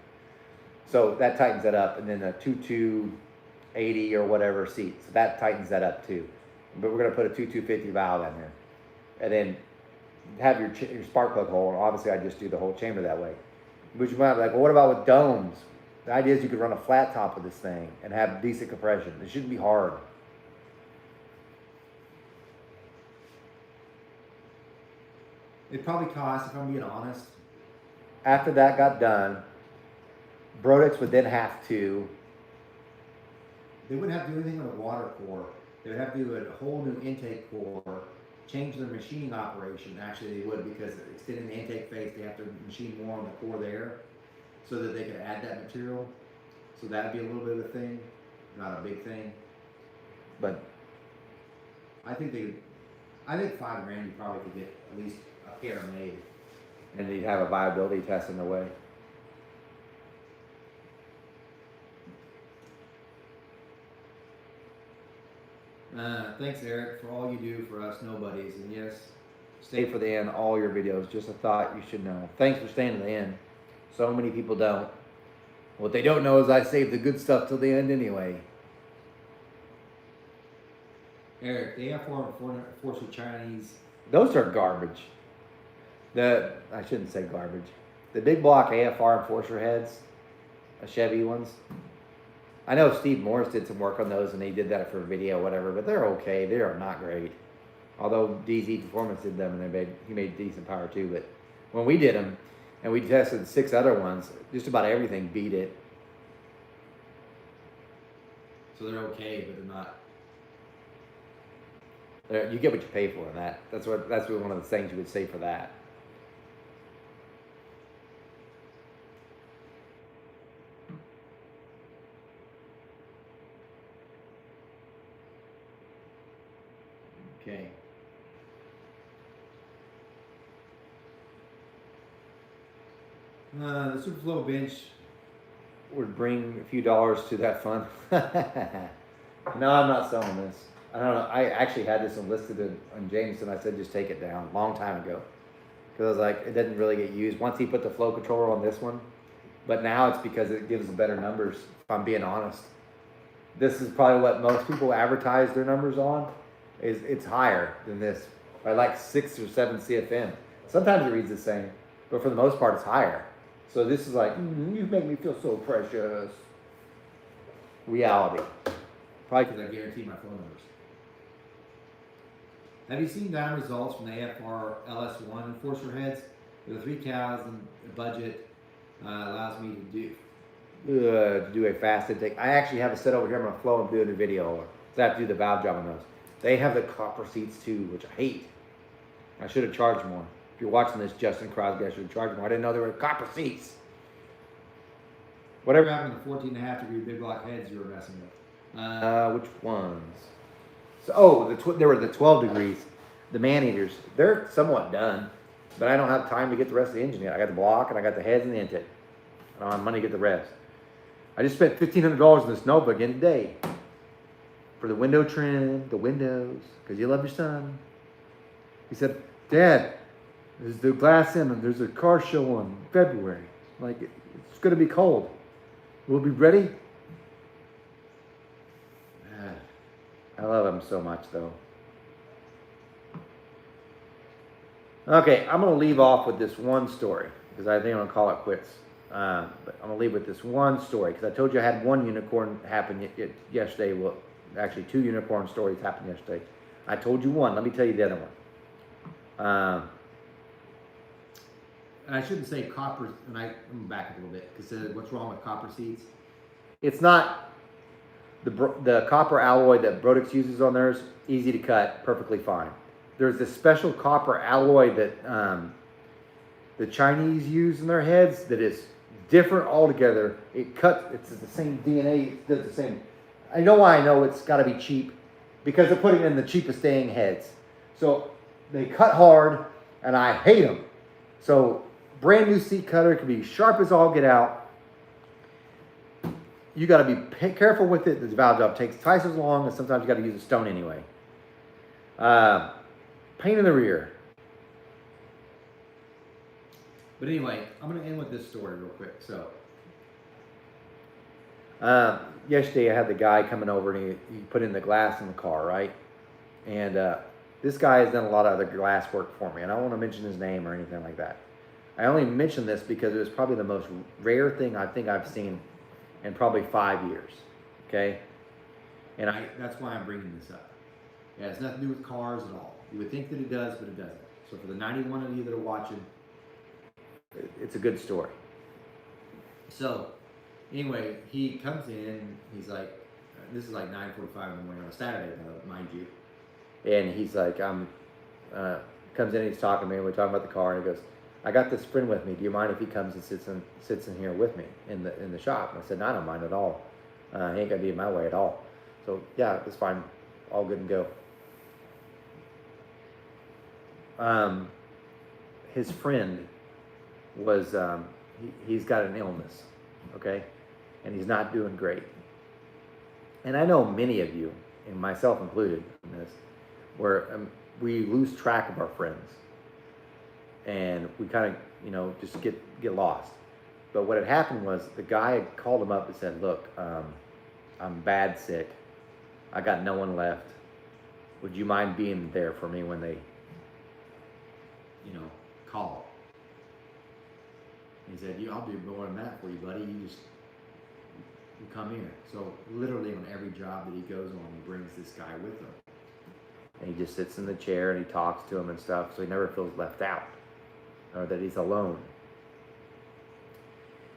[SPEAKER 2] So that tightens that up. And then a 2,280 or whatever seat. So that tightens that up too. But we're going to put a 2,250 valve in there. And then have your spark plug hole. And obviously I just do the whole chamber that way. But you might be like, well, what about with domes? The idea is you could run a flat top of this thing and have decent compression. It shouldn't be hard.
[SPEAKER 1] It probably costs, if I'm being honest.
[SPEAKER 2] After that got done, Brodix would then have to.
[SPEAKER 1] They wouldn't have to do anything on the water core. They would have to do a whole new intake core, change their machining operation. Actually, they would, because extending the intake face, they have to machine more on the core there so that they could add that material. So that'd be a little bit of a thing, not a big thing.
[SPEAKER 2] But
[SPEAKER 1] I think $5,000 you probably could get at least a pair made.
[SPEAKER 2] and you'd have a viability test in the way.
[SPEAKER 1] Thanks, Eric, for all you do for us nobodies. And yes,
[SPEAKER 2] Stay for the end, all your videos. Just a thought you should know. Thanks for staying to the end. So many people don't. What they don't know is I save the good stuff till the end anyway.
[SPEAKER 1] Eric, the AF4 Force with Chinese.
[SPEAKER 2] Those are garbage. I shouldn't say garbage. The big block AFR Enforcer heads, Chevy ones. I know Steve Morris did some work on those and he did that for a video or whatever, but they're okay. They are not great. Although DZ Performance did them and he made decent power too. But when we did them and we tested 6 other ones, just about everything beat it.
[SPEAKER 1] So they're okay, but they're not.
[SPEAKER 2] You get what you pay for in that. That's one of the things you would say for that.
[SPEAKER 1] Okay. The Superflow bench
[SPEAKER 2] Would bring a few dollars to that fund. No, I'm not selling this. I don't know. I actually had this one listed on Jameson. I said just take it down a long time ago. Because I was like, it didn't really get used. Once he put the flow controller on this one. But now it's because it gives better numbers, if I'm being honest. This is probably what most people advertise their numbers on. It's higher than this by like 6 or 7 CFM. Sometimes it reads the same, but for the most part it's higher. So this is like, you make me feel so precious. Reality.
[SPEAKER 1] probably because I guarantee my phone numbers. Have you seen down results from the AFR LS1 Enforcer heads? With a 3,000 budget allows me to
[SPEAKER 2] do a fast intake. I actually have a set over here. I'm going to flow and do a video. So I have to do the valve job on those. They have the copper seats too, which I hate. I should have charged more. If you're watching this, Justin Crosby, I should have charged more. I didn't know there were copper seats.
[SPEAKER 1] Whatever happened to the 14.5 degree big block heads you were messing with?
[SPEAKER 2] Which ones? So, there were the 12 degrees. The man-eaters. They're somewhat done, but I don't have time to get the rest of the engine yet. I got the block and I got the heads and the intake. I don't have money to get the rest. I just spent $1,500 in this notebook again today. For the window trim, the windows, because you love your son. He said, Dad, there's the glass in and there's a car show on February. Like, it's going to be cold. We'll be ready? I love him so much, though. Okay, I'm going to leave off with this one story, because I think I'm going to call it quits. But I'm gonna leave with this one story because I told you I had one unicorn happen yesterday. Well, actually, 2 unicorn stories happened yesterday. I told you one. Let me tell you the other one.
[SPEAKER 1] And I shouldn't say copper, and I'm back a little bit, because what's wrong with copper seeds?
[SPEAKER 2] It's not the copper alloy that Brodix uses on theirs. Easy to cut, perfectly fine. There's this special copper alloy that the Chinese use in their heads that is different altogether. It cuts. It's the same DNA. It does the same. I know why I know it's got to be cheap, because they're putting in the cheapest dang heads. So they cut hard, and I hate them. So brand new seat cutter can be sharp as all get out. You got to be careful with it. This valve job takes twice as long, and sometimes you got to use a stone anyway. Pain in the rear.
[SPEAKER 1] But anyway, I'm going to end with this story real quick. So,
[SPEAKER 2] yesterday I had the guy coming over and he put in the glass in the car, right? And this guy has done a lot of other glass work for me, and I don't want to mention his name or anything like that. I only mention this because it was probably the most rare thing I think I've seen in probably 5 years. Okay, and
[SPEAKER 1] that's why I'm bringing this up. It has nothing to do with cars at all. You would think that it does, but it doesn't. So for the 91 of you that are watching,
[SPEAKER 2] it's a good story.
[SPEAKER 1] So anyway, he comes in. He's like, this is like 9:45 in the morning on a Saturday, mind you.
[SPEAKER 2] And he's like, comes in, he's talking to me, and we're talking about the car, and he goes, I got this friend with me. Do you mind if he comes and sits in here with me in the shop? And I said, no, I don't mind at all. He ain't gonna be in my way at all. So yeah, it's fine, all good and go. His friend was he's got an illness, okay, and he's not doing great. And I know many of you, and myself included, in this, where we lose track of our friends, and we kind of just get lost. But what had happened was the guy had called him up and said, "Look, I'm bad sick. I got no one left. Would you mind being there for me when they,
[SPEAKER 1] call?" He said, I'll do more than that for you, buddy. You come here. So literally on every job that he goes on, he brings this guy with him.
[SPEAKER 2] And he just sits in the chair and he talks to him and stuff, so he never feels left out or that he's alone.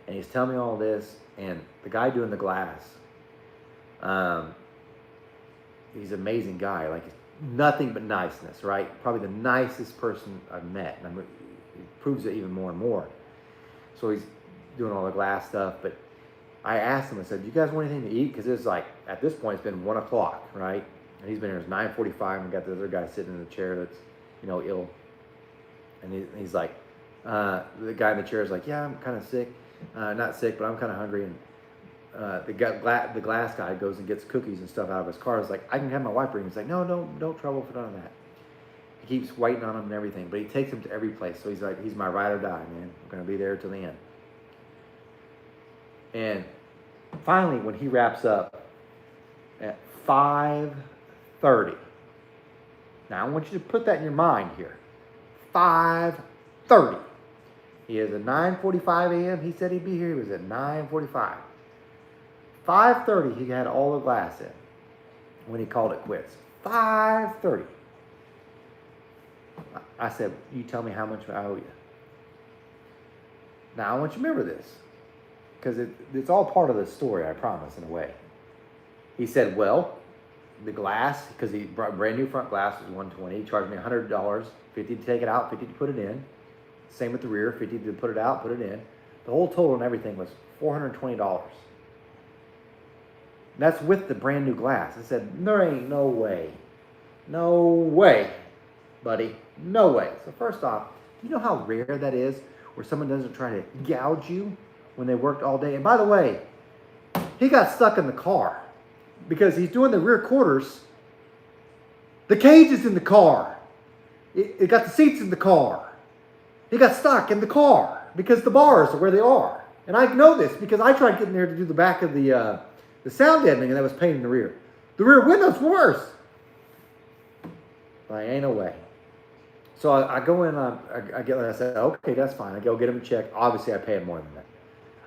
[SPEAKER 2] And he's telling me all this, and the guy doing the glass, he's an amazing guy, like nothing but niceness, right? Probably the nicest person I've met, and it proves it even more and more. So he's doing all the glass stuff, but I asked him, I said, "Do you guys want anything to eat?" Because it's like, at this point, it's been 1 o'clock, right? And he's been here, it's 9:45, and we got the other guy sitting in the chair that's, ill. And he's like, the guy in the chair is like, "Yeah, I'm kind of sick. Not sick, but I'm kind of hungry." And the glass guy goes and gets cookies and stuff out of his car. He's like, "I can have my wife bring him." He's like, "No, don't trouble for none of that." He keeps waiting on him and everything, but he takes him to every place. So he's like, he's my ride or die, man. I'm going to be there till the end. And finally, when he wraps up at 5:30, now I want you to put that in your mind here. 5:30. He is at 9:45 a.m. He said he'd be here. He was at 9:45. 5:30, he had all the glass in when he called it quits. 5:30. I said, "You tell me how much I owe you." Now, I want you to remember this, because it's all part of the story, I promise, in a way. He said, "Well, the glass, because he brought brand new front glass, was $120. He charged me $100, $50 to take it out, $50 to put it in. Same with the rear, $50 to put it out, put it in. The whole total and everything was $420. That's with the brand new glass." I said, "There ain't no way. No way, buddy. No way." So first off, you know how rare that is where someone doesn't try to gouge you when they worked all day? And by the way, he got stuck in the car because he's doing the rear quarters. The cage is in the car. It got the seats in the car. He got stuck in the car because the bars are where they are. And I know this because I tried getting there to do the back of the sound deadening, and that was pain in the rear. The rear window's worse. Like, ain't no way. So I go in, I said, "Okay, that's fine." I go get him a check. Obviously, I pay him more than that.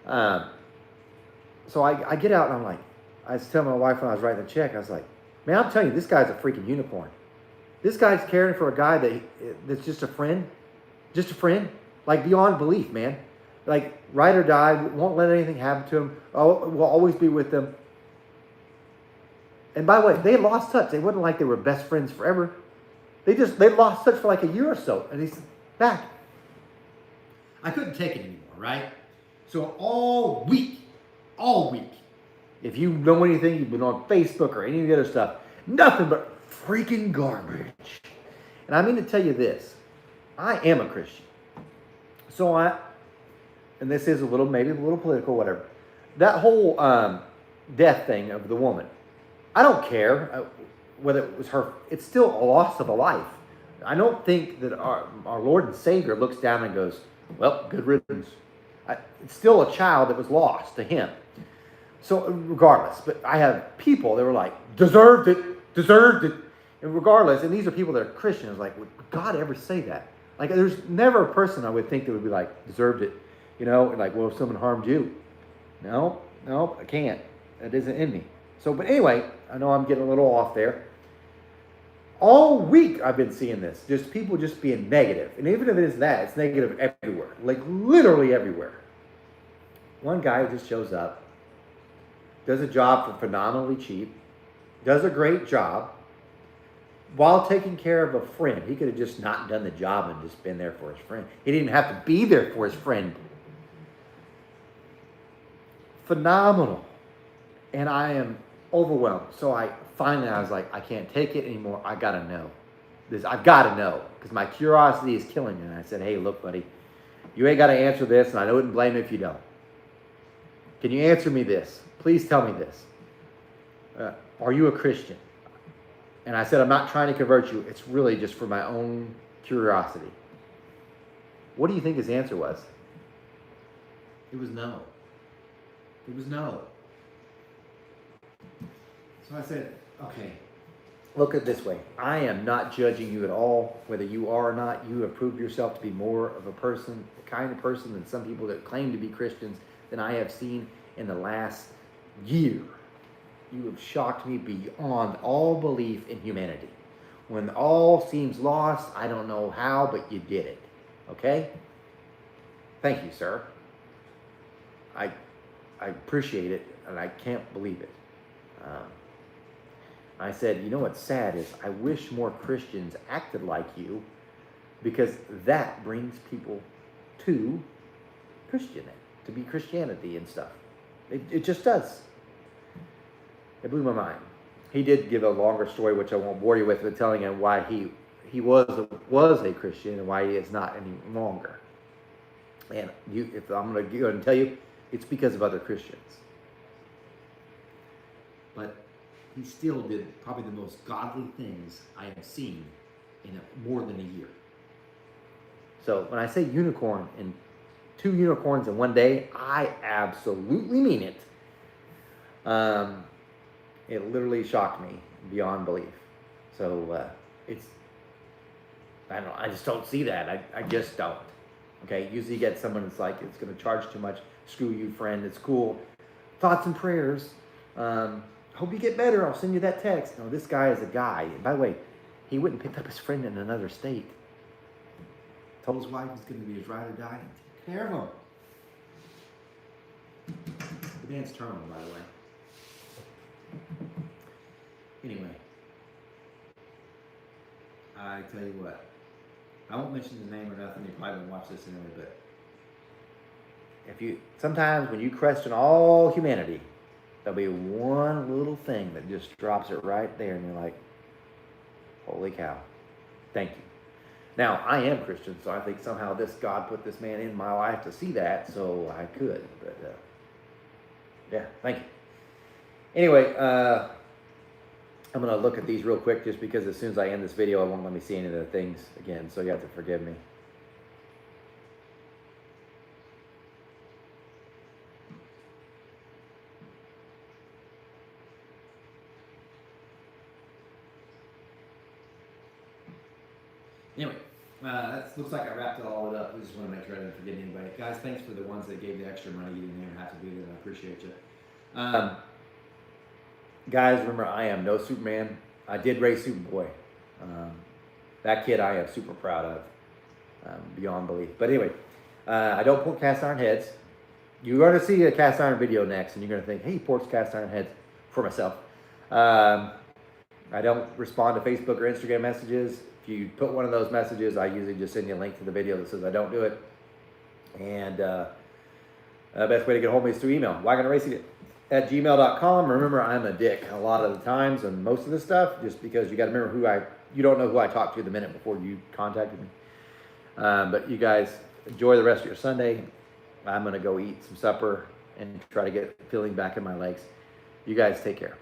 [SPEAKER 2] So I get out and I'm like, I was telling my wife when I was writing the check, I was like, man, I'm telling you, this guy's a freaking unicorn. This guy's caring for a guy that's just a friend, like beyond belief, man. Like ride or die, won't let anything happen to him. Oh, will always be with them. And by the way, they lost touch. They wasn't like they were best friends forever. They lost touch for like a year or so, and he's back.
[SPEAKER 1] I couldn't take it anymore, right? So all week,
[SPEAKER 2] if you know anything, you've been on Facebook or any of the other stuff, nothing but freaking garbage. And I mean to tell you this, I am a Christian. So and this is maybe a little political, whatever. That whole death thing of the woman, I don't care whether it was her, it's still a loss of a life. I don't think that our Lord and Savior looks down and goes, well, good riddance. It's still a child that was lost to him. So regardless, but I have people that were like, deserved it. And regardless, and these are people that are Christians, like, would God ever say that? Like, there's never a person I would think that would be like, deserved it. You know, and like, well, if someone harmed you. No, I can't. That isn't in me. So, but anyway, I know I'm getting a little off there. All week I've been seeing this. Just people just being negative. And even if it is that, it's negative everywhere. Like literally everywhere. One guy just shows up, does a job for phenomenally cheap, does a great job, while taking care of a friend. He could have just not done the job and just been there for his friend. He didn't have to be there for his friend. Phenomenal. And I am overwhelmed. So I was like, I can't take it anymore. I gotta know. I've gotta know. Because my curiosity is killing me. And I said, hey, look, buddy, you ain't gotta answer this, and I wouldn't blame you if you don't. Can you answer me this? Please tell me this. Are you a Christian? And I said, I'm not trying to convert you. It's really just for my own curiosity. What do you think his answer was?
[SPEAKER 1] It was no. So I said, okay.
[SPEAKER 2] Look at it this way. I am not judging you at all, whether you are or not. You have proved yourself to be more of a person, the kind of person than some people that claim to be Christians than I have seen in the last year. You have shocked me beyond all belief in humanity. When all seems lost, I don't know how, but you did it. Okay? Thank you, sir. I appreciate it, and I can't believe it. I said, you know what's sad is I wish more Christians acted like you, because that brings people to Christianity and stuff. It just does. It blew my mind. He did give a longer story, which I won't bore you with, but telling him why he was a Christian and why he is not any longer. And if I'm going to go ahead and tell you, it's because of other Christians.
[SPEAKER 1] But he still did probably the most godly things I have seen in more than a year.
[SPEAKER 2] So when I say unicorn and 2 unicorns in one day, I absolutely mean it. It literally shocked me beyond belief. So I don't know, I just don't see that. I just don't. Okay, usually you get someone that's like, it's going to charge too much. Screw you, friend. It's cool. Thoughts and prayers. Hope you get better. I'll send you that text. No, this guy is a guy. And by the way, he went and picked up his friend in another state.
[SPEAKER 1] Told his wife he's going to be his ride or die and take care of him. The man's terminal, by the way. Anyway, I tell you what, I won't mention his name or nothing. You probably won't watch this anyway, but
[SPEAKER 2] sometimes when you question all humanity, there'll be one little thing that just drops it right there, and you're like, holy cow, thank you. Now, I am Christian, so I think somehow God put this man in my life to see that, so I could. But, yeah, thank you. Anyway, I'm going to look at these real quick just because as soon as I end this video, it won't let me see any of the things again, so you have to forgive me.
[SPEAKER 1] anyway, That looks like I wrapped it all up. I just want to make sure I didn't forget anybody. Guys, thanks for the ones that gave the extra money. You didn't even have to do that. I appreciate you.
[SPEAKER 2] Guys, remember, I am no Superman. I did raise Superboy. That kid I am super proud of, beyond belief. But anyway, I don't port cast iron heads. You're going to see a cast iron video next, and you're going to think, hey, he ports cast iron heads for myself. I don't respond to Facebook or Instagram messages. If you put one of those messages, I usually just send you a link to the video that says I don't do it. And best way to get a hold of me is through email, weingartnerracing@gmail.com. Remember, I'm a dick a lot of the times and most of the stuff, just because you got to remember you don't know who I talked to the minute before you contacted me. But you guys enjoy the rest of your Sunday. I'm going to go eat some supper and try to get feeling back in my legs. You guys take care.